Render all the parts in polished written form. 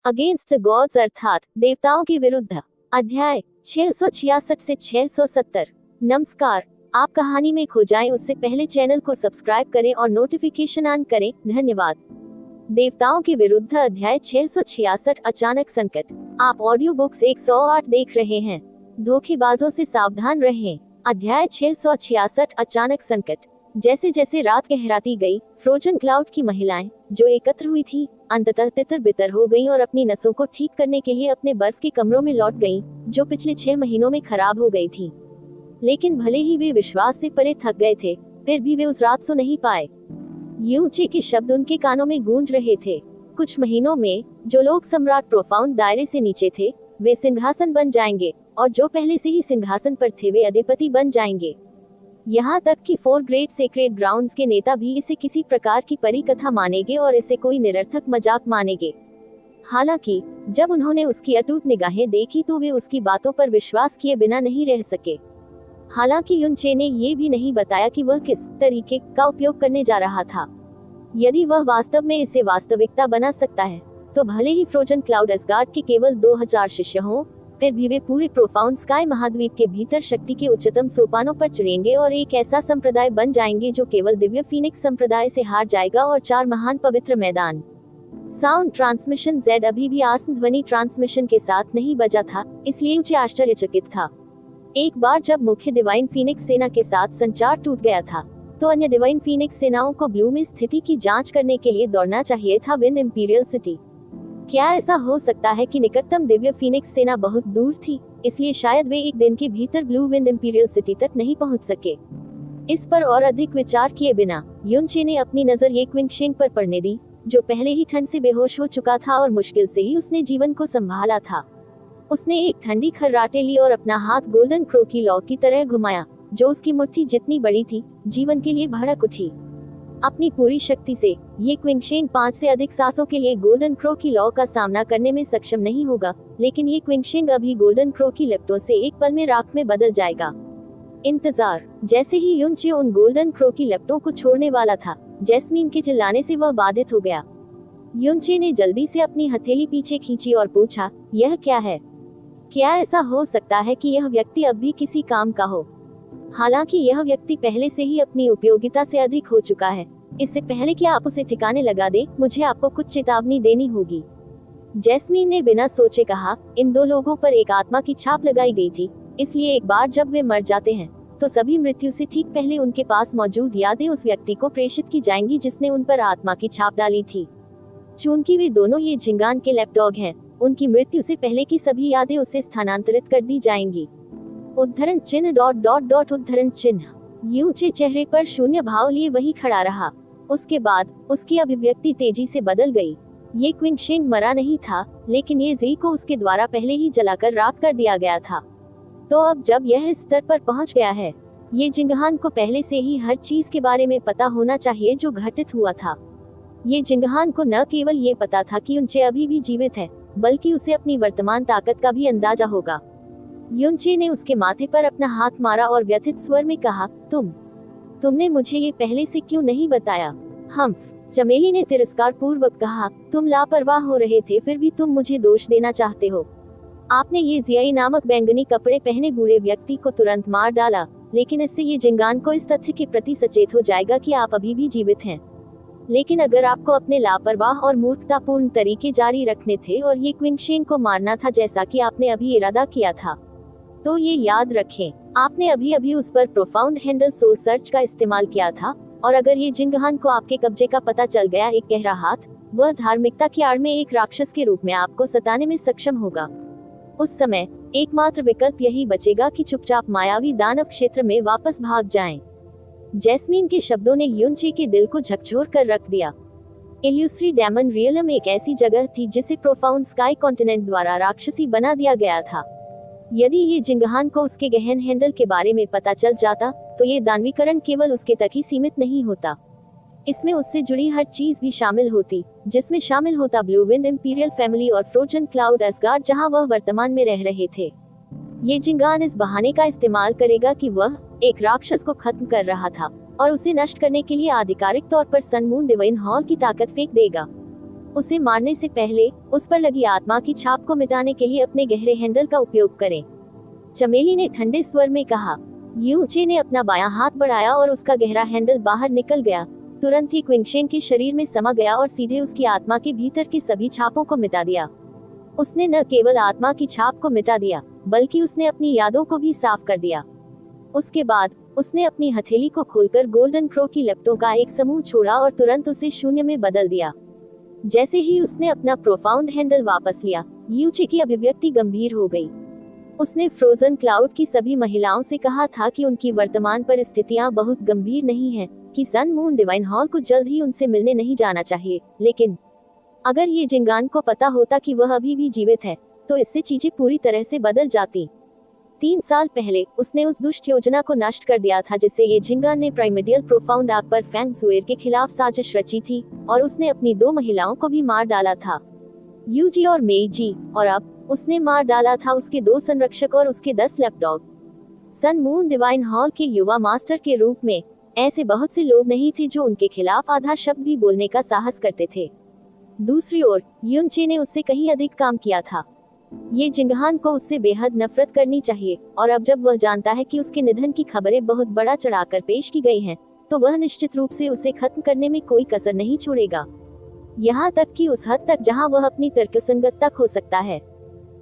Against the gods अर्थात देवताओं के विरुद्ध। अध्याय 666 से 670। नमस्कार, आप कहानी में खो जाएं उससे पहले चैनल को सब्सक्राइब करें और नोटिफिकेशन ऑन करें। धन्यवाद। देवताओं के विरुद्ध अध्याय 666 अचानक संकट। आप ऑडियो बुक्स 108 देख रहे हैं। धोखेबाजों से सावधान रहें। अध्याय 666 अचानक संकट। जैसे जैसे रात गहराती गई, फ्रोजन क्लाउड की महिलाएं जो एकत्र हुई थी अंततः तितर बितर हो गईं और अपनी नसों को ठीक करने के लिए अपने बर्फ के कमरों में लौट गईं, जो पिछले 6 महीनों में खराब हो गई थी। लेकिन भले ही वे विश्वास से परे थक गए थे, फिर भी वे उस रात सो नहीं पाए। यूचे के शब्द उनके कानों में गूंज रहे थे। कुछ महीनों में जो लोग सम्राट प्रोफाउंड दायरे से नीचे थे, वे सिंहासन बन जाएंगे, और जो पहले से ही सिंहासन पर थे वे अधिपति बन जाएंगे। यहाँ तक कि 4 ग्रेट सेक्रेड ग्राउंड्स के नेता भी इसे किसी प्रकार की परी कथा मानेंगे और इसे कोई निरर्थक मजाक मानेंगे। हालांकि जब उन्होंने उसकी अटूट निगाहें देखी तो वे उसकी बातों पर विश्वास किए बिना नहीं रह सके। हालांकि युनचे ने ये भी नहीं बताया कि वह किस तरीके का उपयोग करने जा रहा था। यदि वह वास्तव में इसे वास्तविकता बना सकता है, तो भले ही फ्रोजन क्लाउड असगार्ड के केवल 2000 शिष्य हों, फिर भी वे पूरे प्रोफाउंड स्काई महाद्वीप के भीतर शक्ति के उच्चतम सोपानों पर चढ़ेंगे और एक ऐसा संप्रदाय बन जाएंगे जो केवल दिव्य फीनिक्स संप्रदाय से हार जाएगा और 4 महान पवित्र मैदान। साउंड ट्रांसमिशन जेड अभी भी आसन ध्वनि ट्रांसमिशन के साथ नहीं बजा था, इसलिए यूचे आश्चर्यचकित था। एक बार जब मुख्य डिवाइन फीनिक्स सेना के साथ संचार टूट गया था, तो अन्य डिवाइन फीनिक्स सेनाओं को ब्लू में स्थिति की जांच करने के लिए दौड़ना चाहिए था विंड इंपीरियल सिटी। क्या ऐसा हो सकता है कि निकटतम दिव्य फीनिक्स सेना बहुत दूर थी, इसलिए शायद वे एक दिन के भीतर ब्लू विंड इंपीरियल सिटी तक नहीं पहुंच सके। इस पर और अधिक विचार किए बिना युनचे ने अपनी नजर ये क्विंगशेंग पर पड़ने दी, जो पहले ही ठंड से बेहोश हो चुका था और मुश्किल से ही उसने जीवन को संभाला था। उसने एक ठंडी खर्राटे ली और अपना हाथ गोल्डन क्रो की लॉ की तरह घुमाया, जो उसकी मुट्ठी जितनी बड़ी थी, जीवन के लिए भड़क उठी। अपनी पूरी शक्ति से ये क्विंगशेंग 5 से अधिक सांसों के लिए गोल्डन क्रो की लॉ का सामना करने में सक्षम नहीं होगा, लेकिन ये क्विंगशेंग अभी गोल्डन क्रो की लिप्टों से एक पल में राख में बदल जाएगा। इंतजार। जैसे ही युनचे उन गोल्डन क्रो की लिप्टों को छोड़ने वाला था, जैस्मीन के चिल्लाने से वह बाधित हो गया। युनचे ने जल्दी से अपनी हथेली पीछे खींची और पूछा, यह क्या है? क्या ऐसा हो सकता है कि यह व्यक्ति अब भी किसी काम का हो? हालांकि यह व्यक्ति पहले से ही अपनी उपयोगिता से अधिक हो चुका है। इससे पहले कि आप उसे ठिकाने लगा दे, मुझे आपको कुछ चेतावनी देनी होगी। जैस्मीन ने बिना सोचे कहा, इन 2 लोगों पर एक आत्मा की छाप लगाई गई थी, इसलिए एक बार जब वे मर जाते हैं, तो सभी मृत्यु से ठीक पहले उनके पास मौजूद यादें उस व्यक्ति को प्रेषित की जाएंगी जिसने उन पर आत्मा की छाप डाली थी। चूंकि वे दोनों ये झिंगान के लैपडॉग हैं, उनकी मृत्यु से पहले की सभी यादें उसे स्थानांतरित कर दी जाएंगी। उद्धरण चिन्ह ... उद्धरण चिन्ह। यूचे चेहरे पर शून्य भाव लिए वही खड़ा रहा। उसके बाद उसकी अभिव्यक्ति तेजी से बदल गई। ये क्विंगशेंग मरा नहीं था, लेकिन ये जी को उसके द्वारा पहले ही जलाकर राख कर दिया गया था। तो अब जब यह इस स्तर पर पहुंच गया है, ये जिंगहान को पहले से ही हर चीज के बारे में पता होना चाहिए जो घटित हुआ था। ये जिंगहान को न केवल ये पता था कि युनचे अभी भी जीवित है, बल्कि उसे अपनी वर्तमान ताकत का भी अंदाजा होगा। युनचे ने उसके माथे पर अपना हाथ मारा और व्यथित स्वर में कहा, तुमने मुझे ये पहले से क्यों नहीं बताया? हम्फ। चमेली ने तिरस्कार पूर्वक कहा, तुम लापरवाह हो रहे थे, फिर भी तुम मुझे दोष देना चाहते हो। आपने ये जियाई नामक बैंगनी कपड़े पहने बूढ़े व्यक्ति को तुरंत मार डाला, लेकिन इससे ये जिंगान को इस तथ्य के प्रति सचेत हो जाएगा कि आप अभी भी जीवित हैं। लेकिन अगर आपको अपने लापरवाह और मूर्खतापूर्ण तरीके जारी रखने थे और ये क्विंगशेंग को मारना था जैसा कि आपने अभी इरादा किया था, तो ये याद रखें, आपने अभी उस पर प्रोफाउंड हैंडल सोल सर्च का इस्तेमाल किया था, और अगर ये जिंगहान को आपके कब्जे का पता चल गया एक गहरा हाथ, वह धार्मिकता की आड़ में एक राक्षस के रूप में आपको सताने में सक्षम होगा। उस समय एकमात्र विकल्प यही बचेगा कि चुपचाप मायावी दानव क्षेत्र में वापस भाग जाएं। जैस्मीन के शब्दों ने युनचे के दिल को झकझोर कर रख दिया। इल्यूसरी डेमन रियलम एक ऐसी जगह थी जिसे प्रोफाउंड स्काई कॉन्टिनेंट द्वारा राक्षसी बना दिया गया था। यदि ये जिंगहान को उसके गहन हैंडल के बारे में पता चल जाता, तो ये दानवीकरण केवल उसके तक ही सीमित नहीं होता। इसमें उससे जुड़ी हर चीज भी शामिल होती, जिसमें शामिल होता ब्लू विंड इंपीरियल फैमिली और फ्रोजन क्लाउड असगार्ड जहां वह वर्तमान में रह रहे थे। ये जिंगान इस बहाने का इस्तेमाल करेगा कि वह एक राक्षस को खत्म कर रहा था और उसे नष्ट करने के लिए आधिकारिक तौर पर सन मून डिवाइन हॉल की ताकत फेंक देगा। उसे मारने से पहले उस पर लगी आत्मा की छाप को मिटाने के लिए अपने गहरे हैंडल का उपयोग करें। चमेली ने ठंडे स्वर में कहा। यूचे ने अपना बायां हाथ बढ़ाया और उसका गहरा हैंडल बाहर निकल गया। तुरंत ही क्विंगशेन के शरीर में समा गया और सीधे उसकी आत्मा के भीतर की सभी छापों को मिटा दिया। उसने न केवल आत्मा की छाप को मिटा दिया, बल्कि उसने अपनी यादों को भी साफ कर दिया। उसके बाद उसने अपनी हथेली को खोलकर गोल्डन क्रो की लपटों का एक समूह छोड़ा और तुरंत उसे शून्य में बदल दिया। जैसे ही उसने अपना प्रोफाउंड हैंडल वापस लिया, यूचे की अभिव्यक्ति गंभीर हो गई। उसने फ्रोजन क्लाउड की सभी महिलाओं से कहा था कि उनकी वर्तमान परिस्थितियां बहुत गंभीर नहीं हैं, कि सन मून डिवाइन हॉल को जल्द ही उनसे मिलने नहीं जाना चाहिए। लेकिन अगर ये जिंगान को पता होता कि वह अभी भी जीवित है, तो इससे चीजें पूरी तरह से बदल जाती। 3 साल पहले उसने उस दुष्ट योजना को नष्ट कर दिया था जिससे ये जिंगान ने प्राइमेडियल प्रोफाउंड आग पर फैंग जुएर के खिलाफ साजिश रची थी, और उसने अपनी 2 महिलाओं को भी मार डाला था, यूजी और मेईजी, और अब उसने मार डाला था उसके 2 संरक्षक और उसके 10 लैपडॉग। सन मून डिवाइन हॉल के युवा मास्टर के रूप में ऐसे बहुत से लोग नहीं थे जो उनके खिलाफ आधा शब्द भी बोलने का साहस करते थे। दूसरी ओर यूनचे ने उससे कहीं अधिक काम किया था। ये जिंगहान को उससे बेहद नफरत करनी चाहिए, और अब जब वह जानता है कि उसके निधन की खबरें बहुत बड़ा चढ़ाकर पेश की गई हैं, तो वह निश्चित रूप से उसे खत्म करने में कोई कसर नहीं छोड़ेगा, यहाँ तक कि उस हद तक जहाँ वह अपनी तर्कसंगतता खो सकता है।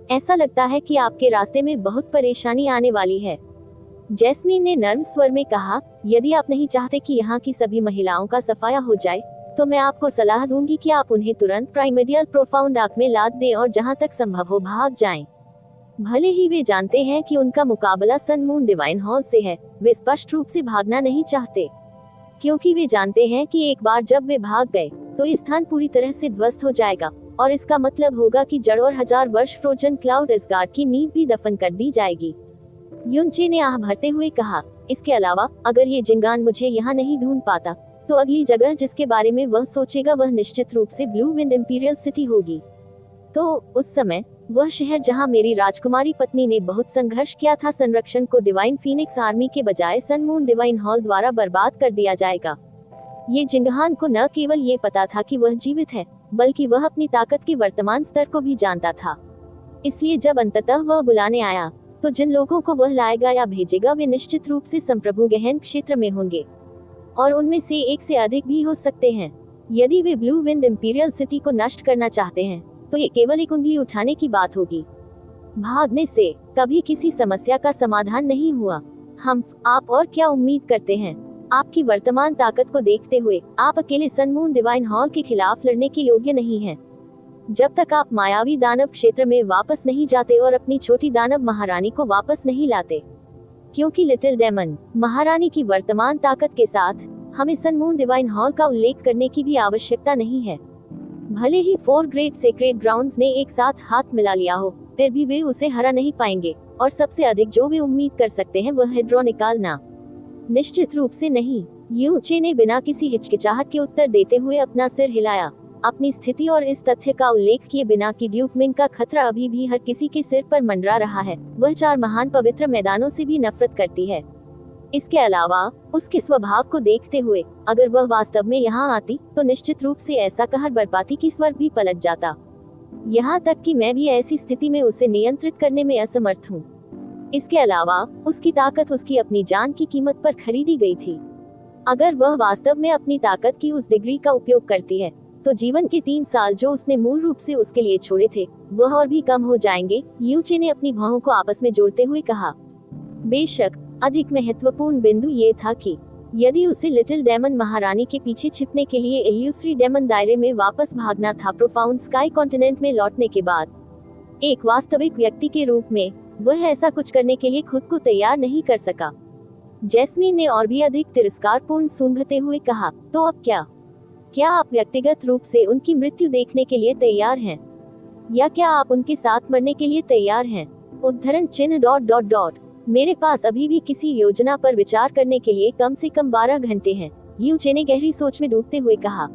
ऐसा लगता है कि आपके रास्ते में बहुत परेशानी आने वाली है, जैस्मीन ने नर्म स्वर में कहा। यदि आप नहीं चाहते कि यहाँ की सभी महिलाओं का सफाया हो जाए, तो मैं आपको सलाह दूंगी कि आप उन्हें तुरंत प्राइमेडियल प्रोफाउंड आग में लाद दें और जहाँ तक संभव हो भाग जाएं। भले ही वे जानते हैं कि उनका मुकाबला सन मून डिवाइन हॉल से है, वे स्पष्ट रूप से भागना नहीं चाहते, क्योंकि वे जानते हैं कि एक बार जब वे भाग गए तो ये स्थान पूरी तरह से ध्वस्त हो जाएगा, और इसका मतलब होगा कि जड़ और 1000 वर्ष फ्रोजन क्लाउड एस्गार्ड की नींव भी दफन कर दी जाएगी। यूनचे ने आह भरते हुए कहा, इसके अलावा अगर ये जिंगान मुझे यहाँ नहीं ढूंढ पाता, तो अगली जगह जिसके बारे में वह सोचेगा वह निश्चित रूप से ब्लू विंड इंपीरियल सिटी होगी। तो उस समय वह शहर जहाँ मेरी राजकुमारी पत्नी ने बहुत संघर्ष किया था, संरक्षण को डिवाइन फीनिक्स आर्मी के बजाय सन मून डिवाइन हॉल द्वारा बर्बाद कर दिया जाएगा। ये जिंगहान को न केवल ये पता था कि वह जीवित है, बल्कि वह अपनी ताकत के वर्तमान स्तर को भी जानता था। इसलिए जब अंततः वह बुलाने आया, तो जिन लोगों को वह लाएगा या भेजेगा वे निश्चित रूप से संप्रभु गहन क्षेत्र में होंगे, और उनमें से एक से अधिक भी हो सकते हैं। यदि वे ब्लू विंड इंपीरियल सिटी को नष्ट करना चाहते हैं, तो ये केवल एक उंगली उठाने की बात होगी। भागने से कभी किसी समस्या का समाधान नहीं हुआ। आप और क्या उम्मीद करते हैं? आपकी वर्तमान ताकत को देखते हुए आप अकेले सन मून डिवाइन हॉल के खिलाफ लड़ने के योग्य नहीं हैं। जब तक आप मायावी दानव क्षेत्र में वापस नहीं जाते और अपनी छोटी दानव महारानी को वापस नहीं लाते, क्योंकि लिटिल डेमन महारानी की वर्तमान ताकत के साथ हमें सन मून डिवाइन हॉल का उल्लेख करने की भी आवश्यकता नहीं है। भले ही 4 ग्रेट सेक्रेड ग्राउंड्स ने एक साथ हाथ मिला लिया हो, फिर भी वे उसे हरा नहीं पाएंगे, और सबसे अधिक जो वे उम्मीद कर सकते हैं वह है ड्रॉ निकालना। निश्चित रूप से नहीं। यूचे ने बिना किसी हिचकिचाहट के उत्तर देते हुए अपना सिर हिलाया, अपनी स्थिति और इस तथ्य का उल्लेख किए बिना कि ड्यूक मिंग का खतरा अभी भी हर किसी के सिर पर मंडरा रहा है। वह 4 महान पवित्र मैदानों से भी नफरत करती है। इसके अलावा उसके स्वभाव को देखते हुए अगर वह वास्तव में यहाँ आती, तो निश्चित रूप से ऐसा कहर बरपाती कि स्वर्ग भी पलट जाता। यहाँ तक कि मैं भी ऐसी स्थिति में उसे नियंत्रित करने में असमर्थ हूँ। इसके अलावा उसकी ताकत उसकी अपनी जान की कीमत पर खरीदी गई थी। अगर वह वास्तव में अपनी ताकत की उस डिग्री का उपयोग करती है, तो जीवन के 3 साल जो उसने मूल रूप से उसके लिए छोड़े थे, वह और भी कम हो जाएंगे। यूचे ने अपनी भौहों को आपस में जोड़ते हुए कहा। बेशक अधिक महत्वपूर्ण बिंदु ये था कि यदि उसे लिटिल डेमन महारानी के पीछे छिपने के लिए इल्यूसरी डेमन दायरे में वापस भागना था, प्रोफाउंड स्काई कॉन्टिनेंट में लौटने के बाद एक वास्तविक व्यक्ति के रूप में वह ऐसा कुछ करने के लिए खुद को तैयार नहीं कर सका। जैस्मीन ने और भी अधिक तिरस्कारपूर्ण सूंघते हुए कहा, तो अब क्या आप व्यक्तिगत रूप से उनकी मृत्यु देखने के लिए तैयार हैं, या क्या आप उनके साथ मरने के लिए तैयार हैं? उद्धरण चिन्ह ... मेरे पास अभी भी किसी योजना पर विचार करने के लिए कम से कम 12 घंटे हैं, यूचे ने गहरी सोच में डूबते हुए कहा।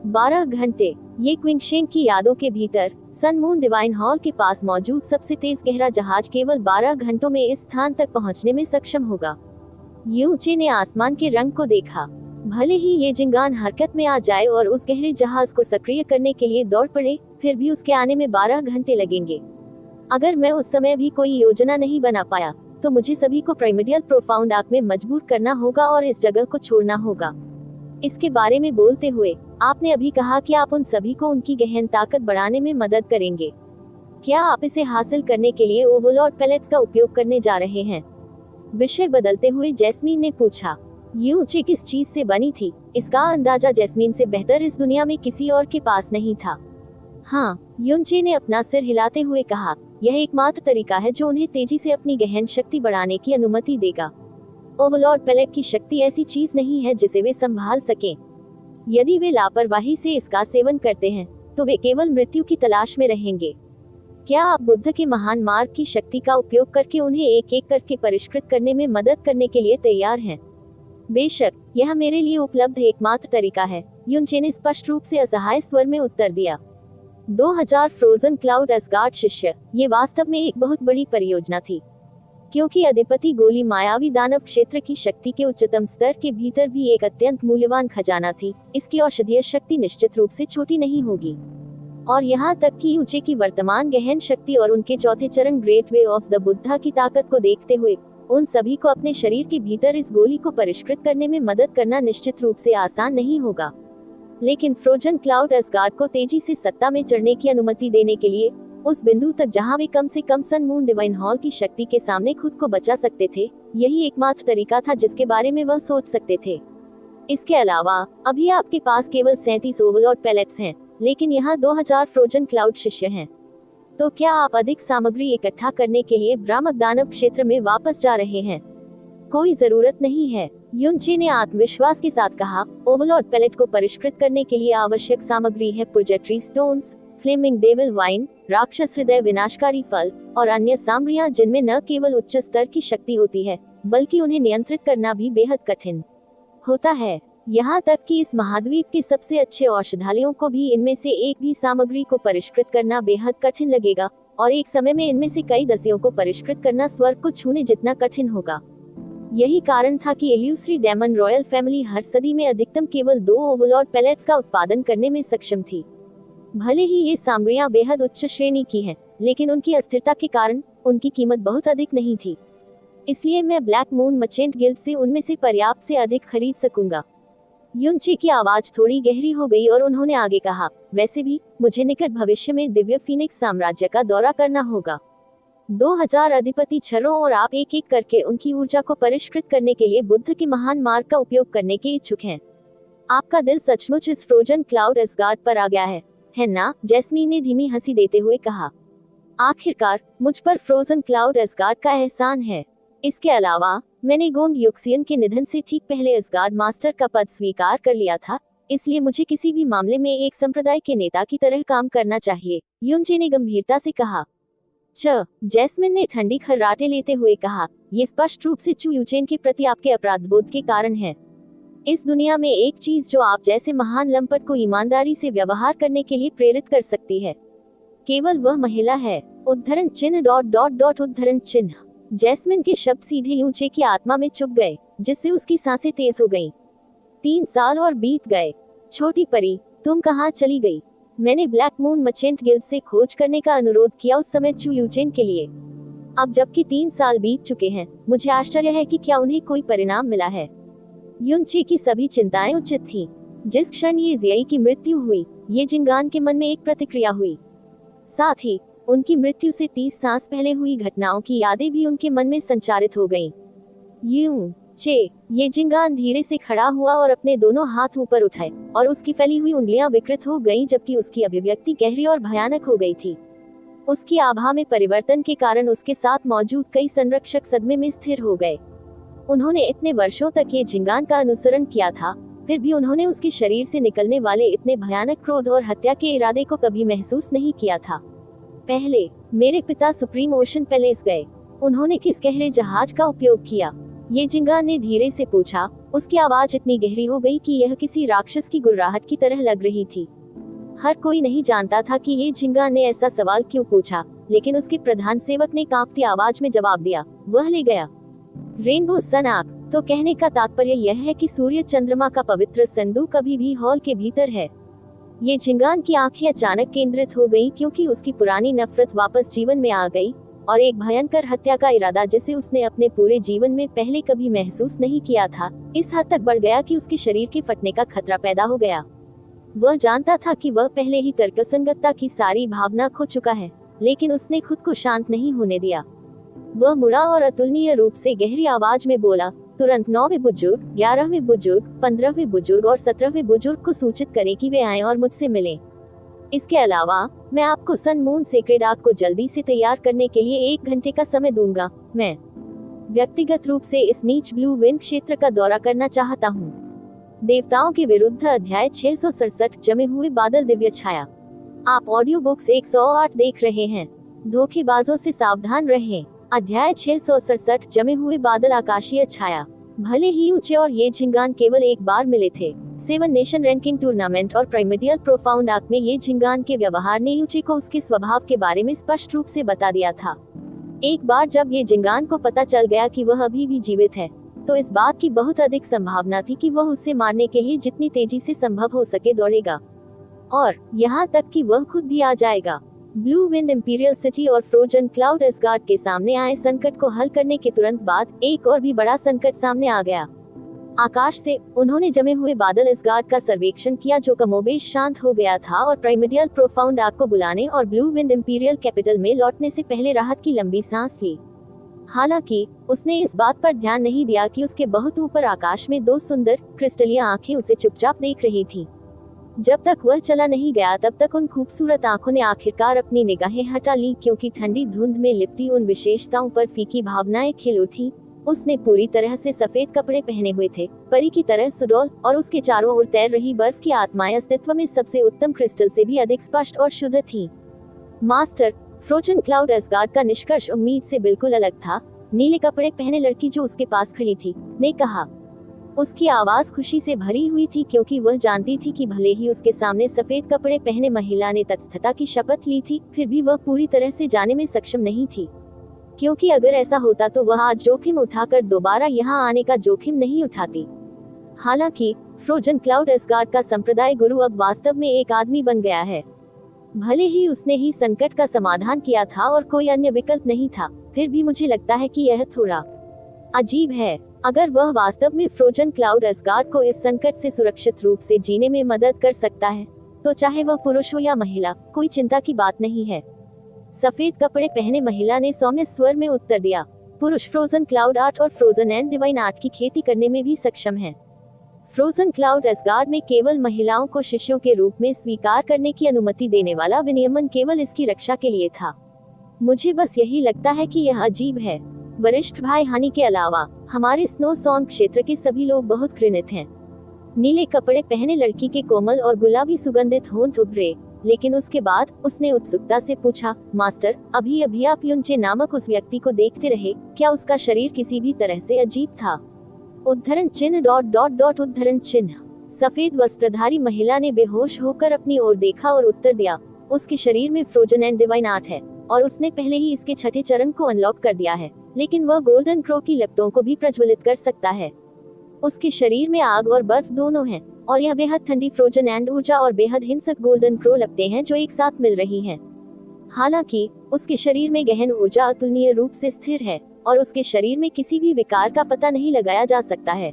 12 घंटे। ये क्विंगशेन की यादों के भीतर सन मून डिवाइन हॉल के पास मौजूद सबसे तेज गहरा जहाज केवल 12 घंटों में इस स्थान तक पहुंचने में सक्षम होगा। यूचे ने आसमान के रंग को देखा। भले ही ये जिंगान हरकत में आ जाए और उस गहरे जहाज को सक्रिय करने के लिए दौड़ पड़े, फिर भी उसके आने में 12 घंटे लगेंगे। अगर मैं उस समय भी कोई योजना नहीं बना पाया, तो मुझे सभी को प्राइमर्डियल प्रोफाउंड आर्क में मजबूर करना होगा और इस जगह को छोड़ना होगा। इसके बारे में बोलते हुए आपने अभी कहा कि आप उन सभी को उनकी गहन ताकत बढ़ाने में मदद करेंगे। क्या आप इसे हासिल करने के लिए ओवरलॉर्ड पैलेट्स का उपयोग करने जा रहे हैं? विषय बदलते हुए जैस्मीन ने पूछा। यूचे किस चीज से बनी थी, इसका अंदाजा जैस्मीन से बेहतर इस दुनिया में किसी और के पास नहीं था। हाँ, यूचे ने अपना सिर हिलाते हुए कहा, यह एकमात्र तरीका है जो उन्हें तेजी से अपनी गहन शक्ति बढ़ाने की अनुमति देगा। ओवरलॉर्ड पैलेट की शक्ति ऐसी चीज नहीं है जिसे वे संभाल सकें। यदि वे लापरवाही से इसका सेवन करते हैं, तो वे केवल मृत्यु की तलाश में रहेंगे। क्या आप बुद्ध के महान मार्ग की शक्ति का उपयोग करके उन्हें एक एक करके परिष्कृत करने में मदद करने के लिए तैयार हैं? बेशक, यह मेरे लिए उपलब्ध एकमात्र तरीका है, यूचे ने स्पष्ट रूप से असहाय स्वर में उत्तर दिया। 2000 फ्रोजन क्लाउड असगार्ड शिष्य, ये वास्तव में एक बहुत बड़ी परियोजना थी, क्योंकि अधिपति गोली मायावी दानव क्षेत्र की शक्ति के उच्चतम स्तर के भीतर भी एक अत्यंत मूल्यवान खजाना थी। इसकी औषधीय शक्ति निश्चित रूप से छोटी नहीं होगी, और यहाँ तक कि यूचे की वर्तमान गहन शक्ति और उनके चौथे चरण great way of the Buddha की ताकत को देखते हुए उन सभी को अपने शरीर के भीतर इस गोली को परिष्कृत करने में मदद करना निश्चित रूप से आसान नहीं होगा। लेकिन फ्रोजन क्लाउड असगार्ड को तेजी से सत्ता में चढ़ने की अनुमति देने के लिए, उस बिंदु तक जहां वे कम से कम सन मून डिवाइन हॉल की शक्ति के सामने खुद को बचा सकते थे, यही एकमात्र तरीका था जिसके बारे में वह सोच सकते थे। इसके अलावा अभी आपके पास केवल 37 ओवरलॉर्ड पैलेट्स हैं, लेकिन यहाँ 2000 फ्रोजन क्लाउड शिष्य हैं। तो क्या आप अधिक सामग्री इकट्ठा करने के लिए भ्रामक दानव क्षेत्र में वापस जा रहे हैं? कोई जरूरत नहीं है, यूचे ने आत्मविश्वास के साथ कहा। ओवरलॉर्ड पैलेट को परिष्कृत करने के लिए आवश्यक सामग्री है प्रोजेक्टरी स्टोन्स, फ्लेमिंग डेविल वाइन, राक्षस हृदय, विनाशकारी फल और अन्य सामग्रियां जिनमें न केवल उच्च स्तर की शक्ति होती है, बल्कि उन्हें नियंत्रित करना भी बेहद कठिन होता है। यहाँ तक कि इस महाद्वीप के सबसे अच्छे औषधालयों को भी इनमें से एक भी सामग्री को परिष्कृत करना बेहद कठिन लगेगा, और एक समय में इनमें से कई दसियों को परिष्कृत करना स्वर्ग को छूने जितना कठिन होगा। यही कारण था कि इल्यूसरी डेमन रॉयल फैमिली हर सदी में अधिकतम केवल 2 ओवरलॉर्ड पैलेट्स का उत्पादन करने में सक्षम थी। भले ही ये सामग्रियां बेहद उच्च श्रेणी की हैं, लेकिन उनकी अस्थिरता के कारण उनकी कीमत बहुत अधिक नहीं थी। इसलिए मैं ब्लैक मून मर्चेंट गिल्ड से उनमें से पर्याप्त से अधिक खरीद सकूंगा। यूचे की आवाज थोड़ी गहरी हो गई और उन्होंने आगे कहा, वैसे भी मुझे निकट भविष्य में दिव्य फीनिक्स साम्राज्य का दौरा करना होगा। 2000 अधिपति छरों और आप एक एक करके उनकी ऊर्जा को परिष्कृत करने के लिए बुद्ध के महान मार्ग का उपयोग करने के इच्छुक हैं। आपका दिल सचमुच इस फ्रोजन क्लाउड असगार्ड पर आ गया है ना? जैस्मीन ने धीमी हंसी देते हुए कहा। आखिरकार मुझ पर फ्रोजन क्लाउड असगार्ड का एहसान है। इसके अलावा मैंने गोंग युक्सियन के निधन से ठीक पहले असगार्ड मास्टर का पद स्वीकार कर लिया था, इसलिए मुझे किसी भी मामले में एक संप्रदाय के नेता की तरह काम करना चाहिए, यूचे ने गंभीरता से कहा। जैस्मिन ने ठंडी खर्राटे लेते हुए कहा, ये स्पष्ट रूप से चू यूचेन के प्रति आपके अपराधबोध के कारण है। इस दुनिया में एक चीज जो आप जैसे महान लंपट को ईमानदारी से व्यवहार करने के लिए प्रेरित कर सकती है, केवल वह महिला है। उद्धरण चिन्ह ... उद्धरण चिन्ह। जैस्मिन के शब्द सीधे यूचे की आत्मा में चुभ गए, जिससे उसकी सांसें तेज हो गईं। 3 साल और बीत गए। छोटी परी, तुम कहाँ चली गई? मैंने ब्लैक मून मर्चेंट गिल्ड से खोज करने का अनुरोध किया उस समय चू यूचेन के लिए। अब जबकि 3 साल बीत चुके हैं, मुझे आश्चर्य है कि क्या उन्हें कोई परिणाम मिला है। यूचे की सभी चिंताएं उचित थीं। जिस क्षण ये जियाई की मृत्यु हुई, ये जिंगान के मन में एक प्रतिक्रिया हुई। साथ ही उनकी मृत्यु से 30 सांस पहले हुई घटनाओं की यादें भी उनके मन में संचारित हो गईं। ये जिंगान धीरे से खड़ा हुआ और अपने दोनों हाथ ऊपर उठाए, और उसकी फैली हुई उंगलियां विकृत हो गईं, जबकि उसकी अभिव्यक्ति गहरी और भयानक हो गई थी। उसकी आभा में परिवर्तन के कारण उसके साथ मौजूद कई संरक्षक सदमे में स्थिर हो गए। उन्होंने इतने वर्षों तक ये जिंगान का अनुसरण किया था, फिर भी उन्होंने उसके शरीर से निकलने वाले इतने भयानक क्रोध और हत्या के इरादे को कभी महसूस नहीं किया था। पहले मेरे पिता सुप्रीम ओशन पैलेस गए। उन्होंने किस गहरे जहाज का उपयोग किया? ये जिंगान ने धीरे से पूछा। उसकी आवाज इतनी गहरी हो गई कि यह किसी राक्षस की गुर्राहट की तरह लग रही थी। हर कोई नहीं जानता था कि ये जिंगान ने ऐसा सवाल क्यों पूछा, लेकिन उसके प्रधान सेवक ने कांपती आवाज में जवाब दिया, वह ले गया। रेनबो सन आर्क, तो कहने का तात्पर्य यह है कि सूर्य चंद्रमा का पवित्र संदूक अभी भी हॉल के भीतर है। ये झिंगान की आंखें अचानक केंद्रित हो गईं क्योंकि उसकी पुरानी नफरत वापस जीवन में आ गई और एक भयंकर हत्या का इरादा जिसे उसने अपने पूरे जीवन में पहले कभी महसूस नहीं किया था, इस हद तक बढ़ गया कि उसके शरीर के फटने का खतरा पैदा हो गया। वह जानता था कि वह पहले ही तर्कसंगतता की सारी भावना खो चुका है, लेकिन उसने खुद को शांत नहीं होने दिया। वह मुड़ा और अतुलनीय रूप से गहरी आवाज में बोला, तुरंत 9वें बुजुर्ग, 11वें बुजुर्ग, 15वें बुजुर्ग और 17वें बुजुर्ग को सूचित करें कि वे आएं और मुझसे मिलें। इसके अलावा मैं आपको सन मून सेक्रेड आग को जल्दी से तैयार करने के लिए 1 घंटे का समय दूंगा। मैं व्यक्तिगत रूप से इस नीच ब्लू विंड क्षेत्र का दौरा करना चाहता हूँ। देवताओं के विरुद्ध अध्याय 667 जमे हुए बादल दिव्य छाया। आप ऑडियो बुक्स 108 देख रहे हैं। धोखेबाजों से सावधान रहें। अध्याय 667 जमे हुए बादल आकाशीय छाया। भले ही ऊंचे और ये झिंगान केवल एक बार मिले थे। 7 नेशन रैंकिंग टूर्नामेंट और प्राइमेडियल प्रोफाउंड आर्क में ये झिंगान के व्यवहार ने ऊंचे को उसके स्वभाव के बारे में स्पष्ट रूप से बता दिया था। एक बार जब ये झिंगान को पता चल गया कि वह अभी भी जीवित है, तो इस बात की बहुत अधिक संभावना थी कि वह उसे मारने के लिए जितनी तेजी से संभव हो सके दौड़ेगा, और यहाँ तक कि वह खुद भी आ जाएगा। ब्लू विंड इंपीरियल सिटी और फ्रोजन क्लाउड एसगार्ड के सामने आए संकट को हल करने के तुरंत बाद एक और भी बड़ा संकट सामने आ गया। आकाश से उन्होंने जमे हुए बादल एसगार्ड का सर्वेक्षण किया, जो कमोबेश शांत हो गया था, और प्राइमेडियल प्रोफाउंड आर्क को बुलाने और ब्लू विंड इंपीरियल कैपिटल में लौटने से पहले राहत की लंबी सांस ली। हालांकि उसने इस बात पर ध्यान नहीं दिया कि उसके बहुत ऊपर आकाश में 2 सुंदर क्रिस्टलीय आंखें उसे चुपचाप देख रही थीं। जब तक वह चला नहीं गया तब तक उन खूबसूरत आंखों ने आखिरकार अपनी निगाहें हटा ली, क्योंकि ठंडी धुंध में लिपटी उन विशेषताओं पर फीकी भावनाएं खिल उठी। उसने पूरी तरह से सफेद कपड़े पहने हुए थे, परी की तरह सुडौल, और उसके चारों ओर तैर रही बर्फ की आत्माएं अस्तित्व में सबसे उत्तम क्रिस्टल से भी अधिक स्पष्ट और शुद्ध थीं। मास्टर, फ्रोजन क्लाउड एसगार्ड का निष्कर्ष उम्मीद से बिल्कुल अलग था। नीले कपड़े पहने लड़की जो उसके पास खड़ी थी ने कहा। उसकी आवाज खुशी से भरी हुई थी, क्योंकि वह जानती थी कि भले ही उसके सामने सफेद कपड़े पहने महिला ने तटस्थता की शपथ ली थी, फिर भी वह पूरी तरह से जाने में सक्षम नहीं थी, क्योंकि अगर ऐसा होता तो वह आज जोखिम उठाकर दोबारा यहाँ आने का जोखिम नहीं उठाती। हालांकि फ्रोजन क्लाउड एसगार्ड का संप्रदाय गुरु अब वास्तव में एक आदमी बन गया है। भले ही उसने ही संकट का समाधान किया था और कोई अन्य विकल्प नहीं था, फिर भी मुझे लगता है कि यह थोड़ा अजीब है। अगर वह वास्तव में फ्रोजन क्लाउड एसगार्ड को इस संकट से सुरक्षित रूप से जीने में मदद कर सकता है, तो चाहे वह पुरुष हो या महिला, कोई चिंता की बात नहीं है। सफेद कपड़े पहने महिला ने सौम्य स्वर में उत्तर दिया। पुरुष फ्रोजन क्लाउड आर्ट और फ्रोजन एंड डिवाइन आर्ट की खेती करने में भी सक्षम है। फ्रोजन क्लाउड एसगार्ड में केवल महिलाओं को शिष्यों के रूप में स्वीकार करने की अनुमति देने वाला विनियमन केवल इसकी रक्षा के लिए था। मुझे बस यही लगता है कि यह अजीब है। वरिष्ठ भाई हानि के अलावा हमारे स्नो सॉन क्षेत्र के सभी लोग बहुत घृणित हैं। नीले कपड़े पहने लड़की के कोमल और गुलाबी सुगंधित होंठ उभरे, लेकिन उसके बाद उसने उत्सुकता से पूछा, मास्टर, अभी अभी आप युनचे नामक उस व्यक्ति को देखते रहे, क्या उसका शरीर किसी भी तरह से अजीब था? उद्धरण चिन्ह ... उद्धरण चिन्ह। सफेद वस्त्रधारी महिला ने बेहोश होकर अपनी ओर देखा और उत्तर दिया, उसके शरीर में फ्रोजन एंड डिवाइन आर्ट है, और उसने पहले ही इसके छठे चरण को अनलॉक कर दिया है, लेकिन वह गोल्डन क्रो की लिप्टों को भी प्रज्वलित कर सकता है। उसके शरीर में आग और बर्फ दोनों हैं, और यह बेहद ठंडी फ्रोजन एंड ऊर्जा और बेहद हिंसक गोल्डन क्रो लिप्टें हैं जो एक साथ मिल रही हैं। हालांकि उसके शरीर में गहन ऊर्जा अतुलनीय रूप से स्थिर है, और उसके शरीर में किसी भी विकार का पता नहीं लगाया जा सकता है।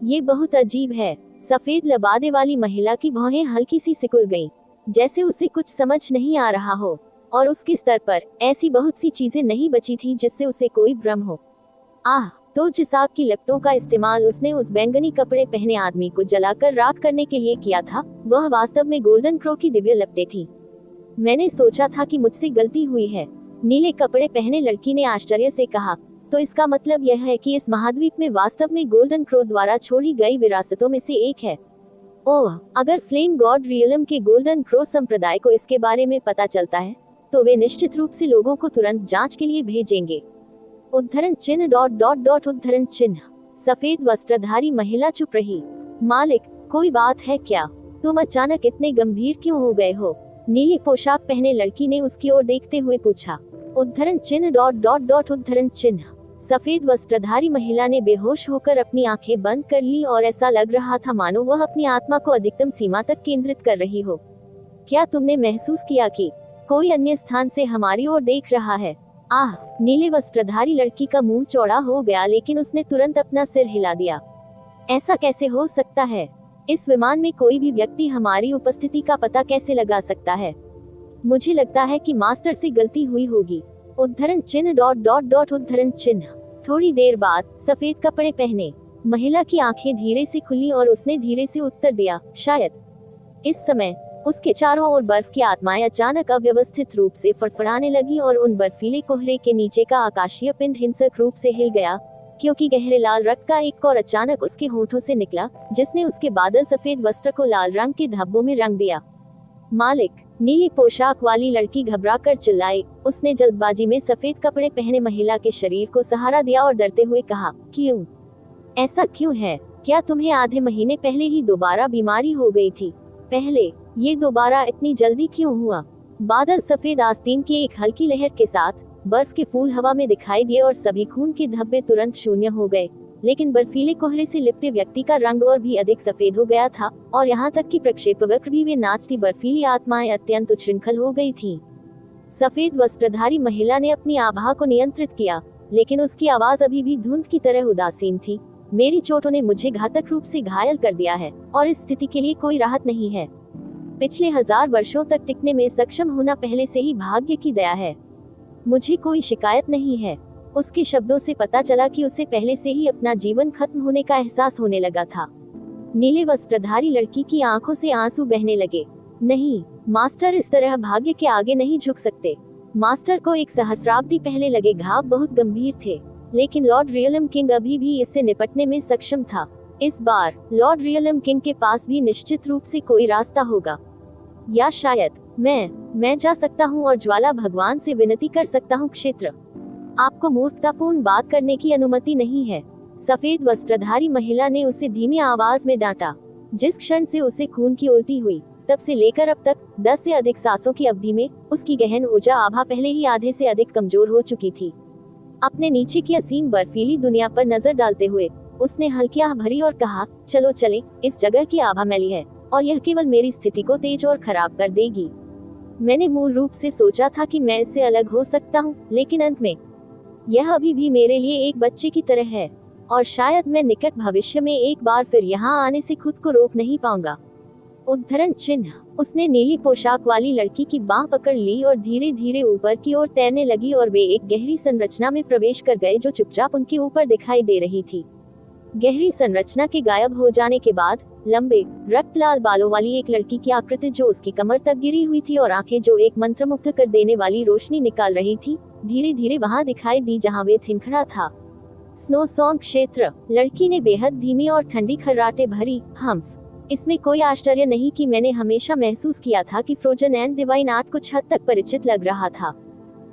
ये बहुत अजीब है। सफेद लबादे वाली महिला की भौहें हल्की सी सिकुड़ गईं, जैसे उसे कुछ समझ नहीं आ रहा हो, और उसके स्तर पर ऐसी बहुत सी चीजें नहीं बची थी जिससे उसे कोई भ्रम हो। तो जिस आग की लिप्टों का इस्तेमाल उसने उस बैंगनी कपड़े पहने आदमी को जलाकर राख करने के लिए किया था, वह वास्तव में गोल्डन क्रो की दिव्य लिप्टें थी। मैंने सोचा था कि मुझसे गलती हुई है, नीले कपड़े पहने लड़की ने आश्चर्य से कहा। तो इसका मतलब यह है कि इस महाद्वीप में वास्तव में गोल्डन क्रो द्वारा छोड़ी गई विरासतों में से एक है। ओह, अगर फ्लेम गॉड रियलम के गोल्डन क्रो संप्रदाय को इसके बारे में पता चलता है, तो वे निश्चित रूप से लोगों को तुरंत जांच के लिए भेजेंगे। उद्धरण चिन्ह ... उद्धरण चिन्ह। सफेद वस्त्रधारी महिला चुप रही। मालिक, कोई बात है क्या? तुम अचानक इतने गंभीर क्यों हो गए हो? नीली पोशाक पहने लड़की ने उसकी ओर देखते हुए पूछा। उद्धरण चिन्ह ... उद्धरण चिन्ह। सफेद वस्त्रधारी महिला ने बेहोश होकर अपनी आंखें बंद कर ली और ऐसा लग रहा था मानो वह अपनी आत्मा को अधिकतम सीमा तक केंद्रित कर रही हो। क्या तुमने महसूस किया कि कोई अन्य स्थान से हमारी ओर देख रहा है? आह! नीले वस्त्रधारी लड़की का मुंह चौड़ा हो गया, लेकिन उसने तुरंत अपना सिर हिला दिया। ऐसा कैसे हो सकता है? इस विमान में कोई भी व्यक्ति हमारी उपस्थिति का पता कैसे लगा सकता है? मुझे लगता है कि मास्टर से गलती हुई होगी। उद्धरण चिन्ह ... उद्धरण चिन्ह। थोड़ी देर बाद सफेद कपड़े पहने महिला की आंखें धीरे से खुली और उसने धीरे से उत्तर दिया, शायद। इस समय उसके चारों ओर बर्फ की आत्माएं अचानक अव्यवस्थित रूप से फड़फड़ाने लगी और उन बर्फीले कोहरे के नीचे का आकाशीय पिंड हिंसक रूप से हिल गया, क्योंकि गहरे लाल रक्त का एक कौर अचानक उसके होठों से निकला, जिसने उसके बादल सफेद वस्त्र को लाल रंग के धब्बों में रंग दिया। मालिक! नीली पोशाक वाली लड़की घबराकर चिल्लाई। उसने जल्दबाजी में सफेद कपड़े पहने महिला के शरीर को सहारा दिया और डरते हुए कहा, क्यों? ऐसा क्यों है? क्या तुम्हें आधे महीने पहले ही दोबारा बीमारी हो गई थी? पहले ये दोबारा इतनी जल्दी क्यों हुआ? बादल सफेद आस्तीन की एक हल्की लहर के साथ बर्फ के फूल हवा में दिखाई दिए और सभी खून के धब्बे तुरंत शून्य हो गए, लेकिन बर्फीले कोहरे से लिपटे व्यक्ति का रंग और भी अधिक सफेद हो गया था, और यहाँ तक कि प्रक्षेपवक्र भी वे नाचती बर्फीली आत्माएं अत्यंत उच्छृंखल हो गई थीं। सफेद वस्त्रधारी महिला ने अपनी आभा को नियंत्रित किया, लेकिन उसकी आवाज अभी भी धुंध की तरह उदासीन थी। मेरी चोटों ने मुझे घातक रूप से घायल कर दिया है और इस स्थिति के लिए कोई राहत नहीं है। पिछले 1000 वर्षों तक टिकने में सक्षम होना पहले से ही भाग्य की दया है। मुझे कोई शिकायत नहीं है। उसके शब्दों से पता चला कि उसे पहले से ही अपना जीवन खत्म होने का एहसास होने लगा था। नीले वस्त्रधारी लड़की की आंखों से आंसू बहने लगे। नहीं, मास्टर इस तरह भाग्य के आगे नहीं झुक सकते। मास्टर को एक सहस्राब्दी पहले लगे घाव बहुत गंभीर थे, लेकिन लॉर्ड रियलम किंग अभी भी इससे निपटने में सक्षम था। इस बार लॉर्ड रियलम किंग के पास भी निश्चित रूप से कोई रास्ता होगा, या शायद मैं जा सकता हूँ और ज्वाला भगवान से विनती कर सकता हूँ। क्षेत्र, आपको मूर्खतापूर्ण बात करने की अनुमति नहीं है। सफेद वस्त्रधारी महिला ने उसे धीमी आवाज में डांटा। जिस क्षण से उसे खून की उल्टी हुई, तब से लेकर अब तक 10 से अधिक सांसों की अवधि में उसकी गहन ऊर्जा आभा पहले ही आधे से अधिक कमजोर हो चुकी थी। अपने नीचे की असीम बर्फीली दुनिया पर नजर डालते हुए उसने हल्की आह भरी और कहा, चलो चले, इस जगह की आभा मैली है और यह केवल मेरी स्थिति को तेज और खराब कर देगी। मैंने मूल रूप से सोचा था कि मैं इससे अलग हो सकता हूँ, लेकिन अंत में यह अभी भी मेरे लिए एक बच्चे की तरह है और शायद मैं निकट भविष्य में एक बार फिर यहाँ आने से खुद को रोक नहीं पाऊंगा। उद्धरण चिन्ह। उसने नीली पोशाक वाली लड़की की बांह पकड़ ली और धीरे धीरे ऊपर की ओर तैरने लगी और वे एक गहरी संरचना में प्रवेश कर गए जो चुपचाप उनके ऊपर दिखाई दे रही थी। गहरी संरचना के गायब हो जाने के बाद लंबे रक्त लाल बालों वाली एक लड़की की आकृति जो उसकी कमर तक गिरी हुई थी और आंखें जो एक मंत्रमुग्ध कर देने वाली रोशनी निकाल रही थी, धीरे धीरे वहां दिखाई दी जहां वे थिनखड़ा था। स्नो सॉन्ग क्षेत्र। लड़की ने बेहद धीमी और ठंडी खर्राटे भरी हम्फ। इसमें कोई आश्चर्य नहीं कि मैंने हमेशा महसूस किया था कि फ्रोजन एंड डिवाइन आर्ट कुछ हद तक परिचित लग रहा था।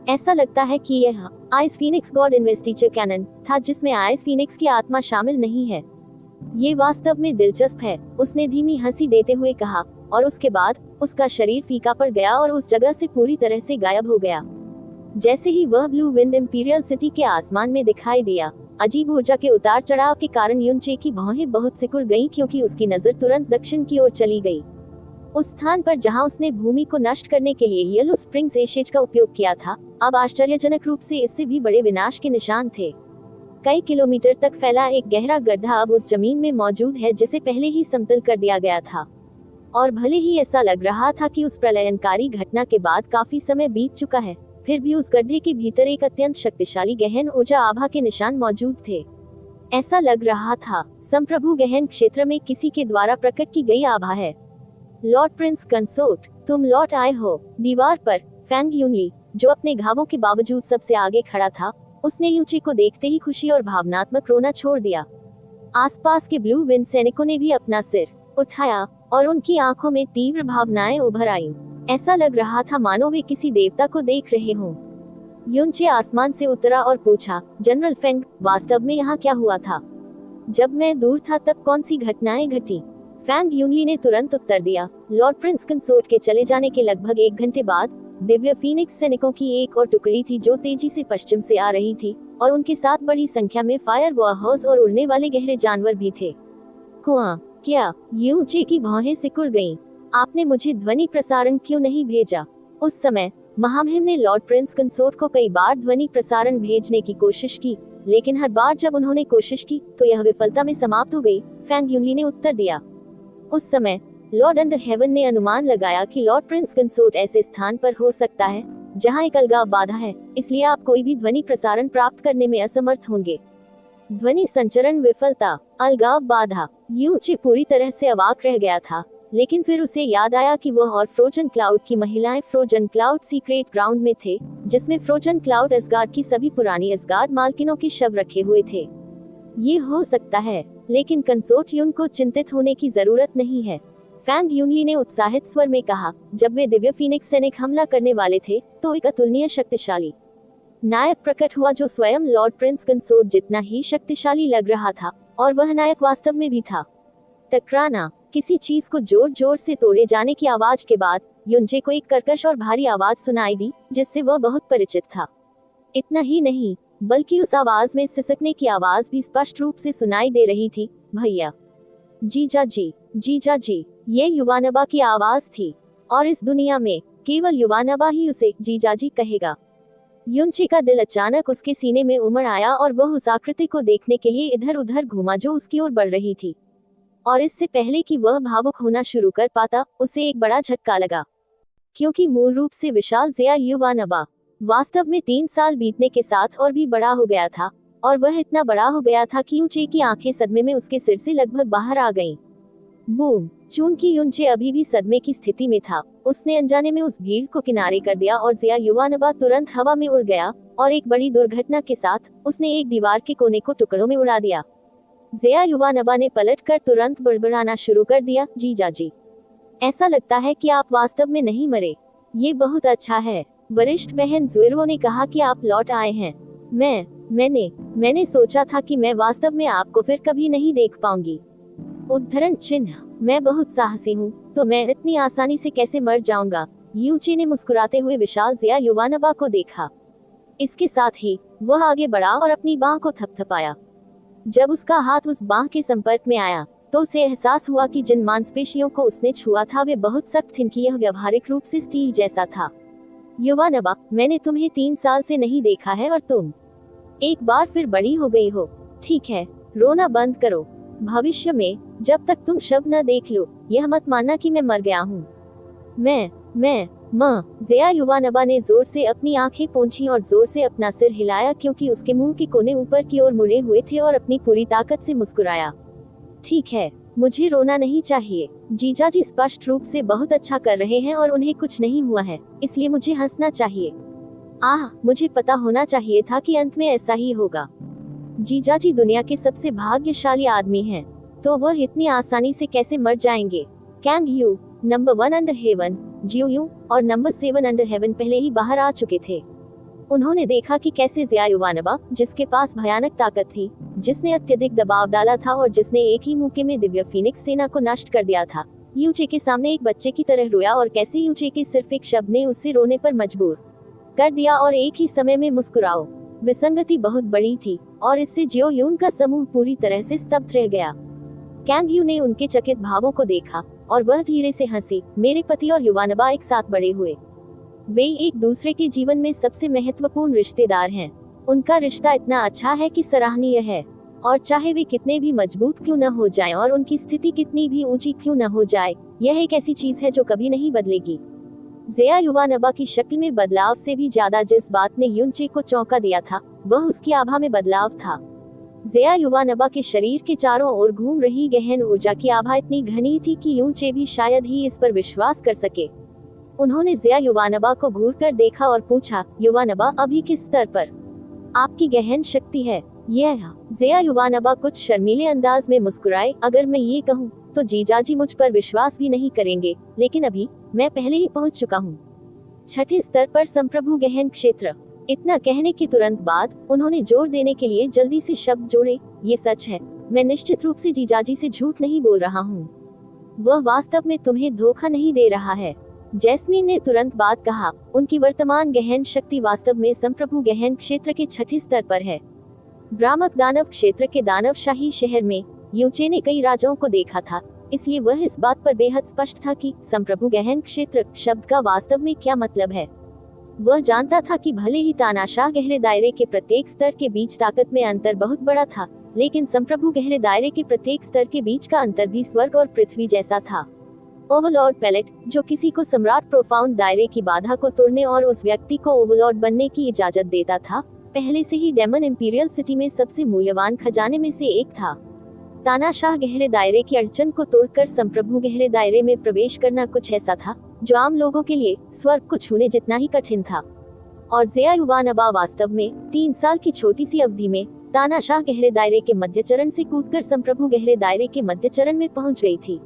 ऐसा लगता है कि यह ice phoenix god investiture canon था जिसमें आइस फीनिक्स की आत्मा शामिल नहीं है। ये वास्तव में दिलचस्प है, उसने धीमी हंसी देते हुए कहा, और उसके बाद उसका शरीर फीका पड़ गया और उस जगह से पूरी तरह से गायब हो गया। जैसे ही वह ब्लू विंड इंपीरियल सिटी के आसमान में दिखाई दिया, अजीब ऊर्जा के उतार चढ़ाव के कारण युनचे की भौहें बहुत सिकुड़ गईं क्योंकि उसकी नजर तुरंत दक्षिण की ओर चली गई। उस स्थान पर जहां उसने भूमि को नष्ट करने के लिए येलो स्प्रिंग्स एशेज का उपयोग किया था, अब आश्चर्यजनक रूप से इससे भी बड़े विनाश के निशान थे। कई किलोमीटर तक फैला एक गहरा गड्ढा अब उस जमीन में मौजूद है जिसे पहले ही समतल कर दिया गया था। और भले ही ऐसा लग रहा था कि उस प्रलयनकारी घटना के बाद काफी समय बीत चुका है, फिर भी उस गड्ढे के भीतर एक अत्यंत शक्तिशाली गहन ऊर्जा आभा के निशान मौजूद थे। ऐसा लग रहा था संप्रभु गहन क्षेत्र में किसी के द्वारा प्रकट की गई आभा है। लॉर्ड प्रिंस कंसोर्ट, तुम लौट आए हो। दीवार पर फैंग यूनली, जो अपने घावों के बावजूद सबसे आगे खड़ा था, उसने यूची को देखते ही खुशी और भावनात्मक रोना छोड़ दिया। आसपास के ब्लू विंड सैनिकों ने भी अपना सिर उठाया और उनकी आंखों में तीव्र भावनाएं उभर आईं। ऐसा लग रहा था मानो वे किसी देवता को देख रहे हों। युनचे आसमान से उतरा और पूछा, जनरल फेंग, वास्तव में यहाँ क्या हुआ था? जब मैं दूर था तब कौन सी घटनाएं घटी? फैंग यूनली ने तुरंत उत्तर दिया, लॉर्ड प्रिंस कंसोर्ट के चले जाने के लगभग 1 घंटे बाद दिव्य फीनिक्स सैनिकों की एक और टुकड़ी थी जो तेजी से पश्चिम से आ रही थी, और उनके साथ बड़ी संख्या में फायर वॉरहॉर्स और उड़ने वाले गहरे जानवर भी थे। कुआं, क्या यूचे की भौहें सिकुड़ गईं। आपने मुझे ध्वनि प्रसारण क्यों नहीं भेजा? उस समय महामहिम ने लॉर्ड प्रिंस कंसोर्ट को कई बार ध्वनि प्रसारण भेजने की कोशिश की, लेकिन हर बार जब उन्होंने कोशिश की तो यह विफलता में समाप्त हो गई। फैंग यूनली ने उत्तर दिया। उस समय लॉर्ड अंडर हेवन ने अनुमान लगाया कि लॉर्ड प्रिंस कंसोर्ट ऐसे स्थान पर हो सकता है जहां एक अलगाव बाधा है, इसलिए आप कोई भी ध्वनि प्रसारण प्राप्त करने में असमर्थ होंगे। ध्वनि संचरण विफलता, अलगाव बाधा। यूचे पूरी तरह से अवाक रह गया था, लेकिन फिर उसे याद आया कि वह और फ्रोजन क्लाउड की महिलाएं फ्रोजन क्लाउड सीक्रेट ग्राउंड में थे, जिसमें फ्रोजन क्लाउड असगार्ड की सभी पुरानी असगार्ड मालकिनों के शव रखे हुए थे। ये हो सकता है, लेकिन कंसोर्ट यून को चिंतित होने की जरूरत नहीं है, फैंग यूनली ने उत्साहित स्वर में कहा। जब वे दिव्य फीनिक्स सैनिक हमला करने वाले थे तो एक अतुलनीय शक्तिशाली नायक प्रकट हुआ जो स्वयं लॉर्ड प्रिंस कंसोर्ट जितना ही शक्तिशाली लग रहा था, और वह नायक वास्तव में भी था। टकराना, किसी चीज को जोर जोर से तोड़े जाने की आवाज के बाद युनचे को एक कर्कश और भारी आवाज सुनाई दी, जिससे वह बहुत परिचित था। इतना ही नहीं, बल्कि उस आवाज में सिसकने की आवाज भी स्पष्ट रूप से सुनाई दे रही थी। भैया, जीजा जी, जीजा जी। ये युवानबा की आवाज थी, और इस दुनिया में केवल युवानबा ही उसे जीजाजी कहेगा। युनचे का दिल अचानक उसके सीने में उमड़ आया और वह उस आकृति को देखने के लिए इधर उधर घूमा जो उसकी ओर बढ़ रही थी, और इससे पहले कि वह भावुक होना शुरू कर पाता, उसे एक बड़ा झटका लगा, क्योंकि मूल रूप से विशाल ज़िया युवानबा वास्तव में 3 साल बीतने के साथ और भी बड़ा हो गया था, और वह इतना बड़ा हो गया था कि यूचे की आंखें सदमे में उसके सिर से लगभग बाहर आ गईं। बूम! चूंकि यूचे अभी भी सदमे की स्थिति में था, उसने अनजाने में उस भीड़ को किनारे कर दिया और ज़िया युवानबा तुरंत हवा में उड़ गया, और एक बड़ी दुर्घटना के साथ उसने एक दीवार के कोने को टुकड़ों में उड़ा दिया। ज़िया युवानबा ने पलटकर तुरंत बड़बड़ाना शुरू कर दिया। जीजाजी, ऐसा लगता है कि आप वास्तव में नहीं मरे। ये बहुत अच्छा है। वरिष्ठ बहन ज़ुइरो ने कहा कि आप लौट आए हैं। मैंने सोचा था कि मैं वास्तव में आपको फिर कभी नहीं देख पाऊंगी। उद्धरण चिन्ह, मैं बहुत साहसी हूँ, तो मैं इतनी आसानी से कैसे मर जाऊंगा? यूचे ने मुस्कुराते हुए विशाल ज़िया युवानबा को देखा। इसके साथ ही वह आगे बढ़ा और अपनी बांह को थपथपाया। जब उसका हाथ उस बांह के संपर्क में आया तो उसे एहसास हुआ कि जिन मांसपेशियों को उसने छुआ था वे बहुत सख्त थीं, कि यह व्यावहारिक रूप से स्टील जैसा था। युवानबा, मैंने तुम्हें 3 साल से नहीं देखा है और तुम एक बार फिर बड़ी हो गई हो। ठीक है, रोना बंद करो। भविष्य में जब तक तुम शव न देख लो, यह मत मानना कि मैं मर गया हूँ। ज़िया युवानबा ने जोर से अपनी आंखें पोंछी और जोर से अपना सिर हिलाया, क्योंकि उसके मुंह के कोने ऊपर की ओर मुड़े हुए थे, और अपनी पूरी ताकत से मुस्कुराया। ठीक है, मुझे रोना नहीं चाहिए। जीजाजी स्पष्ट रूप से बहुत अच्छा कर रहे हैं और उन्हें कुछ नहीं हुआ है, इसलिए मुझे हंसना चाहिए। मुझे पता होना चाहिए था कि अंत में ऐसा ही होगा। जीजाजी दुनिया के सबसे भाग्यशाली आदमी हैं, तो वह इतनी आसानी से कैसे मर जाएंगे? Kang you, number 1 under heaven, Jio you और नंबर 7 अंडर हेवन पहले ही बाहर आ चुके थे। उन्होंने देखा कि कैसे ज़िया युवानबा, जिसके पास भयानक ताकत थी, जिसने अत्यधिक दबाव डाला था और जिसने एक ही मौके में दिव्य फीनिक्स सेना को नष्ट कर दिया था, यूचे के सामने एक बच्चे की तरह रोया, और कैसे यूचे के सिर्फ एक शब्द ने उसे रोने पर मजबूर कर दिया और एक ही समय में मुस्कुराओ। विसंगति बहुत बड़ी थी, और इससे जियो यून का समूह पूरी तरह से स्तब्ध रह गया। कैंग यू ने उनके चकित भावों को देखा, और वह धीरे से हंसी। मेरे पति और युवानबा एक साथ बड़े हुए। वे एक दूसरे के जीवन में सबसे महत्वपूर्ण रिश्तेदार हैं। उनका रिश्ता इतना अच्छा है कि सराहनीय है, और चाहे वे कितने भी मजबूत क्यों न हो जाएं और उनकी स्थिति कितनी भी ऊंची क्यों न हो जाए, यह एक ऐसी चीज है जो कभी नहीं बदलेगी। ज़िया युवानबा की शक्ल में बदलाव से भी ज्यादा जिस बात ने यूनचे को चौंका दिया था, वह उसकी आभा में बदलाव था। ज़िया युवानबा के शरीर के चारों ओर घूम रही गहन ऊर्जा की आभा इतनी घनी थी कि यूनचे भी शायद ही इस पर विश्वास कर सके। उन्होंने ज़िया युवानबा को घूरकर देखा और पूछा, युवानबा, अभी किस स्तर पर आपकी गहन शक्ति है? यह ज़िया युवानबा कुछ शर्मीले अंदाज में मुस्कुराए। अगर मैं ये कहूँ तो जीजाजी मुझ पर विश्वास भी नहीं करेंगे, लेकिन अभी मैं पहले ही पहुंच चुका हूँ 6ठे स्तर पर संप्रभु गहन क्षेत्र। इतना कहने के तुरंत बाद उन्होंने जोर देने के लिए जल्दी से शब्द जोड़े, ये सच है। मैं निश्चित रूप से जीजाजी से झूठ नहीं बोल रहा हूँ। वह वास्तव में तुम्हें धोखा नहीं दे रहा है। जैस्मीन ने तुरंत बात कहा, उनकी वर्तमान गहन शक्ति वास्तव में संप्रभु गहन क्षेत्र के छठे स्तर पर है। भ्रामक दानव क्षेत्र के दानवशाही शहर में यूचे ने कई राजाओं को देखा था, इसलिए वह इस बात पर बेहद स्पष्ट था कि संप्रभु गहन क्षेत्र शब्द का वास्तव में क्या मतलब है। वह जानता था कि भले ही तानाशाह गहरे दायरे के प्रत्येक स्तर के बीच ताकत में अंतर बहुत बड़ा था, लेकिन संप्रभु गहरे दायरे के प्रत्येक स्तर के बीच का अंतर भी स्वर्ग और पृथ्वी जैसा था। ओवरलॉर्ड पैलेट, जो किसी को सम्राट प्रोफाउंड दायरे की बाधा को तोड़ने और उस व्यक्ति को ओवरलॉर्ड बनने की इजाजत देता था, पहले से ही डेमन इंपीरियल सिटी में सबसे मूल्यवान खजाने में से एक था। तानाशाह गहरे दायरे की अड़चन को तोड़कर संप्रभु गहरे दायरे में प्रवेश करना कुछ ऐसा था जो आम लोगों के लिए स्वर्ग को छूने जितना ही कठिन था। और ज़िया युवानबा वास्तव में 3 साल की छोटी सी अवधि में तानाशाह गहरे दायरे के मध्य चरण से कूदकर संप्रभु गहरे दायरे के मध्य चरण में पहुंच गई थी।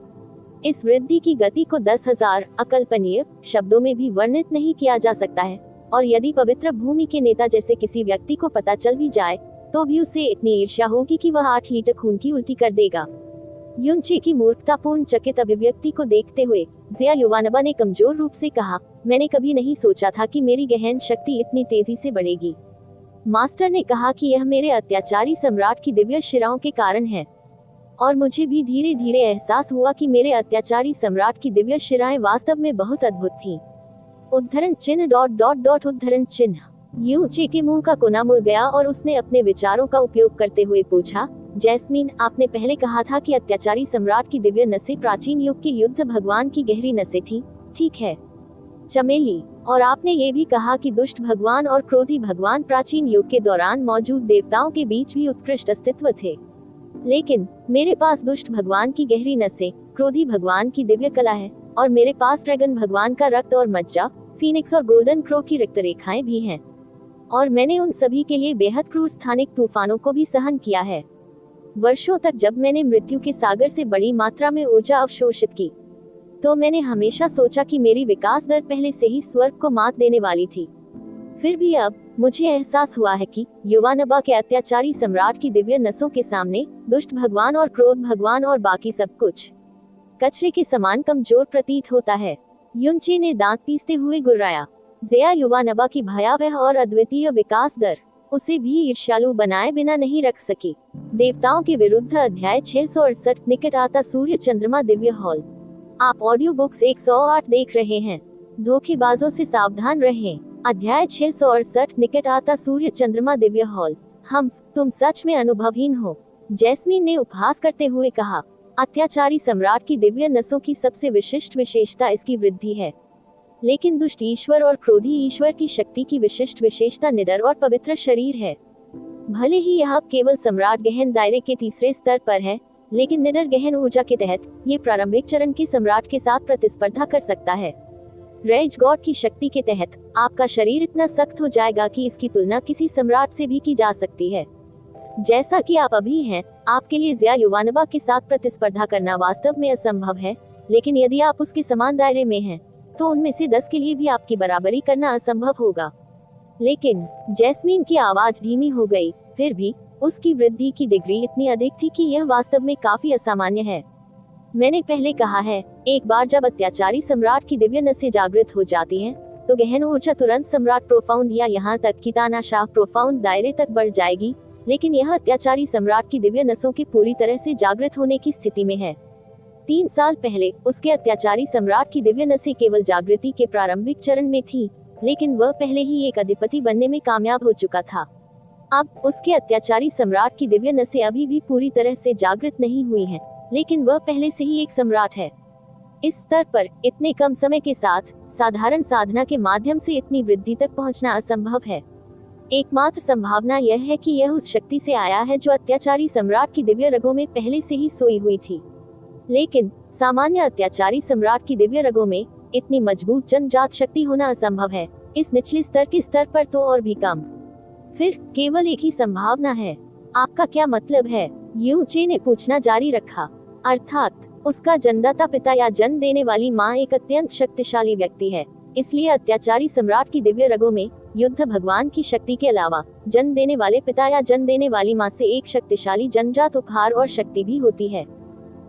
इस वृद्धि की गति को 10,000 अकल्पनीय शब्दों में भी वर्णित नहीं किया जा सकता है, और यदि पवित्र भूमि के नेता जैसे किसी व्यक्ति को पता चल भी जाए तो भी उसे इतनी ईर्ष्या होगी कि वह 8 लीटर खून की उल्टी कर देगा। युनचे की मूर्खतापूर्ण चकित अभिव्यक्ति को देखते हुए ज़िया युवानबा ने कमजोर रूप से कहा, मैंने कभी नहीं सोचा था कि मेरी गहन शक्ति इतनी तेजी से बढ़ेगी। मास्टर ने कहा कि यह मेरे अत्याचारी सम्राट की दिव्य शिराओं के कारण है, और मुझे भी धीरे धीरे एहसास हुआ कि मेरे अत्याचारी सम्राट की दिव्य शिराएं वास्तव में बहुत अद्भुत थीं। उद्धरण चिन्ह ... उद्धरण चिन्ह। यूचे के मुंह का कोना मुड़ गया और उसने अपने विचारों का उपयोग करते हुए पूछा, जैस्मीन, आपने पहले कहा था कि अत्याचारी सम्राट की दिव्य नसें प्राचीन युग के युद्ध भगवान की गहरी नसें थीं, ठीक है? चमेली, और आपने ये भी कहा कि दुष्ट भगवान और क्रोधी भगवान प्राचीन युग के दौरान मौजूद देवताओं के बीच भी उत्कृष्ट अस्तित्व थे। लेकिन मेरे पास दुष्ट भगवान की गहरी नसें, क्रोधी भगवान की दिव्य कला है, और मेरे पास ड्रैगन भगवान का रक्त और मज्जा, फीनिक्स और गोल्डन क्रो की रिक्त रेखाएं भी हैं। और मैंने उन सभी के लिए बेहद क्रूर स्थानिक तूफानों को भी सहन किया है। वर्षों तक जब मैंने मृत्यु के सागर से बड़ी मात्रा में ऊर्जा अवशोषित की, तो मैंने हमेशा सोचा कि मेरी विकास दर पहले से ही स्वर्ग को मात देने वाली थी। फिर भी अब मुझे एहसास हुआ है कि युवानबा के अत्याचारी सम्राट की दिव्य नसों के सामने दुष्ट भगवान और क्रोध भगवान और बाकी सब कुछ कचरे के समान कमजोर प्रतीत होता है। युनचे ने दांत पीसते हुए गुर्राया। ज़िया युवानबा की भयावह और अद्वितीय विकास दर उसे भी ईर्ष्यालु बनाए बिना नहीं रख सकी। देवताओं के विरुद्ध अध्याय 668 निकट आता सूर्य चंद्रमा दिव्य हॉल। आप ऑडियो बुक्स 108 देख रहे हैं। धोखेबाजों से सावधान रहें। अध्याय 668 निकट आता सूर्य चंद्रमा दिव्य हॉल। तुम सच में अनुभवहीन हो, जैस्मीन ने उपहास करते हुए कहा। अत्याचारी सम्राट की दिव्य नसों की सबसे विशिष्ट विशेषता इसकी वृद्धि है, लेकिन दुष्ट ईश्वर और क्रोधी ईश्वर की शक्ति की विशिष्ट विशेषता निडर और पवित्र शरीर है। भले ही यह केवल सम्राट गहन दायरे के तीसरे स्तर पर है, लेकिन निडर गहन ऊर्जा के तहत ये प्रारंभिक चरण के सम्राट के साथ प्रतिस्पर्धा कर सकता है। रेज गॉड की शक्ति के तहत आपका शरीर इतना सख्त हो जाएगा कि इसकी तुलना किसी सम्राट से भी की जा सकती है। जैसा कि आप अभी हैं, आपके लिए ज़िया युवानबा के साथ प्रतिस्पर्धा करना वास्तव में असंभव है, लेकिन यदि आप उसके समान दायरे में हैं, तो उनमें से 10 के लिए भी आपकी बराबरी करना असंभव होगा। लेकिन जैस्मीन की आवाज धीमी हो गई। फिर भी उसकी वृद्धि की डिग्री इतनी अधिक थी कि यह वास्तव में काफी असामान्य है। मैंने पहले कहा है, एक बार जब अत्याचारी सम्राट की दिव्य नसें जागृत हो जाती हैं, तो गहन ऊर्जा तुरंत सम्राट प्रोफाउंड या यहाँ तक कि तानाशाह प्रोफाउंड दायरे तक बढ़ जाएगी। लेकिन यह अत्याचारी सम्राट की दिव्य नसों के पूरी तरह से जागृत होने की स्थिति में है। 3 साल पहले उसके अत्याचारी सम्राट की दिव्य नसें केवल जागृति के प्रारंभिक चरण में थी, लेकिन वह पहले ही एक अधिपति बनने में कामयाब हो चुका था। अब उसके अत्याचारी सम्राट की दिव्य नसें अभी भी पूरी तरह से जागृत नहीं हुई हैं, लेकिन वह पहले से ही एक सम्राट है। इस स्तर पर इतने कम समय के साथ साधारण साधना के माध्यम से इतनी वृद्धि तक पहुंचना असंभव है। एकमात्र संभावना यह है कि यह उस शक्ति से आया है जो अत्याचारी सम्राट की दिव्य रगों में पहले से ही सोई हुई थी। लेकिन सामान्य अत्याचारी सम्राट की दिव्य रगों में इतनी मजबूत जन्मजात शक्ति होना असंभव है। इस निचले स्तर के स्तर पर तो और भी कम। फिर केवल एक ही संभावना है। आपका क्या मतलब है? यूचे ने पूछना जारी रखा। अर्थात उसका जन्मदाता पिता या जन्म देने वाली माँ एक अत्यंत शक्तिशाली व्यक्ति है, इसलिए अत्याचारी सम्राट की दिव्य रगों में युद्ध भगवान की शक्ति के अलावा जन्म देने वाले पिता या जन्म देने वाली माँ से एक शक्तिशाली जन्मजात उपहार और शक्ति भी होती है।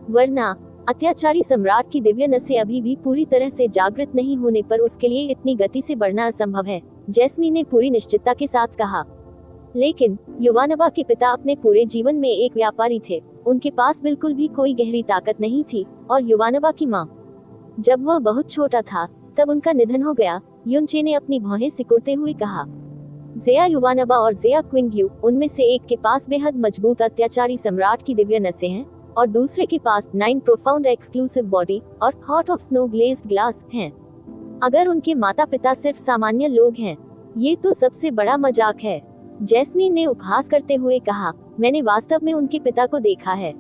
वरना अत्याचारी सम्राट की दिव्य नसें अभी भी पूरी तरह से जागृत नहीं होने पर उसके लिए इतनी गति से बढ़ना असंभव है, जैस्मीन ने पूरी निश्चितता के साथ कहा। लेकिन युवानबा के पिता अपने पूरे जीवन में एक व्यापारी थे, उनके पास बिल्कुल भी कोई गहरी ताकत नहीं थी। और युवानबा की माँ, जब वह बहुत छोटा था तब उनका निधन हो गया। युनचे ने अपनी भौहें सिकुड़ते हुए कहा। ज़ेया युवानबा और ज़ेया क्विंगयू, उनमें से एक के पास बेहद मजबूत अत्याचारी सम्राट की दिव्य नसें हैं और दूसरे के पास 9 प्रोफाउंड एक्सक्लूसिव बॉडी और heart of snow glazed glass हैं। अगर उनके माता पिता सिर्फ सामान्य लोग हैं, ये तो सबसे बड़ा मजाक है, जैस्मीन ने उपहास करते हुए कहा। मैंने वास्तव में उनके पिता को देखा है।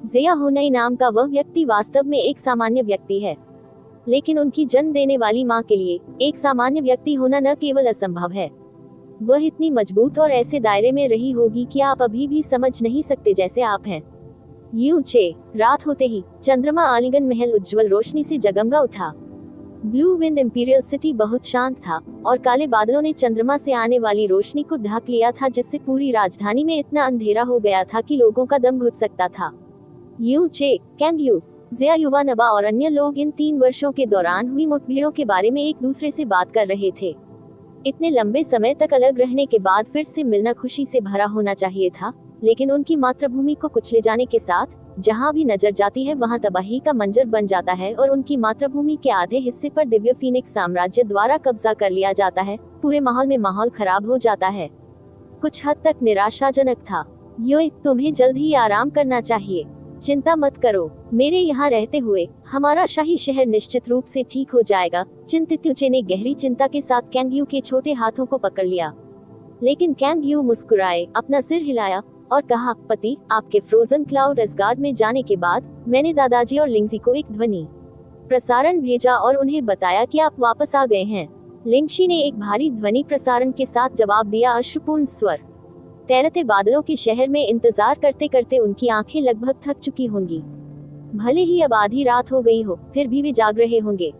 ज़ेया हुनई नाम का वह व्यक्ति वास्तव में एक सामान्य व्यक्ति है, लेकिन उनकी जन्म देने वाली माँ के लिए एक सामान्य व्यक्ति होना न केवल असंभव है, वह इतनी मजबूत और ऐसे दायरे में रही होगी कि आप अभी भी समझ नहीं सकते जैसे आप हैं। यूचे, रात होते ही चंद्रमा आलिंगन महल उज्जवल रोशनी से जगमगा उठा। ब्लू विंड इंपीरियल सिटी बहुत शांत था और काले बादलों ने चंद्रमा से आने वाली रोशनी को ढक लिया था, जिससे पूरी राजधानी में इतना अंधेरा हो गया था कि लोगों का दम घुट सकता था। यूचे, कैंगयू, ज़ेया युवानबा और अन्य लोग इन 3 वर्षों के दौरान हुई मुठभेड़ों के बारे में एक दूसरे से बात कर रहे थे। इतने लंबे समय तक अलग रहने के बाद फिर से मिलना खुशी से भरा होना चाहिए था, लेकिन उनकी मातृभूमि को कुचले जाने के साथ जहां भी नजर जाती है वहां तबाही का मंजर बन जाता है और उनकी मातृभूमि के आधे हिस्से पर दिव्य फीनिक्स साम्राज्य द्वारा कब्जा कर लिया जाता है। पूरे माहौल में माहौल खराब हो जाता है। कुछ हद तक निराशाजनक था। यो, तुम्हें जल्द ही आराम करना चाहिए। चिंता मत करो, मेरे यहाँ रहते हुए हमारा शाही शहर निश्चित रूप से ठीक हो जाएगा। चिंतित यूचे ने गहरी चिंता के साथ कैंगयू के छोटे हाथों को पकड़ लिया, लेकिन कैंगयू मुस्कुराए, अपना सिर हिलाया और कहा, पति, आपके फ्रोजन क्लाउड एस्गार्ड में जाने के बाद मैंने दादाजी और लिंगजी को एक ध्वनि प्रसारण भेजा और उन्हें बताया कि आप वापस आ गए हैं। लिंगशी ने एक भारी ध्वनि प्रसारण के साथ जवाब दिया, अश्रुपूर्ण स्वर। तैरते बादलों के शहर में इंतजार करते करते उनकी आंखें लगभग थक चुकी होंगी। भले ही अब आधी रात हो गई हो, फिर भी वे जाग रहे होंगे।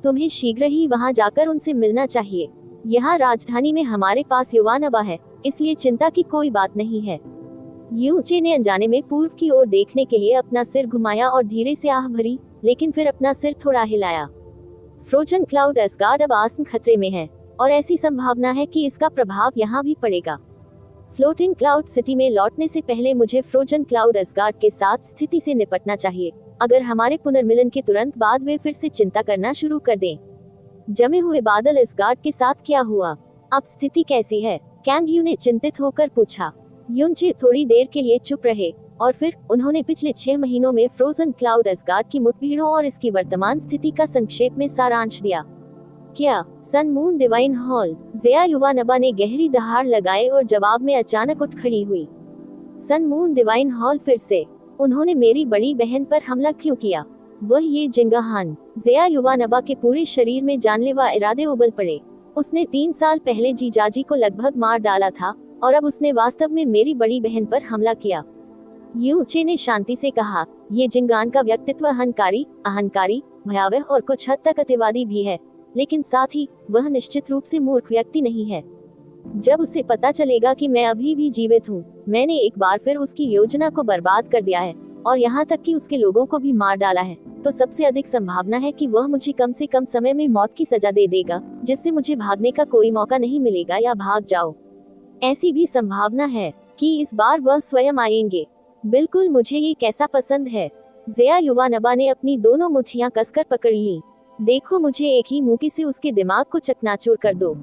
तुम्हें शीघ्र ही वहां जाकर उनसे मिलना चाहिए। यहाँ राजधानी में हमारे पास युवानबा है, इसलिए चिंता की कोई बात नहीं है। यूचे ने अनजाने में पूर्व की ओर देखने के लिए अपना सिर घुमाया और धीरे से आह भरी, लेकिन फिर अपना सिर थोड़ा हिलाया। फ्रोजन क्लाउड एस्गार्ड अब आसन खतरे में है और ऐसी संभावना है कि इसका प्रभाव यहाँ भी पड़ेगा। फ्लोटिंग क्लाउड सिटी में लौटने से पहले मुझे फ्रोजन क्लाउड एस्गार्ड के साथ स्थिति से निपटना चाहिए। अगर हमारे पुनर्मिलन के तुरंत बाद वे फिर से चिंता करना शुरू कर दें। जमे हुए बादल एस्गार्ड के साथ क्या हुआ? अब स्थिति कैसी है? कैंगयू ने चिंतित होकर पूछा। युनचे थोड़ी देर के लिए चुप रहे और फिर उन्होंने पिछले 6 महीनों में फ्रोजन क्लाउड एस्गार्ड की मुठभेड़ों और इसकी वर्तमान स्थिति का संक्षेप में सारांश दिया। क्या सन मून डिवाइन हॉल? ज़ेया युवानबा ने गहरी दहाड़ लगाए और जवाब में अचानक उठ खड़ी हुई। सन मून डिवाइन हॉल फिर से? उन्होंने मेरी बड़ी बहन पर हमला क्यों किया? वह ये जिंगाहान? ज़ेया युवानबा के पूरे शरीर में जानलेवा इरादे उबल पड़े। उसने 3 साल पहले जीजाजी को लगभग मार डाला था और अब उसने वास्तव में मेरी बड़ी बहन पर हमला किया। यूचे ने शांति से कहा, ये जिंगान का व्यक्तित्व अहंकारी, भयावह और कुछ हद तक अतिवादी भी है, लेकिन साथ ही वह निश्चित रूप से मूर्ख व्यक्ति नहीं है। जब उसे पता चलेगा कि मैं अभी भी जीवित हूँ, मैंने एक बार फिर उसकी योजना को बर्बाद कर दिया है और यहाँ तक कि उसके लोगों को भी मार डाला है, तो सबसे अधिक संभावना है कि वह मुझे कम से कम समय में मौत की सजा दे देगा, जिससे मुझे भागने का कोई मौका नहीं मिलेगा या भाग जाओ। ऐसी भी संभावना है कि इस बार वह स्वयं आएंगे। बिल्कुल, मुझे ये कैसा पसंद है। ज़ेया युवानबा ने अपनी दोनों मुट्ठियां कसकर पकड़ ली। देखो, मुझे एक ही मुक्की से उसके दिमाग को चकनाचूर कर दो।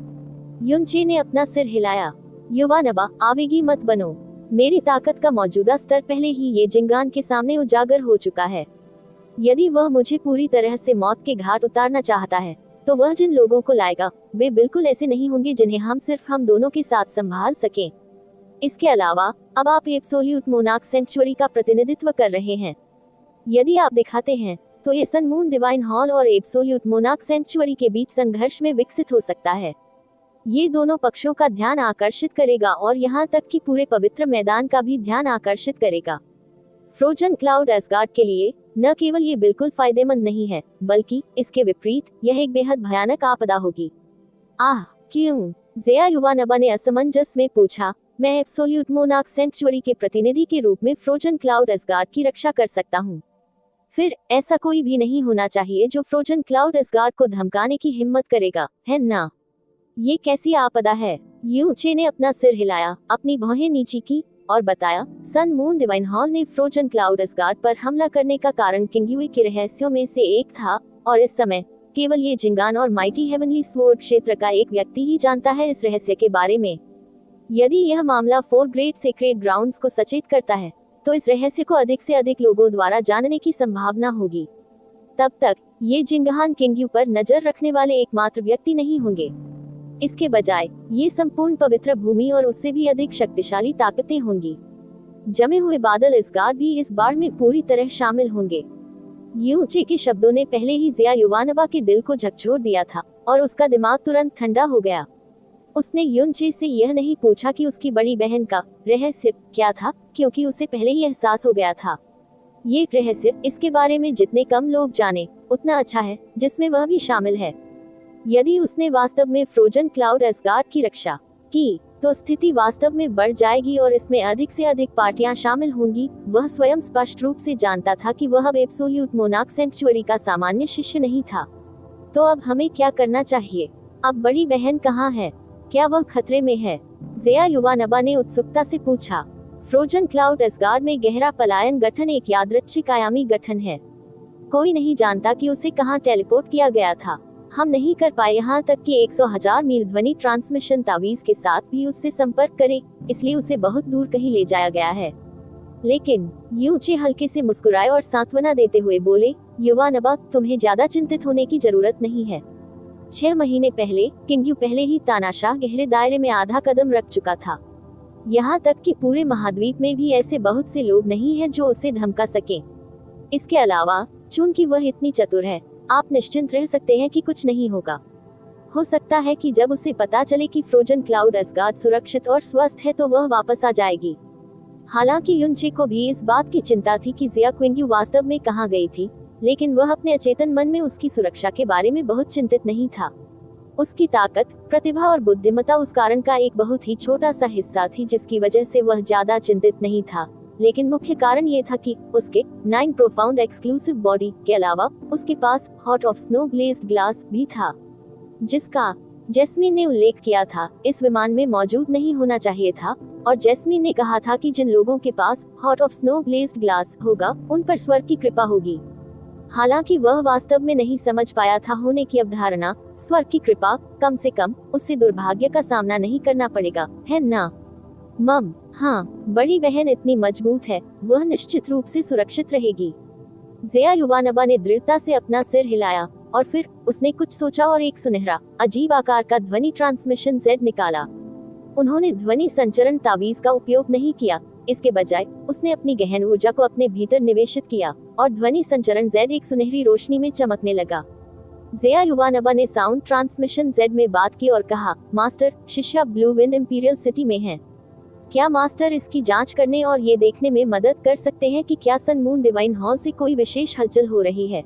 युनचे ने अपना सिर हिलाया। युवानबा, आवेगी मत बनो। मेरी ताकत का मौजूदा स्तर पहले ही ये जिंगान के सामने उजागर हो चुका है। यदि वह मुझे पूरी तरह से मौत के घाट उतारना चाहता है, तो वह जिन लोगों को लाएगा वे बिल्कुल ऐसे नहीं होंगे जिन्हें हम दोनों के साथ संभाल सकें। इसके अलावा अब आप एब्सोल्यूट मोनार्क सेंचुरी का प्रतिनिधित्व कर रहे हैं। यदि आप दिखाते हैं तो ये सन मून डिवाइन हॉल और एब्सोल्यूट मोनार्क सेंचुरी के बीच संघर्ष में विकसित हो सकता है। ये दोनों पक्षों का ध्यान आकर्षित करेगा और यहाँ तक कि पूरे पवित्र मैदान का भी ध्यान आकर्षित करेगा। फ्रोजन क्लाउड एस्गार्ड के लिए न केवल ये बिल्कुल फायदेमंद नहीं है, बल्कि इसके विपरीत यह एक बेहद भयानक आपदा होगी। आह, क्यों? ज़ेया युवानबा ने असमंजस में पूछा। मैं एब्सोल्यूट मोनार्क सेंचुरी के प्रतिनिधि के रूप में फ्रोजन क्लाउड एस्गार्ड की रक्षा कर सकता हूँ। फिर ऐसा कोई भी नहीं होना चाहिए जो फ्रोजन क्लाउड असगार्ड को धमकाने की हिम्मत करेगा, है ना? ये कैसी आपदा है? यूचे ने अपना सिर हिलाया, अपनी भौहें नीची की और बताया, सन मून डिवाइन हॉल ने फ्रोजन क्लाउड असगार्ड पर हमला करने का कारण किंगयुए के रहस्यों में से एक था, और इस समय केवल ये जिंगान और माइटी हेवनली स्वॉर्ड क्षेत्र का एक व्यक्ति ही जानता है इस रहस्य के बारे में। यदि यह मामला 4 ग्रेट सेक्रेड ग्राउंड्स को सचेत करता है, तो इस रहस्य को अधिक से अधिक लोगों द्वारा जानने की संभावना होगी। तब तक ये जिंगहान किंगयू पर नजर रखने वाले एकमात्र व्यक्ति नहीं होंगे। इसके बजाय ये संपूर्ण पवित्र भूमि और उससे भी अधिक शक्तिशाली ताकतें होंगी। जमे हुए बादल असगार्ड भी इस बाढ़ में पूरी तरह शामिल होंगे। यूचे के शब्दों ने पहले ही ज़िया युवानबा के दिल को झकझोर दिया था और उसका दिमाग तुरंत ठंडा हो गया। उसने युनचे से यह नहीं पूछा कि उसकी बड़ी बहन का रहस्य क्या था, क्योंकि उसे पहले ही एहसास हो गया था। ये रहस्य, इसके बारे में जितने कम लोग जाने उतना अच्छा है, जिसमें वह भी शामिल है। यदि उसने वास्तव में फ्रोजन क्लाउड असगार्ड की रक्षा की, तो स्थिति वास्तव में बढ़ जाएगी और इसमें अधिक से अधिक पार्टियां शामिल होंगी। वह स्वयं स्पष्ट रूप से जानता था कि वह अब एब्सोल्यूट मोनार्क सेंचुरी का सामान्य शिष्य नहीं था। तो अब हमें क्या करना चाहिए? अब बड़ी बहन कहाँ है? क्या वह खतरे में है? ज़िया युवानबा ने उत्सुकता से पूछा। फ्रोजन क्लाउड असगार्ड में गहरा पलायन गठन एक यादृच्छिक आयामी गठन है। कोई नहीं जानता कि उसे कहाँ टेलीपोर्ट किया गया था। हम नहीं कर पाए यहाँ तक कि 100,000 मील ध्वनि ट्रांसमिशन तावीज के साथ भी उससे संपर्क करें, इसलिए उसे बहुत दूर कहीं ले जाया गया है। लेकिन यूचे हल्के से मुस्कुराए और सांत्वना देते हुए बोले, युवानबा, तुम्हें ज्यादा चिंतित होने की जरूरत नहीं है। 6 महीने पहले किंगयू पहले ही तानाशाह गहरे दायरे में आधा कदम रख चुका था। यहाँ तक कि पूरे महाद्वीप में भी ऐसे बहुत से लोग नहीं हैं जो उसे धमका सकें। इसके अलावा चूंकि वह इतनी चतुर है, आप निश्चिंत रह सकते हैं कि कुछ नहीं होगा। हो सकता है कि जब उसे पता चले कि फ्रोजन क्लाउड असगार्ड सुरक्षित और स्वस्थ है तो वह वापस आ जाएगी। हालांकि युनचे को भी इस बात की चिंता थी कि ज़िया क्विंगयू वास्तव में कहाँ गई थी, लेकिन वह अपने अचेतन मन में उसकी सुरक्षा के बारे में बहुत चिंतित नहीं था। उसकी ताकत, प्रतिभा और बुद्धिमत्ता उस कारण का एक बहुत ही छोटा सा हिस्सा थी जिसकी वजह से वह ज्यादा चिंतित नहीं था। लेकिन मुख्य कारण ये था कि उसके 9 प्रोफाउंड एक्सक्लूसिव बॉडी के अलावा उसके पास hot of snow glazed glass भी था, जिसका जैस्मीन ने उल्लेख किया था इस विमान में मौजूद नहीं होना चाहिए था। और जैस्मीन ने कहा था कि जिन लोगों के पास hot of snow glazed glass होगा उन पर स्वर्ग की कृपा होगी। हालांकि वह वास्तव में नहीं समझ पाया था होने की अवधारणा, स्वर्ग की कृपा, कम से कम उसे दुर्भाग्य का सामना नहीं करना पड़ेगा, है ना? मम, हाँ, बड़ी बहन इतनी मजबूत है, वह निश्चित रूप से सुरक्षित रहेगी। ज़िया युवानबा ने दृढ़ता से अपना सिर हिलाया और फिर उसने कुछ सोचा और एक सुनहरा, अजीब आकार का ध्वनि ट्रांसमिशन जेड निकाला। उन्होंने ध्वनि संचरण तावीज का उपयोग नहीं किया, इसके बजाय उसने अपनी गहन ऊर्जा को अपने भीतर निवेशित किया और ध्वनि संचरण जेड एक सुनहरी रोशनी में चमकने लगा। ज़िया युवानबा ने साउंड ट्रांसमिशन जेड में बात की और कहा, मास्टर, शिष्या ब्लू विंड इंपीरियल सिटी में हैं। क्या मास्टर इसकी जांच करने और ये देखने में मदद कर सकते हैं कि क्या सन मून डिवाइन हॉल से कोई विशेष हलचल हो रही है?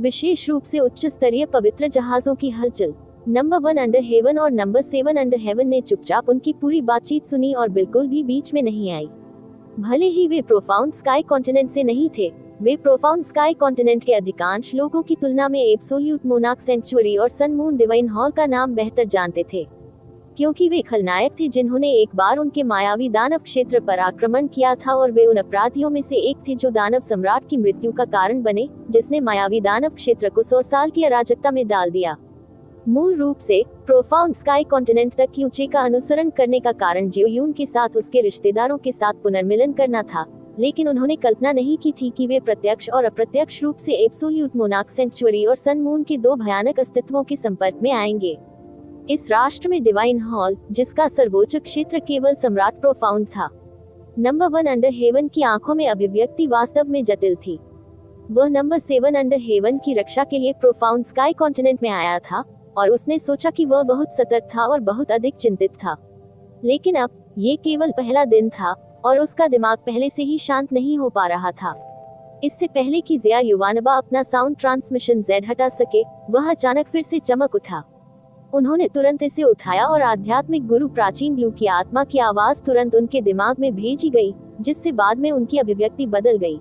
विशेष रूप से उच्च स्तरीय पवित्र जहाजों की हलचल। नंबर 1 अंडर हेवन और नंबर 7 अंडर हेवन ने चुपचाप उनकी पूरी बातचीत सुनी और बिल्कुल भी बीच में नहीं आई। भले ही वे प्रोफाउंड स्काई कॉन्टिनेंट से नहीं थे, वे प्रोफाउंड स्काई कॉन्टिनेंट के अधिकांश लोगों की तुलना में एब्सोल्यूट मोनार्क सेंचुरी और सन मून डिवाइन हॉल का नाम बेहतर जानते थे, क्योंकि वे खलनायक थे जिन्होंने एक बार उनके मायावी दानव क्षेत्र पर आक्रमण किया था और वे उन अपराधियों में से एक थे जो दानव सम्राट की मृत्यु का कारण बने, जिसने मायावी दानव क्षेत्र को 100 साल की अराजकता में डाल दिया। मूल रूप से प्रोफाउंड स्काई कॉन्टिनेंट तक यूचे का अनुसरण करने का कारण जियोयून के साथ उसके रिश्तेदारों के साथ पुनर्मिलन करना था, लेकिन उन्होंने कल्पना नहीं की थी कि वे प्रत्यक्ष और अप्रत्यक्ष रूप से एब्सोल्यूट मोनार्क सेंचुरी और सन मून के 2 भयानक अस्तित्वों के संपर्क में आएंगे। इस राष्ट्र में डिवाइन हॉल, जिसका सर्वोच्च क्षेत्र केवल सम्राट प्रोफाउंड था। नंबर 1 अंडर हेवन की आंखों में अभिव्यक्ति वास्तव में जटिल थी। वह नंबर 7 अंडर हेवन की रक्षा के लिए प्रोफाउंड स्काई कॉन्टिनेंट में आया था और उसने सोचा कि वह बहुत सतर्क था और बहुत अधिक चिंतित था। लेकिन अब ये केवल पहला दिन था और उसका दिमाग पहले से ही शांत नहीं हो पा रहा था। इससे पहले कि ज़िया युवानबा अपना साउंड ट्रांसमिशन जेड हटा सके, वह अचानक फिर से चमक उठा। उन्होंने तुरंत इसे उठाया और आध्यात्मिक गुरु प्राचीन ब्लू की आत्मा की आवाज तुरंत उनके दिमाग में भेजी गई, जिससे बाद में उनकी अभिव्यक्ति बदल गई।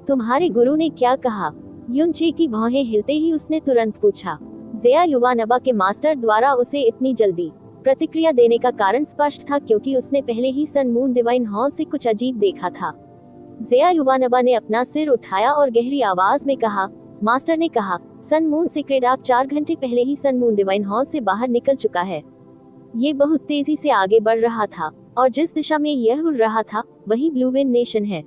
तुम्हारे गुरु ने क्या कहा? युनचे की भौहें हिलते ही उसने तुरंत पूछा। ज़ेया युवानबा के मास्टर द्वारा उसे इतनी जल्दी प्रतिक्रिया देने का कारण स्पष्ट था, क्योंकि उसने पहले ही सन मून डिवाइन हॉल से कुछ अजीब देखा था। ज़ेया युवानबा ने अपना सिर उठाया और गहरी आवाज में कहा। मास्टर ने कहा, सन मून सीक्रेट आर्क 4 घंटे पहले ही सन मून डिवाइन हॉल से बाहर निकल चुका है। ये बहुत तेजी से आगे बढ़ रहा था और जिस दिशा में यह उड़ रहा था वही ब्लू विंड नेशन है।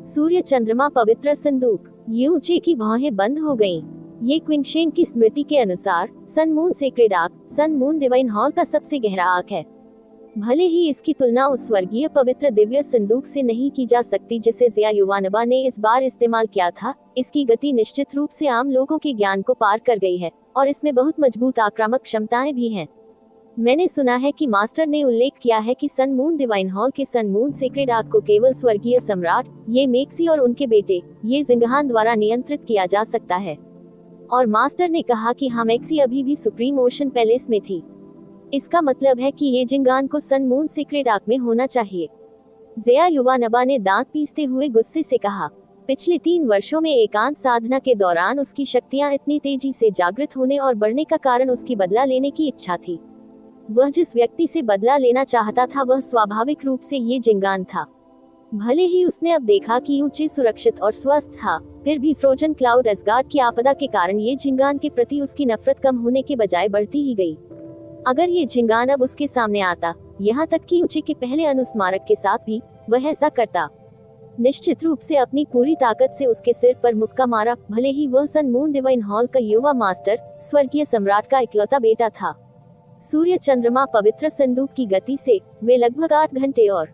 सूर्य चंद्रमा पवित्र संदूक। यूचे की भौहें बंद हो गईं। ये क्विंगशेन की स्मृति के अनुसार sun moon sacred ark sun moon divine hall का सबसे गहरा आर्क है। भले ही इसकी तुलना उस स्वर्गीय पवित्र दिव्य संदूक से नहीं की जा सकती जिसे ज़ेया युवानबा ने इस बार इस्तेमाल किया था, इसकी गति निश्चित रूप से आम लोगों के ज्ञान को पार कर गई है और इसमें बहुत मजबूत आक्रामक क्षमताएं भी हैं। मैंने सुना है कि मास्टर ने उल्लेख किया है कि सन मून डिवाइन हॉल के सन मून सेक्रेड आर्क को केवल स्वर्गीय सम्राट ये मेक्सी और उनके बेटे ये जिंगहान द्वारा नियंत्रित किया जा सकता है। और मास्टर ने कहा कि मेक्सी अभी भी सुप्रीम ओशन पैलेस में थी। इसका मतलब है कि ये जिंगान को सन मून सेक्रेड आर्क में होना चाहिए। ज़ेया युवानबा ने दांत पीसते हुए गुस्से से कहा। पिछले 3 वर्षों में एकांत साधना के दौरान उसकी शक्तियां इतनी तेजी से जागृत होने और बढ़ने का कारण उसकी बदला लेने की इच्छा थी। वह जिस व्यक्ति से बदला लेना चाहता था वह स्वाभाविक रूप से ये जिंगान था। भले ही उसने अब देखा कि यूचे सुरक्षित और स्वस्थ था, फिर भी फ्रोजन क्लाउड एसगार्ड की आपदा के कारण ये जिंगान के प्रति उसकी नफरत कम होने के बजाय बढ़ती ही गई। अगर ये जिंगान अब उसके सामने आता, यहाँ तक कि यूचे के पहले अनुस्मारक के साथ भी, वह ऐसा करता। निश्चित रूप से अपनी पूरी ताकत से उसके सिर पर मुक्का मारा, भले ही वह सन मून डिवाइन हॉल का युवा मास्टर स्वर्गीय सम्राट का इकलौता बेटा था। सूर्य चंद्रमा पवित्र संदूक की गति से वे लगभग 8 घंटे और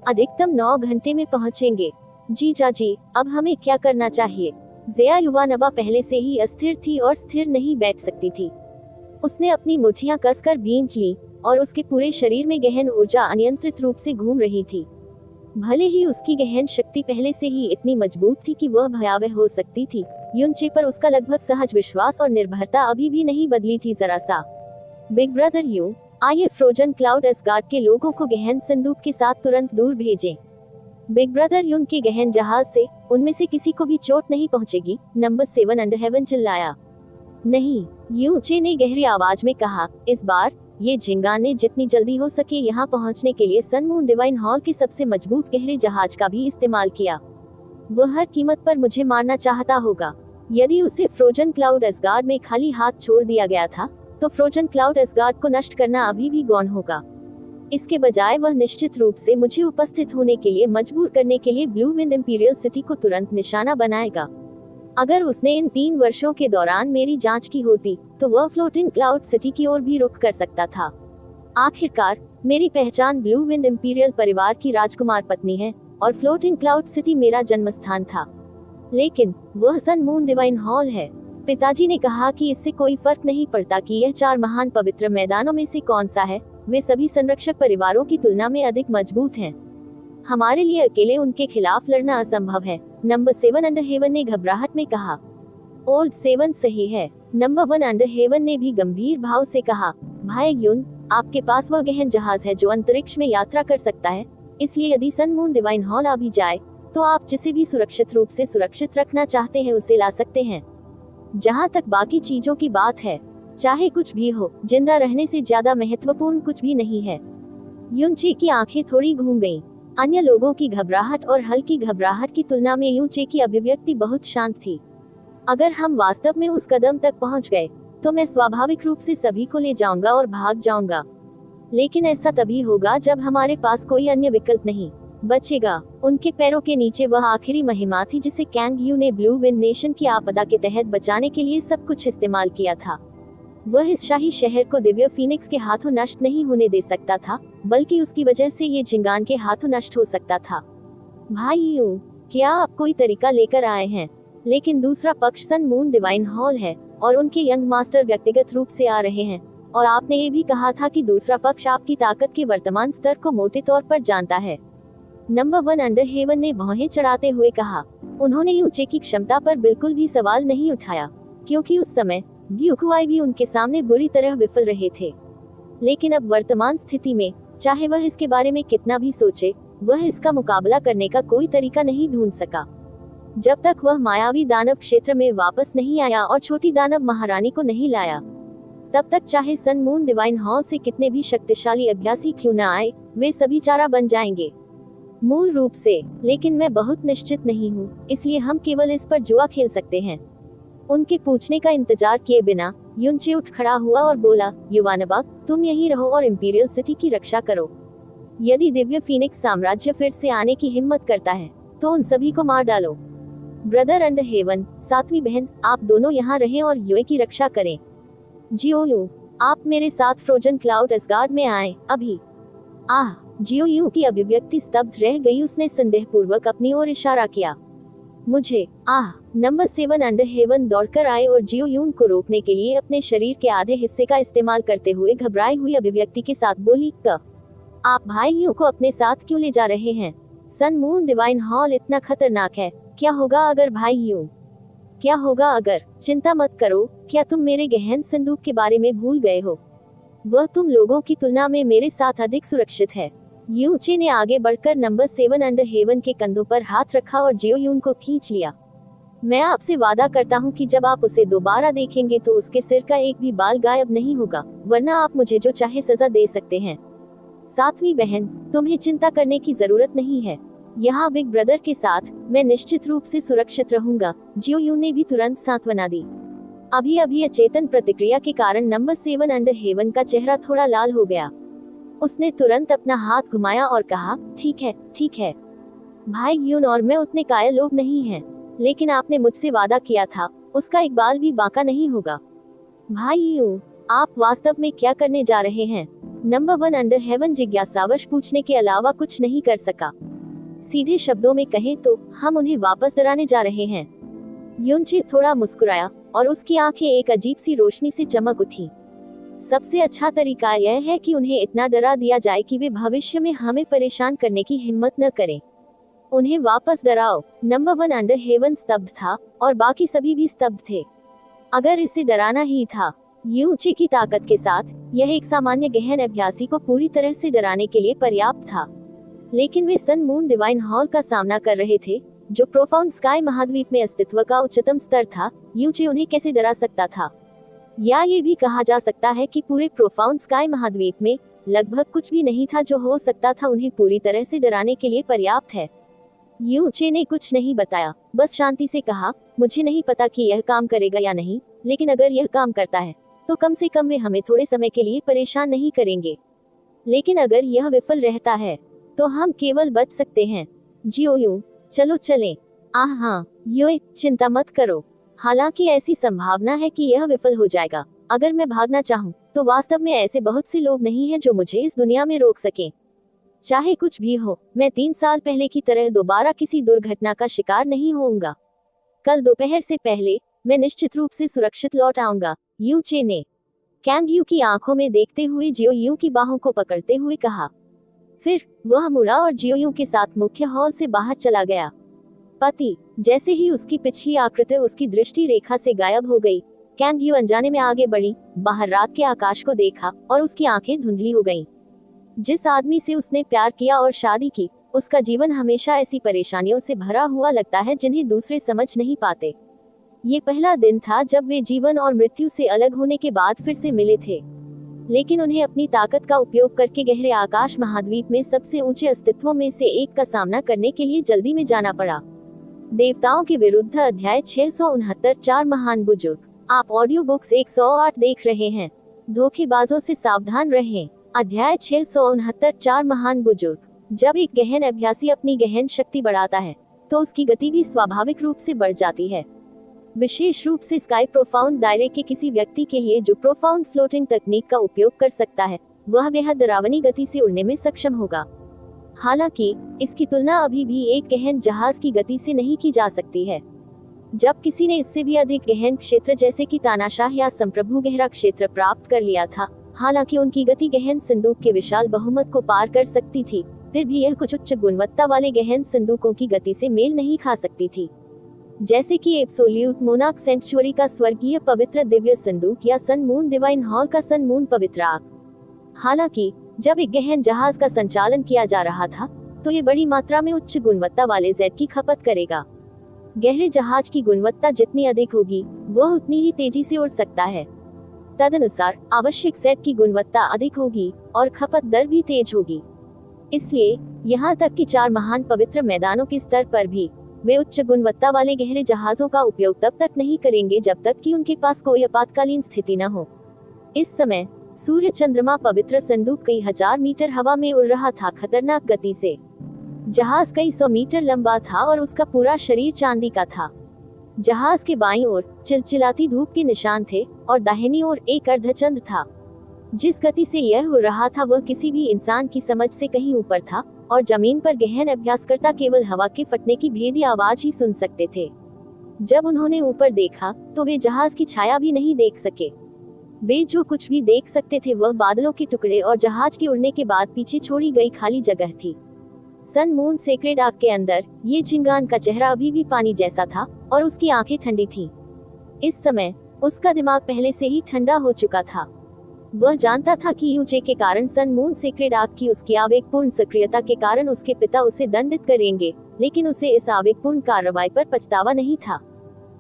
अधिकतम 9 घंटे में पहुंचेंगे। जी चाची, अब हमें क्या करना चाहिए? ज़ेया युवानबा पहले से ही अस्थिर थी और स्थिर नहीं बैठ सकती थी। उसने अपनी मुट्ठियां कसकर भींच ली और उसके पूरे शरीर में गहन ऊर्जा अनियंत्रित रूप से घूम रही थी। भले ही उसकी गहन शक्ति पहले से ही इतनी मजबूत थी कि वह भयावह हो सकती थी, युनचे पर उसका लगभग सहज विश्वास और निर्भरता अभी भी नहीं बदली थी जरा सा। बिग ब्रदर यू, आइए फ्रोजन क्लाउड एसगार्ड के लोगों को गहन संदूक के साथ तुरंत दूर भेजें। बिग ब्रदर यून के गहन जहाज से उनमें से किसी को भी चोट नहीं पहुंचेगी, नंबर 7 अंडर हेवन चिल्लाया। नहीं, यूचे ने गहरी आवाज में कहा। इस बार ये झिंगान ने जितनी जल्दी हो सके यहाँ पहुँचने के लिए सन मून डिवाइन हॉल के सबसे मजबूत गहरे जहाज का भी इस्तेमाल किया। वह हर कीमत पर मुझे मारना चाहता होगा। यदि उसे फ्रोजन क्लाउड एसगार्ड में खाली हाथ छोड़ दिया गया था तो फ्रोजन क्लाउड एसगार्ड को नष्ट करना अभी भी गौण होगा। इसके बजाय वह निश्चित रूप से मुझे उपस्थित होने के लिए मजबूर करने के लिए ब्लू विंड इंपीरियल सिटी को तुरंत निशाना बनाएगा। अगर उसने इन 3 वर्षों के दौरान मेरी जांच की होती तो वह फ्लोटिंग क्लाउड सिटी की ओर भी रुख कर सकता था। आखिरकार मेरी पहचान ब्लू विंड इंपीरियल परिवार की राजकुमार पत्नी है और फ्लोटिंग क्लाउड सिटी मेरा जन्म स्थान था। लेकिन वह सन मून डिवाइन हॉल है। पिताजी ने कहा कि इससे कोई फर्क नहीं पड़ता कि यह 4 महान पवित्र मैदानों में से कौन सा है, वे सभी संरक्षक परिवारों की तुलना में अधिक मजबूत हैं। हमारे लिए अकेले उनके खिलाफ लड़ना असंभव है, नंबर 7 अंडर हेवन ने घबराहट में कहा। ओल्ड 7 सही है, नंबर 1 अंडर हेवन ने भी गंभीर भाव से कहा। भाई युन, आपके पास वह गहन जहाज है जो अंतरिक्ष में यात्रा कर सकता है, इसलिए यदि सन मून डिवाइन हॉल आ भी जाए तो आप जिसे भी सुरक्षित रूप से सुरक्षित रखना चाहते हैं उसे ला सकते हैं। जहाँ तक बाकी चीजों की बात है, चाहे कुछ भी हो, जिंदा रहने से ज्यादा महत्वपूर्ण कुछ भी नहीं है। युनचे की आंखें थोड़ी घूम गईं। अन्य लोगों की घबराहट और हल्की घबराहट की तुलना में युनचे की अभिव्यक्ति बहुत शांत थी। अगर हम वास्तव में उस कदम तक पहुंच गए तो मैं स्वाभाविक रूप से सभी को ले जाऊंगा और भाग जाऊंगा, लेकिन ऐसा तभी होगा जब हमारे पास कोई अन्य विकल्प नहीं बचेगा। उनके पैरों के नीचे वह आखिरी महिमा थी जिसे कैंग यू ने ब्लू विंड नेशन की आपदा के तहत बचाने के लिए सब कुछ इस्तेमाल किया था। वह इस शाही शहर को दिव्य फीनिक्स के हाथों नष्ट नहीं होने दे सकता था, बल्कि उसकी वजह से ये झिंगान के हाथों नष्ट हो सकता था। भाई यू, क्या आप कोई तरीका लेकर आए हैं? लेकिन दूसरा पक्ष सन मून डिवाइन हॉल है और उनके यंग मास्टर व्यक्तिगत रूप से आ रहे हैं, और आपने ये भी कहा था कि दूसरा पक्ष आपकी ताकत के वर्तमान स्तर को मोटे तौर पर जानता है। नंबर 1 अंडर हेवन ने भौहें चढ़ाते हुए कहा। उन्होंने यूचे की क्षमता पर बिल्कुल भी सवाल नहीं उठाया, क्योंकि उस समय ड्यूक हुआई भी उनके सामने बुरी तरह विफल रहे थे। लेकिन अब वर्तमान स्थिति में, चाहे वह इसके बारे में कितना भी सोचे, वह इसका मुकाबला करने का कोई तरीका नहीं ढूंढ सका। जब तक वह मायावी दानव क्षेत्र में वापस नहीं आया और छोटी दानव महारानी को नहीं लाया, तब तक चाहे सन मून डिवाइन हॉल से कितने भी शक्तिशाली अभ्यासी क्यों न आए, वे सभी चारा बन जाएंगे मूल रूप से। लेकिन मैं बहुत निश्चित नहीं हूँ, इसलिए हम केवल इस पर जुआ खेल सकते हैं। उनके पूछने का इंतजार किए बिना युनचे उठ खड़ा हुआ और बोला, युवानबा, तुम यहीं रहो और इंपीरियल सिटी की रक्षा करो। यदि दिव्य फीनिक्स साम्राज्य फिर से आने की हिम्मत करता है तो उन सभी को मार डालो। ब्रदर अंडरहेवन, सातवीं बहन, आप दोनों यहाँ रहें और युए की रक्षा करें। जियोयू, आप मेरे साथ फ्रोजन क्लाउड असगार्ड में आए अभी। आह, जियोयू की अभिव्यक्ति स्तब्ध रह गई। उसने संदेहपूर्वक अपनी ओर इशारा किया। मुझे, आह। नंबर 7 अंडरहेवन दौड़कर आए और जियोयून को रोकने के लिए अपने शरीर के आधे हिस्से का इस्तेमाल करते हुए घबराई हुई अभिव्यक्ति के साथ बोली, आप भाई यू को अपने साथ क्यों ले जा रहे हैं? सन मून डिवाइन हॉल इतना खतरनाक है। क्या होगा अगर भाई यू? क्या होगा अगर? चिंता मत करो। क्या तुम मेरे गहन संदूक के बारे में भूल गए हो? वह तुम लोगों की तुलना में मेरे साथ अधिक सुरक्षित है। यूचे ने आगे बढ़कर नंबर 7 अंडरहेवन के कंधों पर हाथ रखा और जियोयून को खींच लिया। मैं आपसे वादा करता हूँ कि जब आप उसे दोबारा देखेंगे तो उसके सिर का एक भी बाल गायब नहीं होगा, वरना आप मुझे जो चाहे सजा दे सकते हैं। सातवीं बहन, तुम्हें चिंता करने की जरूरत नहीं है। यहाँ बिग ब्रदर के साथ मैं निश्चित रूप से सुरक्षित रहूंगा। जियोयून ने भी तुरंत सांत्वना दी। अभी अभी अचेतन प्रतिक्रिया के कारण नंबर 7 अंडरहेवन का चेहरा थोड़ा लाल हो गया। उसने तुरंत अपना हाथ घुमाया और कहा, ठीक है, ठीक है। भाई यून और मैं उतने कायल लोग नहीं हैं, लेकिन आपने मुझसे वादा किया था, उसका एक बाल भी बांका नहीं होगा। भाई यू, आप वास्तव में क्या करने जा रहे हैं? नंबर 1 अंडरहेवन जिज्ञासावश पूछने के अलावा कुछ नहीं कर सका। सीधे शब्दों में कहें तो हम उन्हें वापस डराने जा रहे हैं। युनचे थोड़ा मुस्कुराया और उसकी आंखें एक अजीब सी रोशनी से चमक उठी। सबसे अच्छा तरीका यह है कि उन्हें इतना डरा दिया जाए कि वे भविष्य में हमें परेशान करने की हिम्मत न करें। उन्हें वापस डराओ। नंबर 1 अंडरहेवन स्तब्ध था और बाकी सभी भी स्तब्ध थे। अगर इसे डराना ही था, यूचे की ताकत के साथ यह एक सामान्य गहन अभ्यासी को पूरी तरह से डराने के लिए पर्याप्त था। लेकिन वे सन मून डिवाइन हॉल का सामना कर रहे थे, जो प्रोफाउंड स्काई महाद्वीप में अस्तित्व का उच्चतम स्तर था। यूचे उन्हें कैसे डरा सकता था? या ये भी कहा जा सकता है कि पूरे प्रोफाउंड स्काई महाद्वीप में लगभग कुछ भी नहीं था जो हो सकता था उन्हें पूरी तरह से डराने के लिए पर्याप्त है। यूचे ने कुछ नहीं बताया, बस शांति से कहा, मुझे नहीं पता कि यह काम करेगा या नहीं, लेकिन अगर यह काम करता है तो कम से कम वे हमें थोड़े समय के लिए परेशान नहीं करेंगे। लेकिन अगर यह विफल रहता है तो हम केवल बच सकते हैं। जियोयू, चलो चलें। हाँ, योए, चिंता मत करो। हालांकि ऐसी संभावना है कि यह विफल हो जाएगा। अगर मैं भागना चाहूँ तो वास्तव में ऐसे बहुत से लोग नहीं हैं जो मुझे इस दुनिया में रोक सकें। चाहे कुछ भी हो, मैं 3 साल पहले की तरह दोबारा किसी दुर्घटना का शिकार नहीं होऊंगा। कल दोपहर से पहले मैं निश्चित रूप से सुरक्षित लौट आऊंगा। यूचे ने कैंग यू की आंखों में देखते हुए जियोयू की बाहों को पकड़ते हुए कहा। फिर वह मुड़ा और जियोयू के साथ मुख्य हॉल से बाहर चला गया। पति, जैसे ही उसकी पिछली आकृति उसकी दृष्टि रेखा से गायब हो गई, कैंग यू अनजाने में आगे बढ़ी, बाहर रात के आकाश को देखा और उसकी आंखें धुंधली हो गईं। जिस आदमी से उसने प्यार किया और शादी की, उसका जीवन हमेशा ऐसी परेशानियों से भरा हुआ लगता है जिन्हें दूसरे समझ नहीं पाते। ये पहला दिन था जब वे जीवन और मृत्यु से अलग होने के बाद फिर से मिले थे, लेकिन उन्हें अपनी ताकत का उपयोग करके गहरे आकाश महाद्वीप में सबसे ऊंचे अस्तित्वों में से एक का सामना करने के लिए जल्दी में जाना पड़ा। देवताओं के विरुद्ध अध्याय 669 4 महान बुजुर्ग। आप ऑडियो बुक्स 108 देख रहे हैं। धोखेबाजों से सावधान रहें। अध्याय 669 4 महान बुजुर्ग। जब एक गहन अभ्यासी अपनी गहन शक्ति बढ़ाता है तो उसकी गति भी स्वाभाविक रूप से बढ़ जाती है, विशेष रूप से स्काई प्रोफाउंड दायरे के किसी व्यक्ति के लिए जो प्रोफाउंड फ्लोटिंग तकनीक का उपयोग कर सकता है, वह बेहद डरावनी गति से उड़ने में सक्षम होगा। हालांकि इसकी तुलना अभी भी एक गहन जहाज की गति से नहीं की जा सकती है। जब किसी ने इससे भी अधिक गहन क्षेत्र जैसे कि तानाशाह या संप्रभु गहरा क्षेत्र प्राप्त कर लिया था, हालांकि उनकी गति गहन संदूक के विशाल बहुमत को पार कर सकती थी, फिर भी यह कुछ उच्च गुणवत्ता वाले गहन संदूकों की गति से मेल नहीं खा सकती थी, जैसे कि एब्सोल्यूट मोनार्क सेंचुरी का स्वर्गीय पवित्र दिव्य संदूक या सन मून डिवाइन हॉल का सन मून पवित्र आग। हालांकि जब एक गहन जहाज का संचालन किया जा रहा था तो ये बड़ी मात्रा में उच्च गुणवत्ता वाले जेट की खपत करेगा। गहरे जहाज की गुणवत्ता जितनी अधिक होगी वह उतनी ही तेजी से उड़ सकता है। तदनुसार आवश्यक सेट की गुणवत्ता अधिक होगी और खपत दर भी तेज होगी। इसलिए यहाँ तक कि 4 महान पवित्र मैदानों के स्तर पर भी वे उच्च गुणवत्ता वाले गहरे जहाजों का उपयोग तब तक नहीं करेंगे जब तक कि उनके पास कोई आपातकालीन स्थिति न हो। इस समय सूर्य चंद्रमा पवित्र संदूक कई हजार मीटर हवा में उड़ रहा था खतरनाक गति से। जहाज कई 100 मीटर लंबा था और उसका पूरा शरीर चांदी का था। जहाज के बाईं ओर चिलचिलाती धूप के निशान थे और दाहिनी ओर एक अर्धचंद्र था। जिस गति से यह उड़ रहा था वह किसी भी इंसान की समझ से कहीं ऊपर था और जमीन पर गहन अभ्यासकर्ता केवल हवा के फटने की भेदी आवाज ही सुन सकते थे। जब उन्होंने ऊपर देखा तो वे जहाज की छाया भी नहीं देख सके। वे जो कुछ भी देख सकते थे वह बादलों के टुकड़े और जहाज के उड़ने के बाद पीछे छोड़ी गई खाली जगह थी। सन मून सेक्रेड आग के अंदर ये झिंगान का चेहरा अभी भी पानी जैसा था और उसकी आंखें ठंडी थीं। इस समय उसका दिमाग पहले से ही ठंडा हो चुका था। वह जानता था कि यूचे के कारण सन मून सेक्रेड आग की उसकी आवेगपूर्ण सक्रियता के कारण उसके पिता उसे दंडित करेंगे, लेकिन उसे इस आवेगपूर्ण कार्रवाई पर पछतावा नहीं था।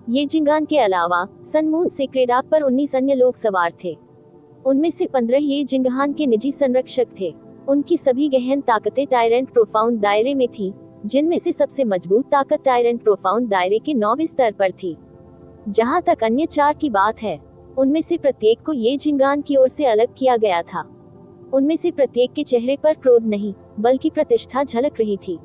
ये झिंगान के अलावा सन मून सेक्रेड आग पर 19 अन्य लोग सवार थे। उनमें से 15 ये झिंगान के निजी संरक्षक थे। उनकी सभी गहन ताकतें टायरेंट प्रोफाउंड दायरे में थी, जिनमें से सबसे मजबूत ताकत टायरेंट प्रोफाउंड दायरे के 9वें स्तर पर थी। जहां तक अन्य 4 की बात है, उनमें से प्रत्येक को ये झिंगान की ओर से अलग किया गया था। उनमें से प्रत्येक के चेहरे पर क्रोध नहीं बल्कि प्रतिष्ठा झलक रही थी।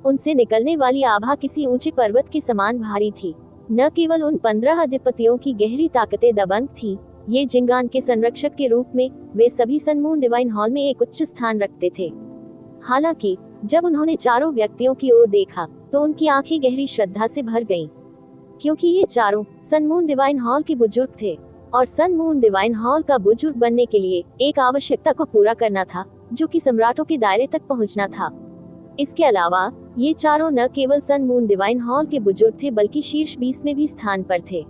उनसे निकलने वाली आभा किसी ऊंचे पर्वत के समान भारी थी। न केवल उन 15 अधिपतियों की गहरी ताकतें दबंग थी, ये झिंगान के संरक्षक के रूप में वे सभी सन मून डिवाइन हॉल में एक उच्च स्थान रखते थे। हालांकि जब उन्होंने चारों व्यक्तियों की ओर देखा तो उनकी आंखें गहरी श्रद्धा से भर गईं, क्योंकि ये चारों सन मून डिवाइन हॉल के बुजुर्ग थे और सन मून डिवाइन हॉल का बुजुर्ग बनने के लिए एक आवश्यकता को पूरा करना था, जो कि सम्राटों के दायरे तक पहुंचना था। इसके अलावा ये चारों न केवल सन मून डिवाइन हॉल के बुजुर्ग थे बल्कि शीर्ष 20 में भी स्थान पर थे।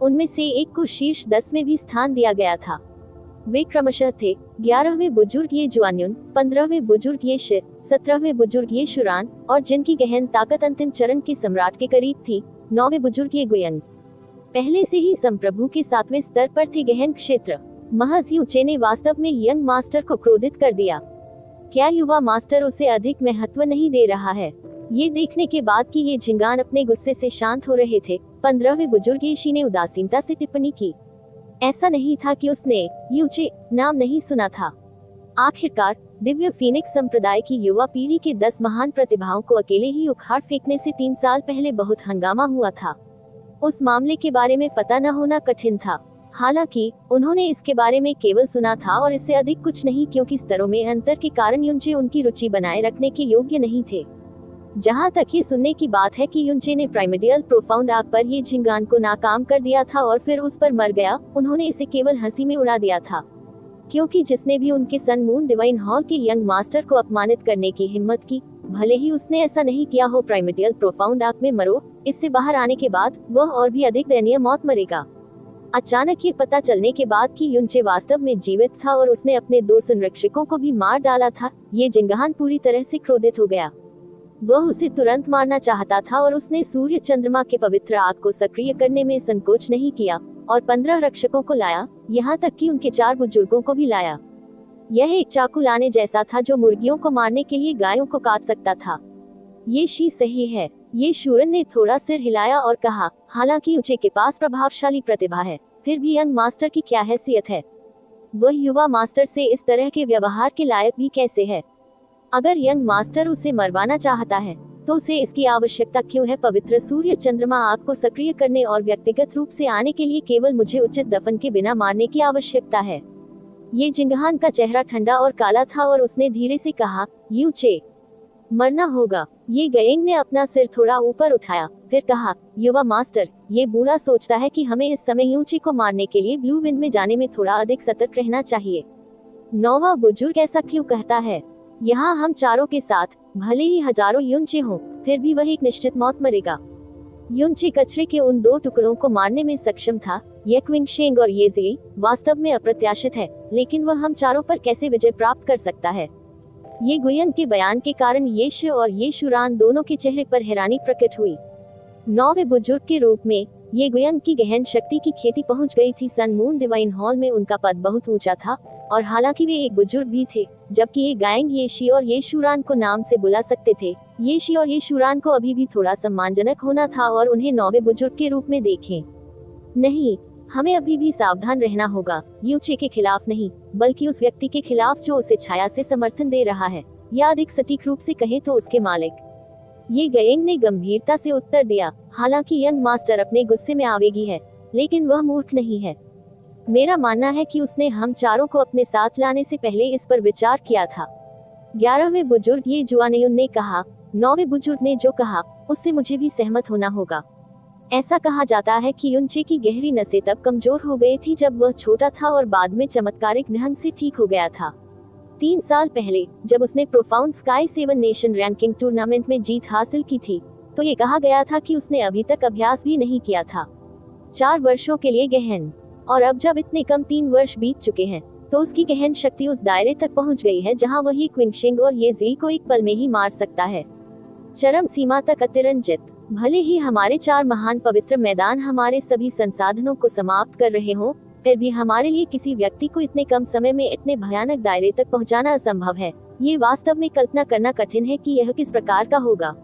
उनमें से एक को शीर्ष 10 में भी स्थान दिया गया था। वे क्रमशः थे 11वें बुजुर्ग ये जुआन्युन, 15वें बुजुर्ग ये शे, 17वें बुजुर्ग ये शुरान और जिनकी गहन ताकत अंतिम चरण के सम्राट के करीब थी, 9वें बुजुर्ग ये गुयन। पहले से ही संप्रभु के 7वें स्तर पर थे गहन क्षेत्र। महज यूचे ने वास्तव में यंग मास्टर को क्रोधित कर दिया। क्या युवा मास्टर उसे अधिक महत्व नहीं दे रहा है? ये देखने के बाद कि ये झिंगान अपने गुस्से से शांत हो रहे थे, 15वें बुजुर्ग येशी ने उदासीनता से टिप्पणी की। ऐसा नहीं था कि उसने यूचे नाम नहीं सुना था। आखिरकार दिव्य फीनिक्स संप्रदाय की युवा पीढ़ी के 10 महान प्रतिभाओं को अकेले ही उखाड़ फेंकने से 3 साल पहले बहुत हंगामा हुआ था। उस मामले के बारे में पता न होना कठिन था। हालांकि उन्होंने इसके बारे में केवल सुना था और इससे अधिक कुछ नहीं, क्योंकि स्तरों में अंतर के कारण युनचे उनकी रुचि बनाए रखने के योग्य नहीं थे। जहां तक ये सुनने की बात है कि युनचे ने प्राइमेडियल प्रोफाउंड आग पर ये झिंगान को नाकाम कर दिया था और फिर उस पर मर गया, उन्होंने इसे केवल हंसी में उड़ा दिया था। क्योंकि जिसने भी उनके सन मून डिवाइन हॉल के यंग मास्टर को अपमानित करने की हिम्मत की, भले ही उसने ऐसा नहीं किया हो, प्राइमेडियल प्रोफाउंड आग में मरो, इससे बाहर आने के बाद वह और भी अधिक दयनीय मौत मरेगा। अचानक ये पता चलने के बाद कि युनचे वास्तव में जीवित था और उसने अपने 2 संरक्षकों को भी मार डाला था, ये झिंगान पूरी तरह से क्रोधित हो गया। वह उसे तुरंत मारना चाहता था और उसने सूर्य चंद्रमा के पवित्र आग को सक्रिय करने में संकोच नहीं किया और 15 रक्षकों को लाया, यहाँ तक कि उनके 4 बुजुर्गों को भी लाया। यह एक चाकू लाने जैसा था जो मुर्गियों को मारने के लिए गायों को काट सकता था। ये शी सही है। ये शूरन ने थोड़ा सिर हिलाया और कहा, हालांकि यूचे के पास प्रभावशाली प्रतिभा है, फिर भी यंग मास्टर की क्या हैसियत है? वह युवा मास्टर से इस तरह के व्यवहार के लायक भी कैसे है? अगर यंग मास्टर उसे मरवाना चाहता है तो उसे इसकी आवश्यकता क्यों है? पवित्र सूर्य चंद्रमा आग को सक्रिय करने और व्यक्तिगत रूप से आने के लिए केवल मुझे उचित दफन के बिना मारने की आवश्यकता है। ये झिंगान का चेहरा ठंडा और काला था और उसने धीरे से कहा, यूचे, मरना होगा। ये गएंग ने अपना सिर थोड़ा ऊपर उठाया, फिर कहा, युवा मास्टर, ये बूढ़ा सोचता है कि हमें इस समय यूचे को मारने के लिए ब्लू विंड में जाने में थोड़ा अधिक सतर्क रहना चाहिए। 9वां बुजुर्ग ऐसा क्यों कहता है? यहाँ हम चारों के साथ भले ही हजारों युनचे हों, फिर भी वह एक निश्चित मौत मरेगा। युनचे कचरे के उन 2 टुकड़ों को मारने में सक्षम था। ये क्विंगशेंग और ये ज़ी वास्तव में अप्रत्याशित है, लेकिन वह हम चारों पर कैसे विजय प्राप्त कर सकता है? ये गुयन के बयान के कारण येश और ये शुरान दोनों के चेहरे पर हैरानी प्रकट हुई। 9वें बुजुर्ग के रूप में ये गुयंग की गहन शक्ति की खेती पहुंच गई थी। सन मून डिवाइन हॉल में उनका पद बहुत ऊंचा था और हालांकि वे एक बुजुर्ग भी थे, जबकि ये गायंग येशी और येशुरान को नाम से बुला सकते थे। येशी और येशुरान को अभी भी थोड़ा सम्मानजनक होना था और उन्हें 9वें बुजुर्ग के रूप में देखें। नहीं, हमें अभी भी सावधान रहना होगा, यूचे के खिलाफ नहीं, बल्कि उस व्यक्ति के खिलाफ जो उसे छाया से समर्थन दे रहा है, या अधिक सटीक रूप से कहें तो उसके मालिक। ये गएंग ने गंभीरता से उत्तर दिया। हालांकि यंग मास्टर अपने गुस्से में आवेगी है, लेकिन वह मूर्ख नहीं है। मेरा मानना है कि उसने हम चारों को अपने साथ लाने से पहले इस पर विचार किया था। 11वें बुजुर्ग ये जुआनयुन ने कहा। 9वें बुजुर्ग ने जो कहा उससे मुझे भी सहमत होना होगा। ऐसा कहा जाता है कि युनचे की गहरी नसें तब कमजोर हो गई थी जब वह छोटा था और बाद में चमत्कारिक ढंग से ठीक हो गया था। 3 साल पहले जब उसने profound sky 7 nation ranking tournament में जीत हासिल की थी, तो ये कहा गया था कि उसने अभी तक अभ्यास भी नहीं किया था। 4 वर्षों के लिए गहन, और अब जब इतने कम 3 वर्ष बीत चुके हैं, तो उसकी गहन शक्ति उस दायरे तक पहुंच गई है जहां वह ये क्विंगशिंग और ये जी को एक पल में ही मार सकता है, चरम सीमा तक अतिरंजित। भले ही हमारे 4 महान पवित्र मैदान हमारे सभी संसाधनों को समाप्त कर रहे हों, फिर भी हमारे लिए किसी व्यक्ति को इतने कम समय में इतने भयानक दायरे तक पहुंचाना असंभव है। ये वास्तव में कल्पना करना कठिन है कि यह किस प्रकार का होगा।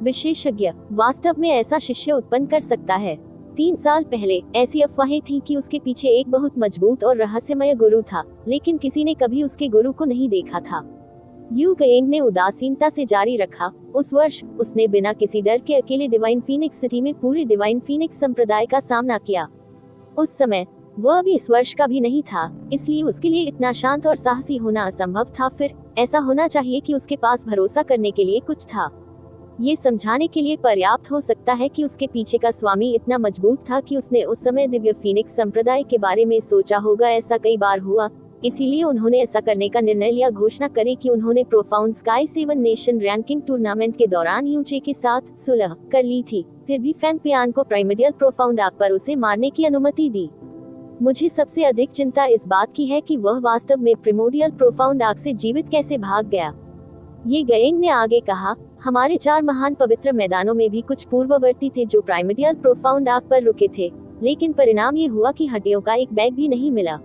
विशेषज्ञ वास्तव में ऐसा शिष्य उत्पन्न कर सकता है। 3 साल पहले ऐसी अफवाहें थीं कि उसके पीछे एक बहुत मजबूत और रहस्यमय गुरु था, लेकिन किसी ने कभी उसके गुरु को नहीं देखा था। यू गएंग ने उदासीनता से जारी रखा। उस वर्ष उसने बिना किसी डर के अकेले डिवाइन फीनिक्स सिटी में पूरे डिवाइन फीनिक्स संप्रदाय का सामना किया। उस समय वह अभी इस वर्ष का भी नहीं था, इसलिए उसके लिए इतना शांत और साहसी होना असंभव था। फिर ऐसा होना चाहिए कि उसके पास भरोसा करने के लिए कुछ था। ये समझाने के लिए पर्याप्त हो सकता है कि उसके पीछे का स्वामी इतना मजबूत था कि उसने उस समय दिव्य फीनिक्स संप्रदाय के बारे में सोचा होगा। ऐसा कई बार हुआ, इसीलिए उन्होंने ऐसा करने का निर्णय लिया। घोषणा करें कि उन्होंने profound sky 7 nation ranking tournament के दौरान यूचे के साथ सुलह कर ली थी, फिर भी फैंगफियान को प्राइमर्डियल प्रोफाउंड आग पर उसे मारने की अनुमति दी। मुझे सबसे अधिक चिंता इस बात की है कि वह वास्तव में प्रिमोडियल प्रोफाउंड आग से जीवित कैसे भाग गया। ये गएंग ने आगे कहा, हमारे 4 महान पवित्र मैदानों में भी कुछ पूर्ववर्ती थे जो प्राइमर्डियल प्रोफाउंड आग पर रुके थे, लेकिन परिणाम ये हुआ कि हड्डियों का एक बैग भी नहीं मिला।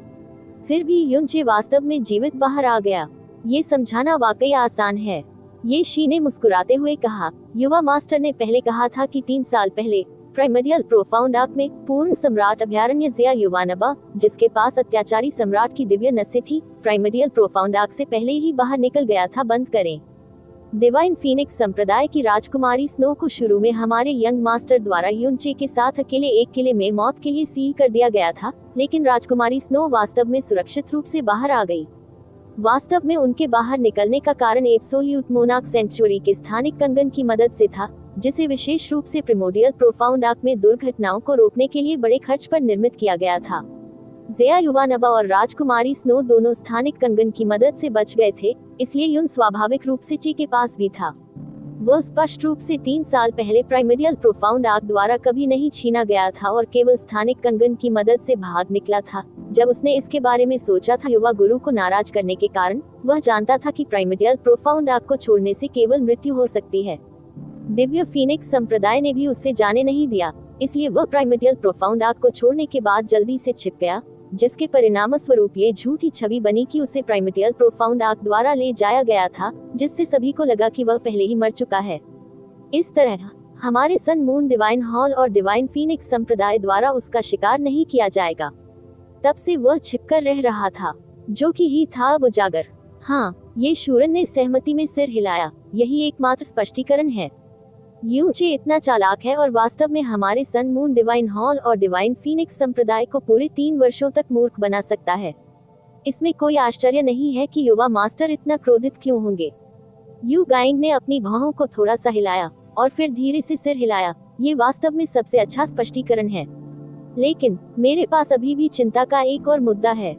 फिर भी युनचे वास्तव में जीवित बाहर आ गया। ये समझाना वाकई आसान है, ये शी ने मुस्कुराते हुए कहा। युवा मास्टर ने पहले कहा था कि 3 साल पहले प्राइमर्डियल प्रोफाउंड आग में पूर्ण सम्राट अभयारण्य ज़िया युवानबा, जिसके पास अत्याचारी सम्राट की दिव्य नसें थी, प्राइमर्डियल प्रोफाउंड आग से पहले ही बाहर निकल गया था। बंद करें। डिवाइन फीनिक्स संप्रदाय की राजकुमारी स्नो को शुरू में हमारे यंग मास्टर द्वारा युनचे के साथ अकेले एक किले में मौत के लिए सील कर दिया गया था, लेकिन राजकुमारी स्नो वास्तव में सुरक्षित रूप से बाहर आ गई। वास्तव में उनके बाहर निकलने का कारण एब्सोल्यूट मोनार्क सेंचुरी के स्थानिक कंगन की मदद से था, जिसे विशेष रूप से प्रिमोडियल प्रोफाउंड आग में दुर्घटनाओं को रोकने के लिए बड़े खर्च पर निर्मित किया गया था। ज़िया युवानबा और राजकुमारी स्नो दोनों स्थानिक कंगन की मदद से बच गए थे, इसलिए युन स्वाभाविक रूप से ची के पास भी था। वह स्पष्ट रूप से 3 साल पहले प्राइमर्डियल प्रोफाउंड आग द्वारा कभी नहीं छीना गया था और केवल स्थानिक कंगन की मदद से भाग निकला था। जब उसने इसके बारे में सोचा था युवा गुरु को नाराज करने के कारण, वह जानता था कि प्राइमर्डियल प्रोफाउंड आग को छोड़ने से केवल मृत्यु हो सकती है। दिव्य फीनिक्स संप्रदाय ने भी उससे जाने नहीं दिया, इसलिए वह प्राइमर्डियल प्रोफाउंड आग को छोड़ने के बाद जल्दी से छिप गया, जिसके परिणामस्वरूप ये झूठी छवि बनी कि उसे प्राइमर्डियल प्रोफाउंड आग द्वारा ले जाया गया था, जिससे सभी को लगा कि वह पहले ही मर चुका है। इस तरह हमारे सन मून डिवाइन हॉल और डिवाइन फीनिक्स संप्रदाय द्वारा उसका शिकार नहीं किया जाएगा। तब से वह छिपकर रह रहा था, जो कि ही था अब उजागर। हाँ, ये शूरन ने सहमति में सिर हिलाया। यही एकमात्र स्पष्टीकरण है। यूचे इतना चालाक है और वास्तव में हमारे सन मून डिवाइन हॉल और डिवाइन फीनिक्स संप्रदाय को पूरे 3 वर्षों तक मूर्ख बना सकता है। इसमें कोई आश्चर्य नहीं है कि युवा मास्टर इतना क्रोधित क्यों होंगे। यू गाइंग ने अपनी भौहों को थोड़ा सा हिलाया और फिर धीरे से सिर हिलाया। ये वास्तव में सबसे अच्छा स्पष्टीकरण है, लेकिन मेरे पास अभी भी चिंता का एक और मुद्दा है।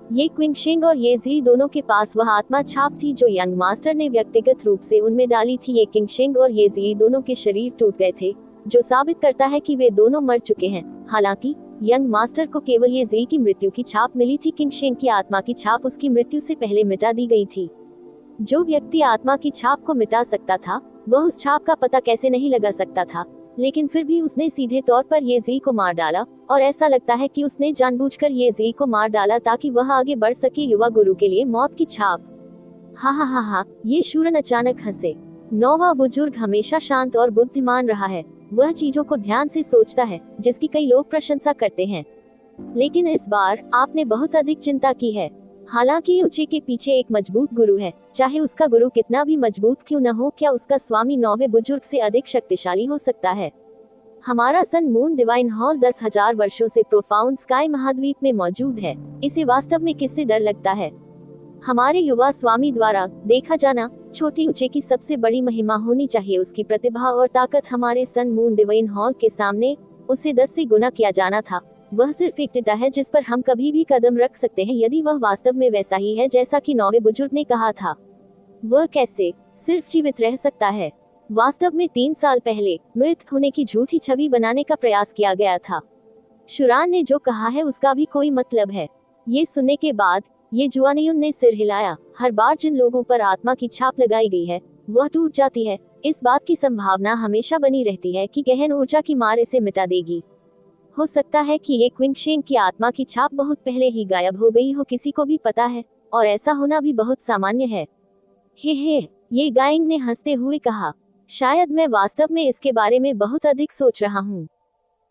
ये क्विंगशिंग और ये जी दोनों के पास वह आत्मा छाप थी जो यंग मास्टर ने व्यक्तिगत रूप से उनमें डाली थी। ये किंगशिंग और ये जी दोनों के शरीर टूट गए थे, जो साबित करता है कि वे दोनों मर चुके हैं। हालांकि यंग मास्टर को केवल ये जी की मृत्यु की छाप मिली थी। किंगशिंग की आत्मा की छाप उसकी मृत्यु से पहले मिटा दी गई थी। जो व्यक्ति आत्मा की छाप को मिटा सकता था, वह उस छाप का पता कैसे नहीं लगा सकता था। लेकिन फिर भी उसने सीधे तौर पर ये जी को मार डाला, और ऐसा लगता है कि उसने जानबूझकर ये जी को मार डाला ताकि वह आगे बढ़ सके युवा गुरु के लिए मौत की छाप। हा हा हा हा, ये शूरन अचानक हंसे। नौवा बुजुर्ग हमेशा शांत और बुद्धिमान रहा है। वह चीजों को ध्यान से सोचता है जिसकी कई लोग प्रशंसा करते हैं, लेकिन इस बार आपने बहुत अधिक चिंता की है। हालांकि यूचे के पीछे एक मजबूत गुरु है, चाहे उसका गुरु कितना भी मजबूत क्यों न हो, क्या उसका स्वामी नौवे बुजुर्ग से अधिक शक्तिशाली हो सकता है? हमारा सन मून डिवाइन हॉल 10,000 वर्षों से प्रोफाउंड स्काई महाद्वीप में मौजूद है। इसे वास्तव में किससे डर लगता है? हमारे युवा स्वामी द्वारा देखा जाना छोटी ऊंचे की सबसे बड़ी महिमा होनी चाहिए। उसकी प्रतिभा और ताकत हमारे सन मून डिवाइन हॉल के सामने उसे 10 से गुना किया जाना था। वह सिर्फ एक टिड्डा है जिस पर हम कभी भी कदम रख सकते हैं यदि वह वास्तव में वैसा ही है जैसा कि नौवे बुजुर्ग ने कहा था। वह कैसे सिर्फ जीवित रह सकता है? वास्तव में 3 साल पहले मृत होने की झूठी छवि बनाने का प्रयास किया गया था। शुरान ने जो कहा है उसका भी कोई मतलब है। ये सुनने के बाद ये जुआनियुन ने सिर हिलाया। हर बार जिन लोगों पर आत्मा की छाप लगाई गई है वह टूट जाती है। इस बात की संभावना हमेशा बनी रहती है कि गहन ऊर्जा की मार इसे मिटा देगी। हो सकता है कि ये क्विंगशेंग की आत्मा की छाप बहुत पहले ही गायब हो गई हो, किसी को भी पता है, और ऐसा होना भी बहुत सामान्य है। हे, ये गाइंग ने हंसते हुए कहा, शायद मैं वास्तव में इसके बारे में बहुत अधिक सोच रहा हूँ।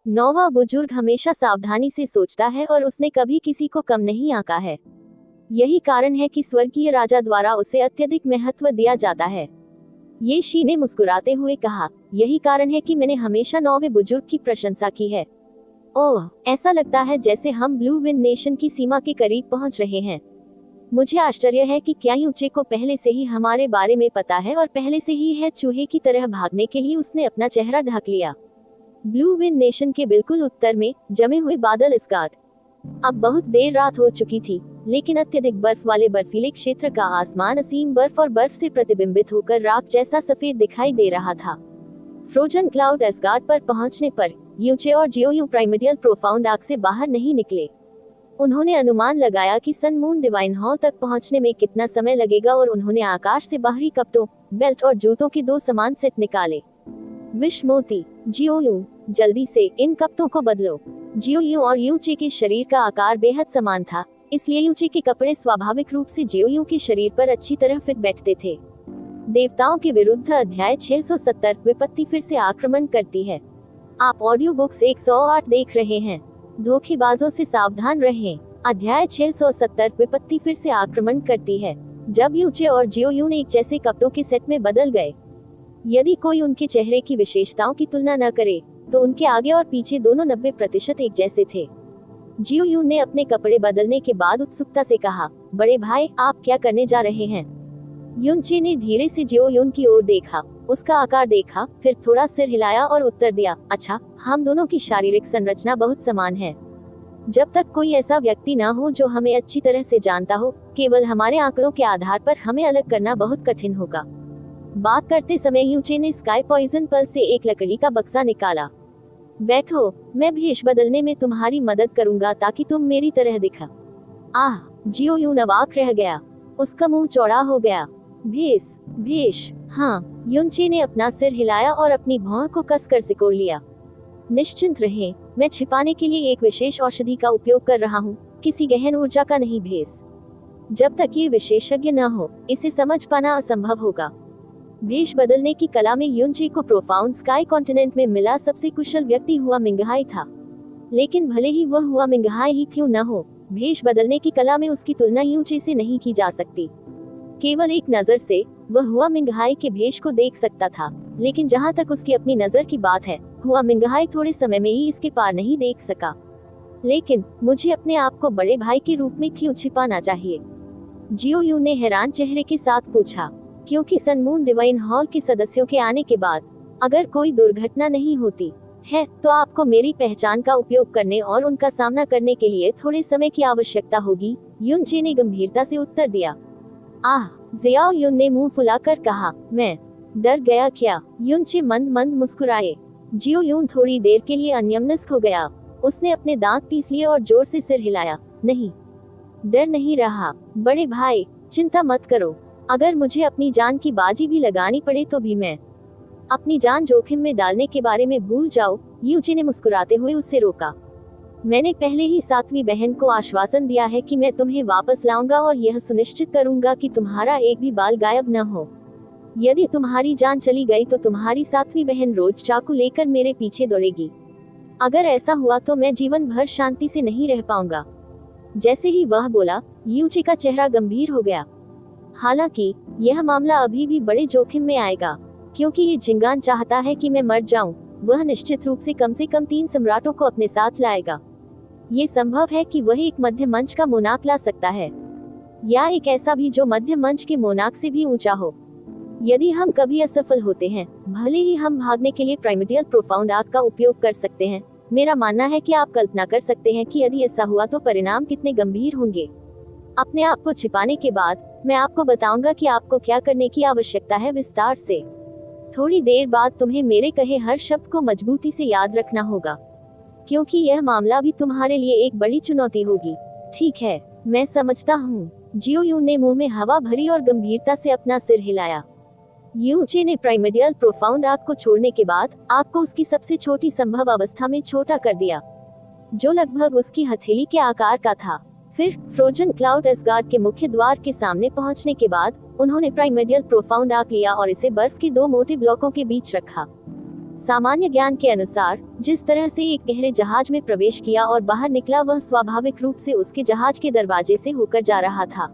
नौवा बुजुर्ग हमेशा सावधानी से सोचता है और उसने कभी किसी को कम नहीं आंका है। यही कारण है कि स्वर्गीय राजा द्वारा उसे अत्यधिक महत्व दिया जाता है। ये शी ने मुस्कुराते हुए कहा, यही कारण है कि मैंने हमेशा नौवे बुजुर्ग की प्रशंसा की है। ओह, ऐसा लगता है जैसे हम ब्लू विंड नेशन की सीमा के करीब पहुंच रहे हैं। मुझे आश्चर्य है कि क्या यूचे को पहले से ही हमारे बारे में पता है और पहले से ही है चूहे की तरह भागने के लिए उसने अपना चेहरा ढक लिया। ब्लू विंड नेशन के बिल्कुल उत्तर में जमे हुए बादल इसगार्ड। अब बहुत देर रात हो चुकी थी, लेकिन अत्यधिक बर्फ वाले बर्फीले क्षेत्र का आसमान असीम बर्फ और बर्फ से प्रतिबिंबित होकर राख जैसा सफेद दिखाई दे रहा था। फ्रोजन क्लाउड एस्गार्ड पर पहुंचने पर यूचे और जियोयू प्राइमेडियल प्रोफाउंड आग से बाहर नहीं निकले। उन्होंने अनुमान लगाया कि सन मून डिवाइन हॉल तक पहुंचने में कितना समय लगेगा और उन्होंने आकाश से बाहरी कपड़ों, बेल्ट और जूतों के 2 समान सेट निकाले। विश्वमोती, जियोयू, जल्दी से इन कपड़ों को बदलो। जियोयू और यूचे के शरीर का आकार बेहद समान था, इसलिए यूचे के कपड़े स्वाभाविक रूप से जियोयू के शरीर पर अच्छी तरह फिट बैठते थे। देवताओं के विरुद्ध अध्याय 670 विपत्ति फिर से आक्रमण करती है। आप ऑडियो बुक्स 108 देख रहे हैं। धोखेबाजों से सावधान रहें। अध्याय 670 विपत्ति फिर से आक्रमण करती है। जब यूचे और जियोयू एक जैसे कपड़ों के सेट में बदल गए, यदि कोई उनके चेहरे की विशेषताओं की तुलना न करे तो उनके आगे और पीछे दोनों 90% एक जैसे थे। जियोयू ने अपने कपड़े बदलने के बाद उत्सुकता से कहा, बड़े भाई आप क्या करने जा रहे हैं? यूनचे ने धीरे से जियोयून की ओर देखा, उसका आकार देखा, फिर थोड़ा सिर हिलाया और उत्तर दिया, अच्छा, हम दोनों की शारीरिक संरचना बहुत समान है। जब तक कोई ऐसा व्यक्ति ना हो जो हमें अच्छी तरह से जानता हो, केवल हमारे आंकड़ों के आधार पर हमें अलग करना बहुत कठिन होगा। बात करते समय यूचे ने स्काई पॉइजन पल से एक लकड़ी का बक्सा निकाला। बैठो, मैं भेष बदलने में तुम्हारी मदद करूंगा ताकि तुम मेरी तरह दिखा। आह, जियोयून अवाक रह गया, उसका मुंह चौड़ा हो गया। भेष, हाँ। यूनचे ने अपना सिर हिलाया और अपनी भौं को कसकर सिकोड़ लिया। निश्चिंत रहें, मैं छिपाने के लिए एक विशेष औषधि का उपयोग कर रहा हूँ, किसी गहन ऊर्जा का नहीं। भेष, जब तक ये विशेषज्ञ न हो इसे समझ पाना असंभव होगा। भेष बदलने की कला में यूनचे को प्रोफाउंड स्काई कॉन्टिनेंट में मिला सबसे कुशल व्यक्ति हुआ मिंगहाई था। लेकिन भले ही वह हुआ मिंगहाई ही क्यों न हो, भेष बदलने की कला में उसकी तुलना यूनचे से नहीं की जा सकती। केवल एक नजर से वह हुआ मिंगहाई के भेष को देख सकता था, लेकिन जहां तक उसकी अपनी नजर की बात है, हुआ मिंगहाई थोड़े समय में ही इसके पार नहीं देख सका। लेकिन मुझे अपने आप को बड़े भाई के रूप में क्यों छिपाना चाहिए? जियोयू ने हैरान चेहरे के साथ पूछा। क्योंकि सन मून डिवाइन हॉल के सदस्यों के आने के बाद अगर कोई दुर्घटना नहीं होती है तो आपको मेरी पहचान का उपयोग करने और उनका सामना करने के लिए थोड़े समय की आवश्यकता होगी, यूनचे ने गंभीरता से उत्तर दिया। आह, जियाओ यून ने मुंह फुलाकर कहा, मैं डर गया क्या? यूनचे मंद मंद मुस्कुराए। जियोयून थोड़ी देर के लिए अन्यमनस्क हो गया। उसने अपने दांत पीस लिए और जोर से सिर हिलाया। नहीं, डर नहीं रहा बड़े भाई, चिंता मत करो। अगर मुझे अपनी जान की बाजी भी लगानी पड़े तो भी मैं अपनी जान जोखिम में डालने के बारे में भूल जाओ, यूचे ने मुस्कुराते हुए उससे रोका। मैंने पहले ही 7वीं बहन को आश्वासन दिया है कि मैं तुम्हें वापस लाऊंगा और यह सुनिश्चित करूंगा कि तुम्हारा एक भी बाल गायब न हो। यदि तुम्हारी जान चली गई तो तुम्हारी 7वीं बहन रोज चाकू लेकर मेरे पीछे दौड़ेगी। अगर ऐसा हुआ तो मैं जीवन भर शांति से नहीं रह पाऊंगा। जैसे ही वह बोला, यूचे का चेहरा गंभीर हो गया। हालांकि यह मामला अभी भी बड़े जोखिम में आएगा, क्योंकि ये झिंगान चाहता है कि मैं मर जाऊं। वह निश्चित रूप से कम 3 सम्राटों को अपने साथ लाएगा। ये संभव है कि वह एक मध्य मंच का मोनाक ला सकता है, या एक ऐसा भी जो मध्य मंच के मोनाक से भी ऊंचा हो। यदि हम कभी असफल होते हैं, भले ही हम भागने के लिए प्राइमर्डियल प्रोफाउंड आर्क का उपयोग कर सकते हैं। मेरा मानना है कि आप कल्पना कर सकते हैं कि यदि ऐसा हुआ तो परिणाम कितने गंभीर होंगे। अपने आप को छिपाने के बाद मैं आपको बताऊंगा कि आपको क्या करने की आवश्यकता है विस्तार से। थोड़ी देर बाद तुम्हें मेरे कहे हर शब्द को मजबूती से याद रखना होगा, क्योंकि यह मामला भी तुम्हारे लिए एक बड़ी चुनौती होगी। ठीक है, मैं समझता हूँ। जियो यून ने मुंह में हवा भरी और गंभीरता से अपना सिर हिलाया। यूचे ने प्राइमर्डियल प्रोफाउंड आर्क को छोड़ने के बाद आर्क को उसकी सबसे छोटी संभव अवस्था में छोटा कर दिया, जो लगभग उसकी हथेली के आकार का था। फिर फ्रोजन क्लाउड एसगार्ड के मुख्य द्वार के सामने पहुंचने के बाद उन्होंने प्राइमर्डियल प्रोफाउंड आर्क लिया और इसे बर्फ के 2 मोटे ब्लॉकों के बीच रखा। सामान्य ज्ञान के अनुसार जिस तरह से एक गहरे जहाज में प्रवेश किया और बाहर निकला, वह स्वाभाविक रूप से उसके जहाज के दरवाजे से होकर जा रहा था।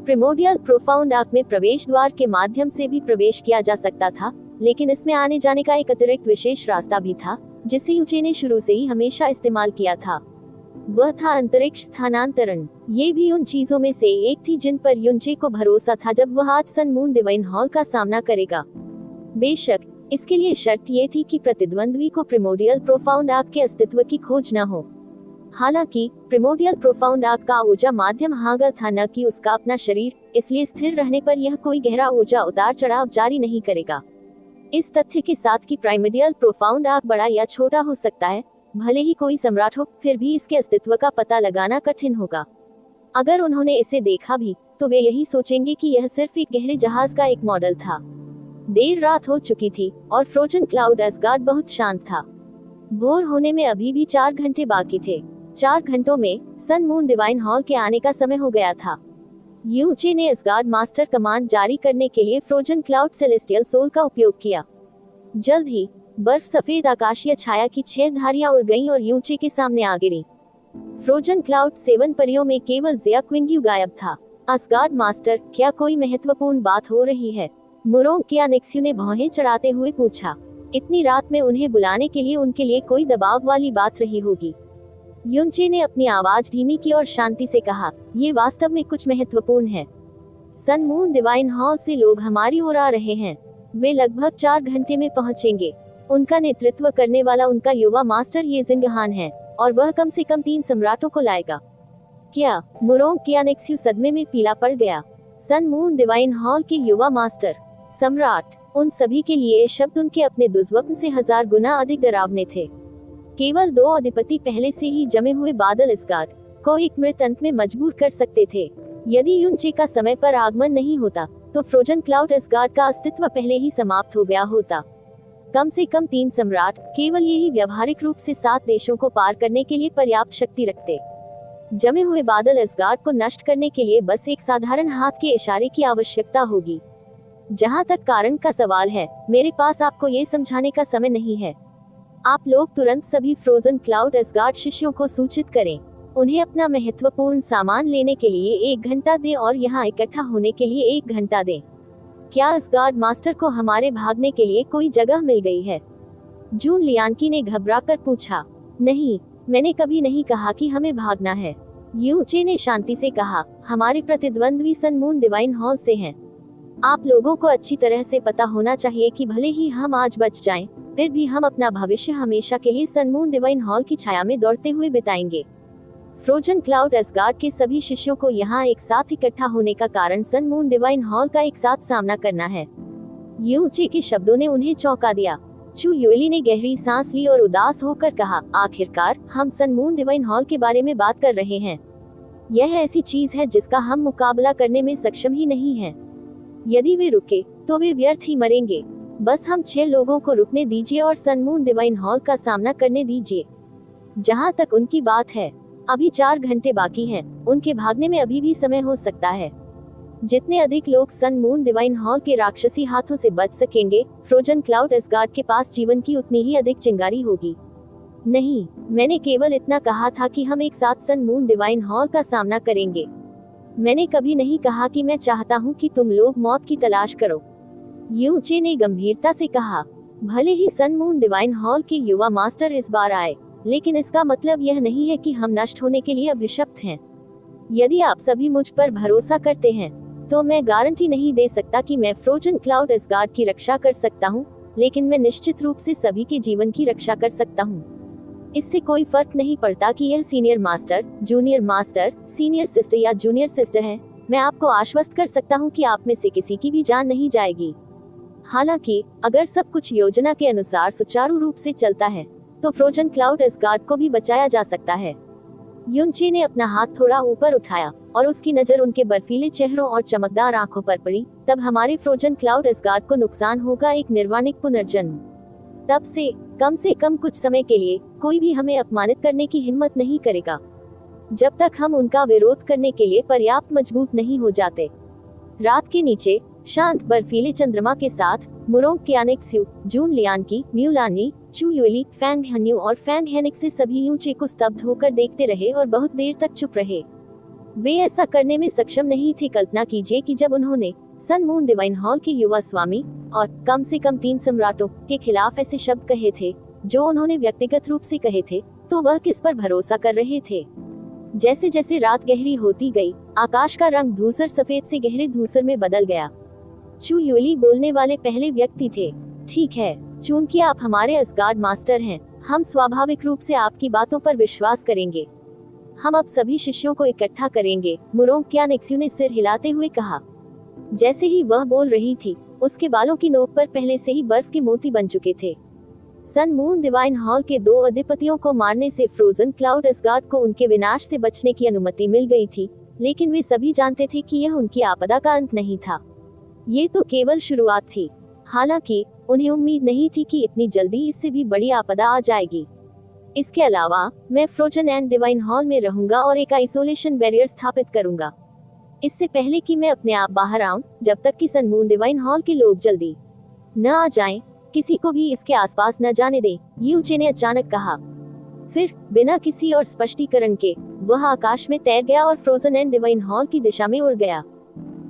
प्रिमोर्डियल प्रोफाउंड आर्क में प्रवेश द्वार के माध्यम से भी प्रवेश किया जा सकता था, लेकिन इसमें आने जाने का एक अतिरिक्त विशेष रास्ता भी था, जिसे यूचे ने शुरू से ही हमेशा इस्तेमाल किया था। वह था अंतरिक्ष स्थानांतरण। ये भी उन चीजों में से एक थी जिन पर यूचे को भरोसा था जब वह आज सन मून डिवाइन हॉल का सामना करेगा। बेशक इसके लिए शर्त ये थी कि प्रतिद्वंद्वी को प्रिमोर्डियल प्रोफाउंड आर्क के अस्तित्व की खोज न हो। हालांकि प्रिमोर्डियल प्रोफाउंड आर्क का ऊर्जा माध्यम हागर था, न कि उसका अपना शरीर, इसलिए स्थिर रहने पर यह कोई गहरा ऊर्जा उतार चढ़ाव जारी नहीं करेगा। इस तथ्य के साथ कि प्राइमर्डियल प्रोफाउंड आर्क बड़ा या छोटा हो सकता है, भले ही कोई सम्राट हो, फिर भी इसके अस्तित्व का पता लगाना कठिन होगा। अगर उन्होंने इसे देखा भी तो वे यही सोचेंगे कि यह सिर्फ एक गहरे जहाज का एक मॉडल था। देर रात हो चुकी थी और फ्रोजन क्लाउड एसगार्ड बहुत शांत था। भोर होने में अभी भी 4 घंटे बाकी थे। 4 घंटों में सन मून डिवाइन हॉल के आने का समय हो गया था। यूचे ने एसगार्ड मास्टर कमांड जारी करने के लिए फ्रोजन क्लाउड सेलेस्टियल सोल का उपयोग किया। जल्द ही बर्फ सफेद आकाशीय छाया की 6 धारियां उड़ गईं और यूचे के सामने आ गिरी। फ्रोजन क्लाउड 7 परियों में केवल ज़िया क्विंग्यू गायब था। एसगार्ड मास्टर, क्या कोई महत्वपूर्ण बात हो रही है? मुरोंग कियानिक्स्यू ने भौहें चढ़ाते हुए पूछा। इतनी रात में उन्हें बुलाने के लिए उनके लिए कोई दबाव वाली बात रही होगी। यूचे ने अपनी आवाज धीमी की और शांति से कहा, ये वास्तव में कुछ महत्वपूर्ण है। सन मून डिवाइन हॉल से लोग हमारी ओर आ रहे हैं। वे लगभग 4 घंटे में पहुंचेंगे। उनका नेतृत्व करने वाला उनका युवा मास्टर ये जिंगहान है, और वह कम से कम 3 सम्राटों को लाएगा। क्या? मुरोंग कियानिक्स्यू सदमे में पीला पड़ गया। सन मून डिवाइन हॉल के युवा मास्टर, सम्राट, उन सभी के लिए ये शब्द उनके अपने दुर्स्वप्न से 1000 गुना अधिक डरावने थे। केवल 2 अधिपति पहले से ही जमे हुए बादल एसगार्ड को एक मृत अंत में मजबूर कर सकते थे। यदि यूचे का समय पर आगमन नहीं होता तो फ्रोजन क्लाउड एसगार्ड का अस्तित्व पहले ही समाप्त हो गया होता। कम से कम 3 सम्राट, केवल यही व्यावहारिक रूप से 7 देशों को पार करने के लिए पर्याप्त शक्ति रखते। जमे हुए बादल एसगार्ड को नष्ट करने के लिए बस एक साधारण हाथ के इशारे की आवश्यकता होगी। जहां तक कारण का सवाल है, मेरे पास आपको ये समझाने का समय नहीं है। आप लोग तुरंत सभी फ्रोजन क्लाउड एसगार्ड शिष्यों को सूचित करें। उन्हें अपना महत्वपूर्ण सामान लेने के लिए 1 घंटा दें और यहाँ इकट्ठा होने के लिए 1 घंटा दें। क्या एसगार्ड मास्टर को हमारे भागने के लिए कोई जगह मिल गई है? जून लियानकी ने घबराकर पूछा। नहीं, मैंने कभी नहीं कहा कि हमें भागना है। यूचे ने शांति से कहा, हमारे प्रतिद्वंद्वी सन मून डिवाइन हॉल से हैं। आप लोगों को अच्छी तरह से पता होना चाहिए कि भले ही हम आज बच जाएं, फिर भी हम अपना भविष्य हमेशा के लिए सन मून डिवाइन हॉल की छाया में दौड़ते हुए बिताएंगे। फ्रोजन क्लाउड एसगार्ड के सभी शिष्यों को यहाँ एक साथ इकट्ठा होने का कारण सन मून डिवाइन हॉल का एक साथ सामना करना है। यूचे के शब्दों ने उन्हें चौंका दिया। चू युएली ने गहरी सांस ली और उदास होकर कहा, आखिरकार हम सन मून डिवाइन हॉल के बारे में बात कर रहे हैं। यह ऐसी चीज है जिसका हम मुकाबला करने में सक्षम ही नहीं हैं। यदि वे रुके तो वे व्यर्थ ही मरेंगे। बस हम 6 लोगों को रुकने दीजिए और सन मून डिवाइन हॉल का सामना करने दीजिए। जहां तक उनकी बात है, अभी 4 घंटे बाकी हैं, उनके भागने में अभी भी समय हो सकता है। जितने अधिक लोग सन मून डिवाइन हॉल के राक्षसी हाथों से बच सकेंगे, फ्रोजन क्लाउड एसगार्ड के पास जीवन की उतनी ही अधिक चिंगारी होगी। नहीं, मैंने केवल इतना कहा था कि हम एक साथ सन मून डिवाइन हॉल का सामना करेंगे। मैंने कभी नहीं कहा कि मैं चाहता हूँ कि तुम लोग मौत की तलाश करो। यूचे ने गंभीरता से कहा। भले ही सन मून डिवाइन हॉल के युवा मास्टर इस बार आए, लेकिन इसका मतलब यह नहीं है कि हम नष्ट होने के लिए अभिशप्त हैं। यदि आप सभी मुझ पर भरोसा करते हैं, तो मैं गारंटी नहीं दे सकता कि मैं फ्रोजन क्लाउड एसगार्ड की रक्षा कर सकता हूँ, लेकिन मैं निश्चित रूप से सभी के जीवन की रक्षा कर सकता हूँ। इससे कोई फर्क नहीं पड़ता कि यह senior master, junior master, senior sister या जूनियर सिस्टर है। मैं आपको आश्वस्त कर सकता हूँ कि आप में से किसी की भी जान नहीं जाएगी। हालांकि अगर सब कुछ योजना के अनुसार सुचारू रूप से चलता है, तो फ्रोजन क्लाउड एसगार्ड को भी बचाया जा सकता है। युनचे ने अपना हाथ थोड़ा ऊपर उठाया और उसकी नजर उनके बर्फीले चेहरों और चमकदार आंखों पर पड़ी। तब हमारे फ्रोजन क्लाउड एसगार्ड को नुकसान होगा, एक निर्वाणिक पुनर्जन्म। तब से कम कुछ समय के लिए कोई भी हमें अपमानित करने की हिम्मत नहीं करेगा, जब तक हम उनका विरोध करने के लिए पर्याप्त मजबूत नहीं हो जाते। रात के नीचे शांत बर्फीले चंद्रमा के साथ मुरोंग क्यानेक्स्यू, जून लियानकी, म्यूलानी, चू युली, फैंग हन्यू और फैंग हेनिक से सभी यूचे को स्तब्ध होकर देखते रहे और बहुत देर तक चुप रहे। वे ऐसा करने में सक्षम नहीं थे। कल्पना कीजिए कि जब उन्होंने सन मून डिवाइन हॉल के युवा स्वामी और कम से कम 3 सम्राटों के खिलाफ ऐसे शब्द कहे थे, जो उन्होंने व्यक्तिगत रूप से कहे थे, तो वह किस पर भरोसा कर रहे थे। जैसे जैसे रात गहरी होती गई, आकाश का रंग धूसर सफेद से गहरे धूसर में बदल गया। चू युली बोलने वाले पहले व्यक्ति थे। ठीक है, चूंकि आप हमारे एसगार्ड मास्टर हैं, हम स्वाभाविक रूप से आपकी बातों पर विश्वास करेंगे। हम अब सभी शिष्यों को इकट्ठा करेंगे, मुरोंग क्यानेक्स्यू ने सिर हिलाते हुए कहा। जैसे ही वह बोल रही थी, उसके बालों की नोक पर पहले से ही बर्फ के मोती बन चुके थे। सन मून डिवाइन हॉल के 2 अधिपतियों को मारने से फ्रोजन क्लाउड एसगार्ड को उनके विनाश से बचने की अनुमति मिल गई थी, लेकिन वे सभी जानते थे कि यह उनकी आपदा का अंत नहीं था। ये तो केवल शुरुआत थी। हालांकि उन्हें उम्मीद नहीं थी कि इतनी जल्दी इससे भी बड़ी आपदा आ जाएगी। इसके अलावा मैं फ्रोजन एंड डिवाइन हॉल में रहूंगा और एक आइसोलेशन बैरियर स्थापित करूंगा, इससे पहले कि मैं अपने आप बाहर आऊं, जब तक कि सन मून डिवाइन हॉल के लोग जल्दी न आ जाएं। किसी को भी इसके आसपास न जाने दें, यूचे ने अचानक कहा। फिर बिना किसी और स्पष्टीकरण के वह आकाश में तैर गया और फ्रोजन एंड डिवाइन हॉल की दिशा में उड़ गया।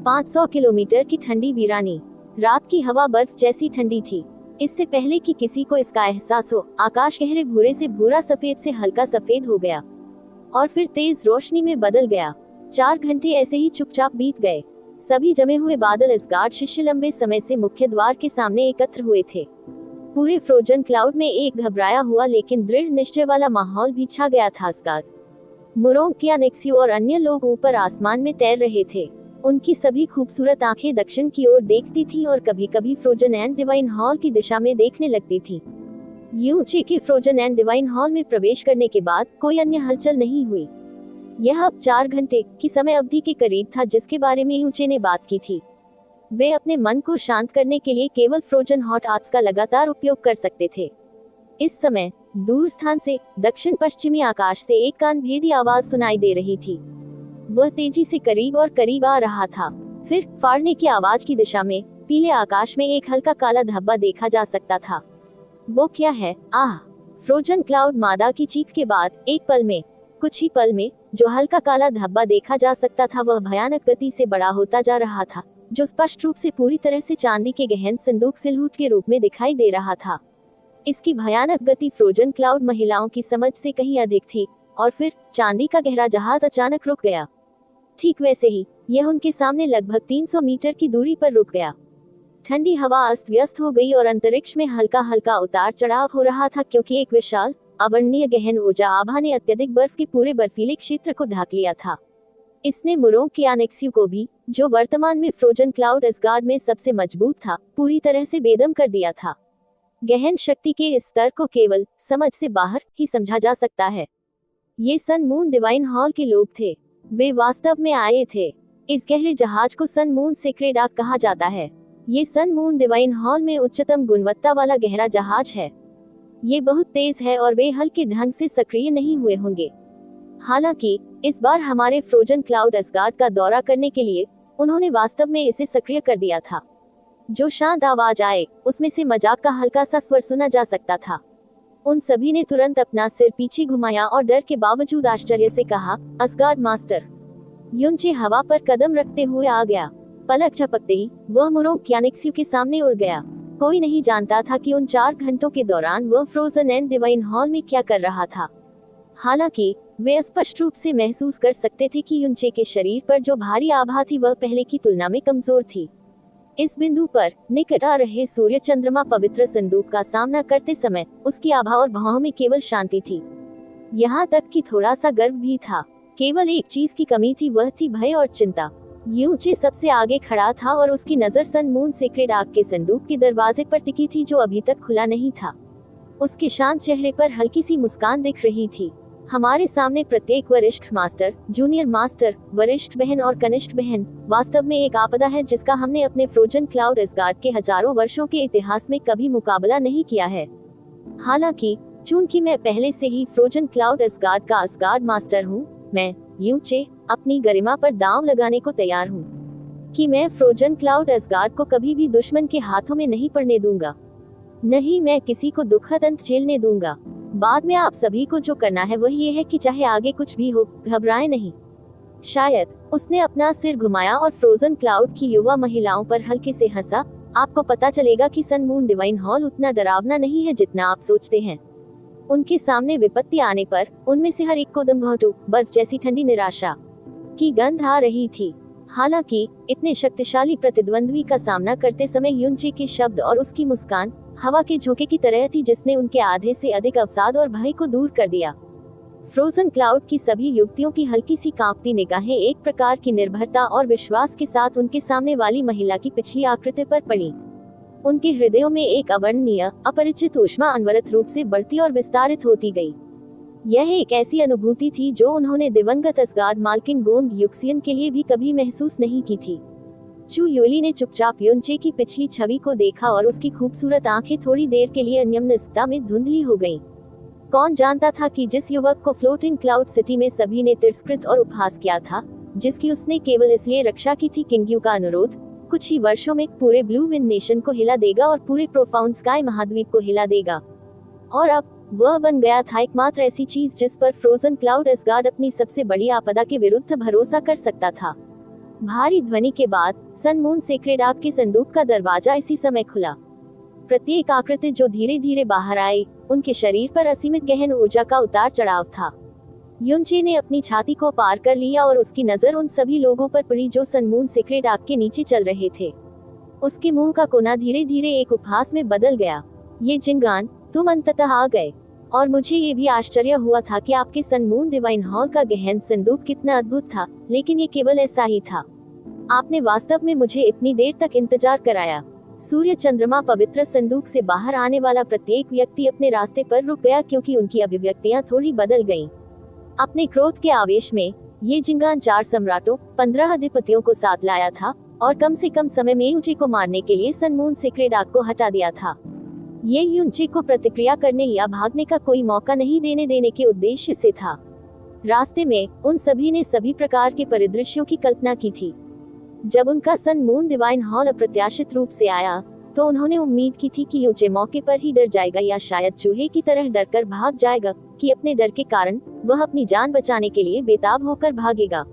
500 किलोमीटर की ठंडी वीरानी। रात की हवा बर्फ जैसी ठंडी थी। इससे पहले कि किसी को इसका एहसास हो, आकाश गहरे भूरे से भूरा सफेद से हल्का सफेद हो गया और फिर तेज रोशनी में बदल गया। 4 घंटे ऐसे ही चुपचाप बीत गए। सभी जमे हुए बादल एसगार्ड शिष्य लंबे समय से मुख्य द्वार के सामने एकत्र हुए थे। पूरे फ्रोजन क्लाउड में एक घबराया हुआ लेकिन दृढ़ निश्चय वाला माहौल भी छा गया था। एसगार्ड, मुरोंग क्यानेक्स्यू और अन्य लोग ऊपर आसमान में तैर रहे थे। उनकी सभी खूबसूरत आंखें दक्षिण की ओर देखती थीं और कभी कभी फ्रोजन एंड डिवाइन हॉल की दिशा में देखने लगती थीं। यूचे के फ्रोजन एंड डिवाइन हॉल में प्रवेश करने के बाद कोई अन्य हलचल नहीं हुई। यह अब 4 घंटे की समय अवधि के करीब था जिसके बारे में यूचे ने बात की थी। वे अपने मन को शांत करने के लिए केवल फ्रोजन हॉट आर्ट्स का लगातार उपयोग कर सकते थे। इस समय दूर स्थान से दक्षिण पश्चिमी आकाश से एक कानभेदी आवाज सुनाई दे रही थी। वह तेजी से करीब और करीब आ रहा था। फिर फाड़ने की आवाज की दिशा में पीले आकाश में एक हल्का काला धब्बा देखा जा सकता था। वो क्या है? आह! फ्रोजन क्लाउड मादा की चीख के बाद कुछ ही पल में जो हल्का काला धब्बा देखा जा सकता था वह भयानक गति से बड़ा होता जा रहा था, जो स्पष्ट रूप से पूरी तरह से चांदी के गहन संदूक सिलहूट के रूप में दिखाई दे रहा था। इसकी भयानक गति फ्रोजन क्लाउड महिलाओं की समझ से कहीं अधिक थी। और फिर चांदी का गहरा जहाज अचानक रुक गया। ठीक वैसे ही यह उनके सामने लगभग 300 मीटर की दूरी पर रुक गया। ठंडी हवा अस्त व्यस्त हो गई और अंतरिक्ष में हल्का हल्का उतार चढ़ाव हो रहा था, क्योंकि एक विशाल अवर्णनीय गहन ऊर्जा आभा ने अत्यधिक बर्फ के पूरे बर्फीले क्षेत्र को ढक लिया था। इसने मुरोंग क्यानेक्स्यू को भी, जो वर्तमान में फ्रोजन क्लाउड एसगार्ड में सबसे मजबूत था, पूरी तरह से बेदम कर दिया था। गहन शक्ति के इस स्तर को केवल समझ से बाहर ही समझा जा सकता है। ये सन मून डिवाइन हॉल के लोग थे। वे वास्तव में आए थे। इस गहरे जहाज को सन मून सेक्रेड आर्क कहा जाता है। ये सन मून डिवाइन हॉल में उच्चतम गुणवत्ता वाला गहरा जहाज है। ये बहुत तेज है और वे हल्के ढंग से सक्रिय नहीं हुए होंगे। हालांकि इस बार हमारे फ्रोजन क्लाउड असगार्ड का दौरा करने के लिए उन्होंने वास्तव में इसे सक्रिय कर दिया था। जो शांत आवाज आए उसमें से मजाक का हल्का सा स्वर सुना जा सकता था। उन सभी ने तुरंत अपना सिर पीछे घुमाया और डर के बावजूद आश्चर्य से कहा, असगार्ड मास्टर। युनचे हवा पर कदम रखते हुए आ गया। पलक झपकते ही वह मुरोंग क्यानिक्स्यू के सामने उड़ गया। कोई नहीं जानता था कि उन 4 घंटों के दौरान वह फ्रोजन एंड डिवाइन हॉल में क्या कर रहा था। हालांकि वे स्पष्ट रूप से महसूस कर सकते थे कि युनचे के शरीर पर जो भारी आभा थी वह पहले की तुलना में कमजोर थी। इस बिंदु पर निकट आ रहे सूर्य चंद्रमा पवित्र संदूक का सामना करते समय उसकी आभा और भावों में केवल शांति थी। यहाँ तक कि थोड़ा सा गर्व भी था। केवल एक चीज की कमी थी, वह थी भय और चिंता। युनचे सबसे आगे खड़ा था और उसकी नजर सन मून सेक्रेड आग के संदूक के दरवाजे पर टिकी थी जो अभी तक खुला नहीं था। उसके शांत चेहरे पर हल्की सी मुस्कान दिख रही थी। हमारे सामने प्रत्येक वरिष्ठ मास्टर, जूनियर मास्टर, वरिष्ठ बहन और कनिष्ठ बहन वास्तव में एक आपदा है जिसका हमने अपने फ्रोजन क्लाउड असगार्ड के हजारों वर्षों के इतिहास में कभी मुकाबला नहीं किया है। हालांकि चूंकि मैं पहले से ही फ्रोजन क्लाउड असगार्ड का असगार्ड मास्टर हूँ, मैं युनचे अपनी गरिमा पर दांव लगाने को तैयार हूँ कि मैं फ्रोजन क्लाउड असगार्ड को कभी भी दुश्मन के हाथों में नहीं पड़ने दूंगा। नहीं, मैं किसी को दुखद अंत झेलने दूंगा। बाद में आप सभी को जो करना है वह ये है कि चाहे आगे कुछ भी हो, घबराएं नहीं। शायद उसने अपना सिर घुमाया और फ्रोजन क्लाउड की युवा महिलाओं पर हल्के से हंसा। आपको पता चलेगा कि सन मून डिवाइन हॉल उतना डरावना नहीं है जितना आप सोचते हैं। उनके सामने विपत्ति आने पर उनमें से हर एक को दमघोंटू, बर्फ जैसी ठंडी निराशा की गंध आ रही थी। हालांकि इतने शक्तिशाली प्रतिद्वंद्वी का सामना करते समय युनचे के शब्द और उसकी मुस्कान हवा के झोंके की तरह थी जिसने उनके आधे से अधिक अवसाद और भय को दूर कर दिया। फ्रोजन क्लाउड की सभी युवतियों की हल्की सी कांपती निगाहें एक प्रकार की निर्भरता और विश्वास के साथ उनके सामने वाली महिला की पिछली आकृति पर पड़ी। उनके हृदयों में एक अवर्णनीय, अपरिचित ऊष्मा अनवरत रूप से बढ़ती और विस्तारित होती गई। यह एक ऐसी अनुभूति थी जो उन्होंने दिवंगत असगार्ड मालकिन गोंग युक्सियन के लिए भी कभी महसूस नहीं की थी। चू योली ने चुपचाप युनचे की पिछली छवि को देखा और उसकी खूबसूरत आंखें थोड़ी देर के लिए अन्यमनस्कता में धुंधली हो गईं। कौन जानता था कि जिस युवक को फ्लोटिंग क्लाउड सिटी में सभी ने तिरस्कृत और उपहास किया था, जिसकी उसने केवल इसलिए रक्षा की थी किंग्यू का अनुरोध, कुछ ही वर्षों में पूरे ब्लू विंड नेशन को हिला देगा और पूरे प्रोफाउंड स्काई महाद्वीप को हिला देगा। और अब वह बन गया था एकमात्र ऐसी चीज जिस पर फ्रोजन क्लाउड असगार्ड अपनी सबसे बड़ी आपदा के विरुद्ध भरोसा कर सकता था। भारी ध्वनि के बाद सन मून सेक्रेड आग के संदूक का दरवाजा इसी समय खुला। प्रत्येक आकृति जो धीरे धीरे बाहर आई, उनके शरीर पर असीमित गहन ऊर्जा का उतार चढ़ाव था। युनचे ने अपनी छाती को पार कर लिया और उसकी नजर उन सभी लोगों पर पड़ी जो सन मून सेक्रेड आग के नीचे चल रहे थे। उसके मुंह का कोना धीरे धीरे एक उपहास में बदल गया। ये जिंगान, तुम अंततः आ गए। और मुझे ये भी आश्चर्य हुआ था कि आपके सन मून डिवाइन हॉल का गहन संदूक कितना अद्भुत था, लेकिन ये केवल ऐसा ही था। आपने वास्तव में मुझे इतनी देर तक इंतजार कराया। सूर्य चंद्रमा पवित्र संदूक से बाहर आने वाला प्रत्येक व्यक्ति अपने रास्ते पर रुक गया क्योंकि उनकी अभिव्यक्तियां थोड़ी बदल गईं। अपने क्रोध के आवेश में ये जिंगान 4 सम्राटों, 15 अधिपतियों को साथ लाया था और कम से कम समय में युनचे को मारने के लिए सन मून सेक्रेड आग को हटा दिया था। ये युनचे को प्रतिक्रिया करने या भागने का कोई मौका नहीं देने के उद्देश्य से था। रास्ते में उन सभी ने सभी प्रकार के परिदृश्यों की कल्पना की थी। जब उनका सन मून डिवाइन हॉल अप्रत्याशित रूप से आया तो उन्होंने उम्मीद की थी कि युनचे मौके पर ही डर जाएगा या शायद चूहे की तरह डरकर भाग जाएगा कि अपने डर के कारण वह अपनी जान बचाने के लिए बेताब होकर भागेगा,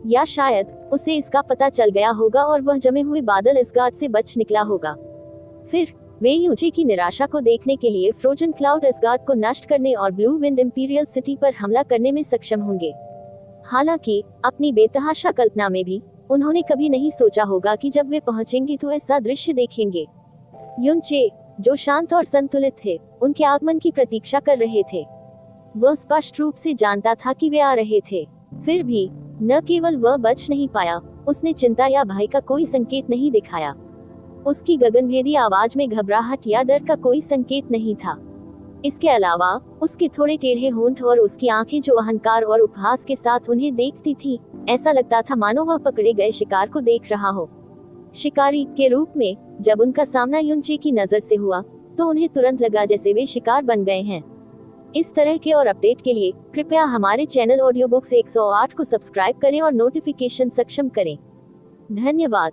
या शायद उसे इसका पता चल गया होगा और वह जमे हुए बादल असगार्ड से बच निकला होगा। फिर वे युनचे की निराशा को देखने के लिए फ्रोजन क्लाउड असगार्ड को नष्ट करने और ब्लू विंड इंपीरियल सिटी पर हमला करने में सक्षम होंगे। हालांकि अपनी बेतहाशा कल्पना में भी उन्होंने कभी नहीं सोचा होगा कि जब वे पहुंचेंगे तो ऐसा दृश्य देखेंगे। युनचे, जो शांत और संतुलित थे, उनके आगमन की प्रतीक्षा कर रहे थे। वह स्पष्ट रूप से जानता था कि वे आ रहे थे। फिर भी न केवल वह बच नहीं पाया, उसने चिंता या भय का कोई संकेत नहीं दिखाया। उसकी गगनभेदी आवाज में घबराहट या डर का कोई संकेत नहीं था। इसके अलावा उसके थोड़े टेढ़े होंठ और उसकी आंखें जो अहंकार और उपहास के साथ उन्हें देखती थी, ऐसा लगता था मानो वह पकड़े गए शिकार को देख रहा हो। शिकारी के रूप में। जब उनका सामना युनचे की नजर से हुआ तो उन्हें तुरंत लगा जैसे वे शिकार बन गए हैं। इस तरह के और अपडेट के लिए कृपया हमारे चैनल ऑडियो बुक्स 108 को सब्सक्राइब करें और नोटिफिकेशन सक्षम करें। धन्यवाद।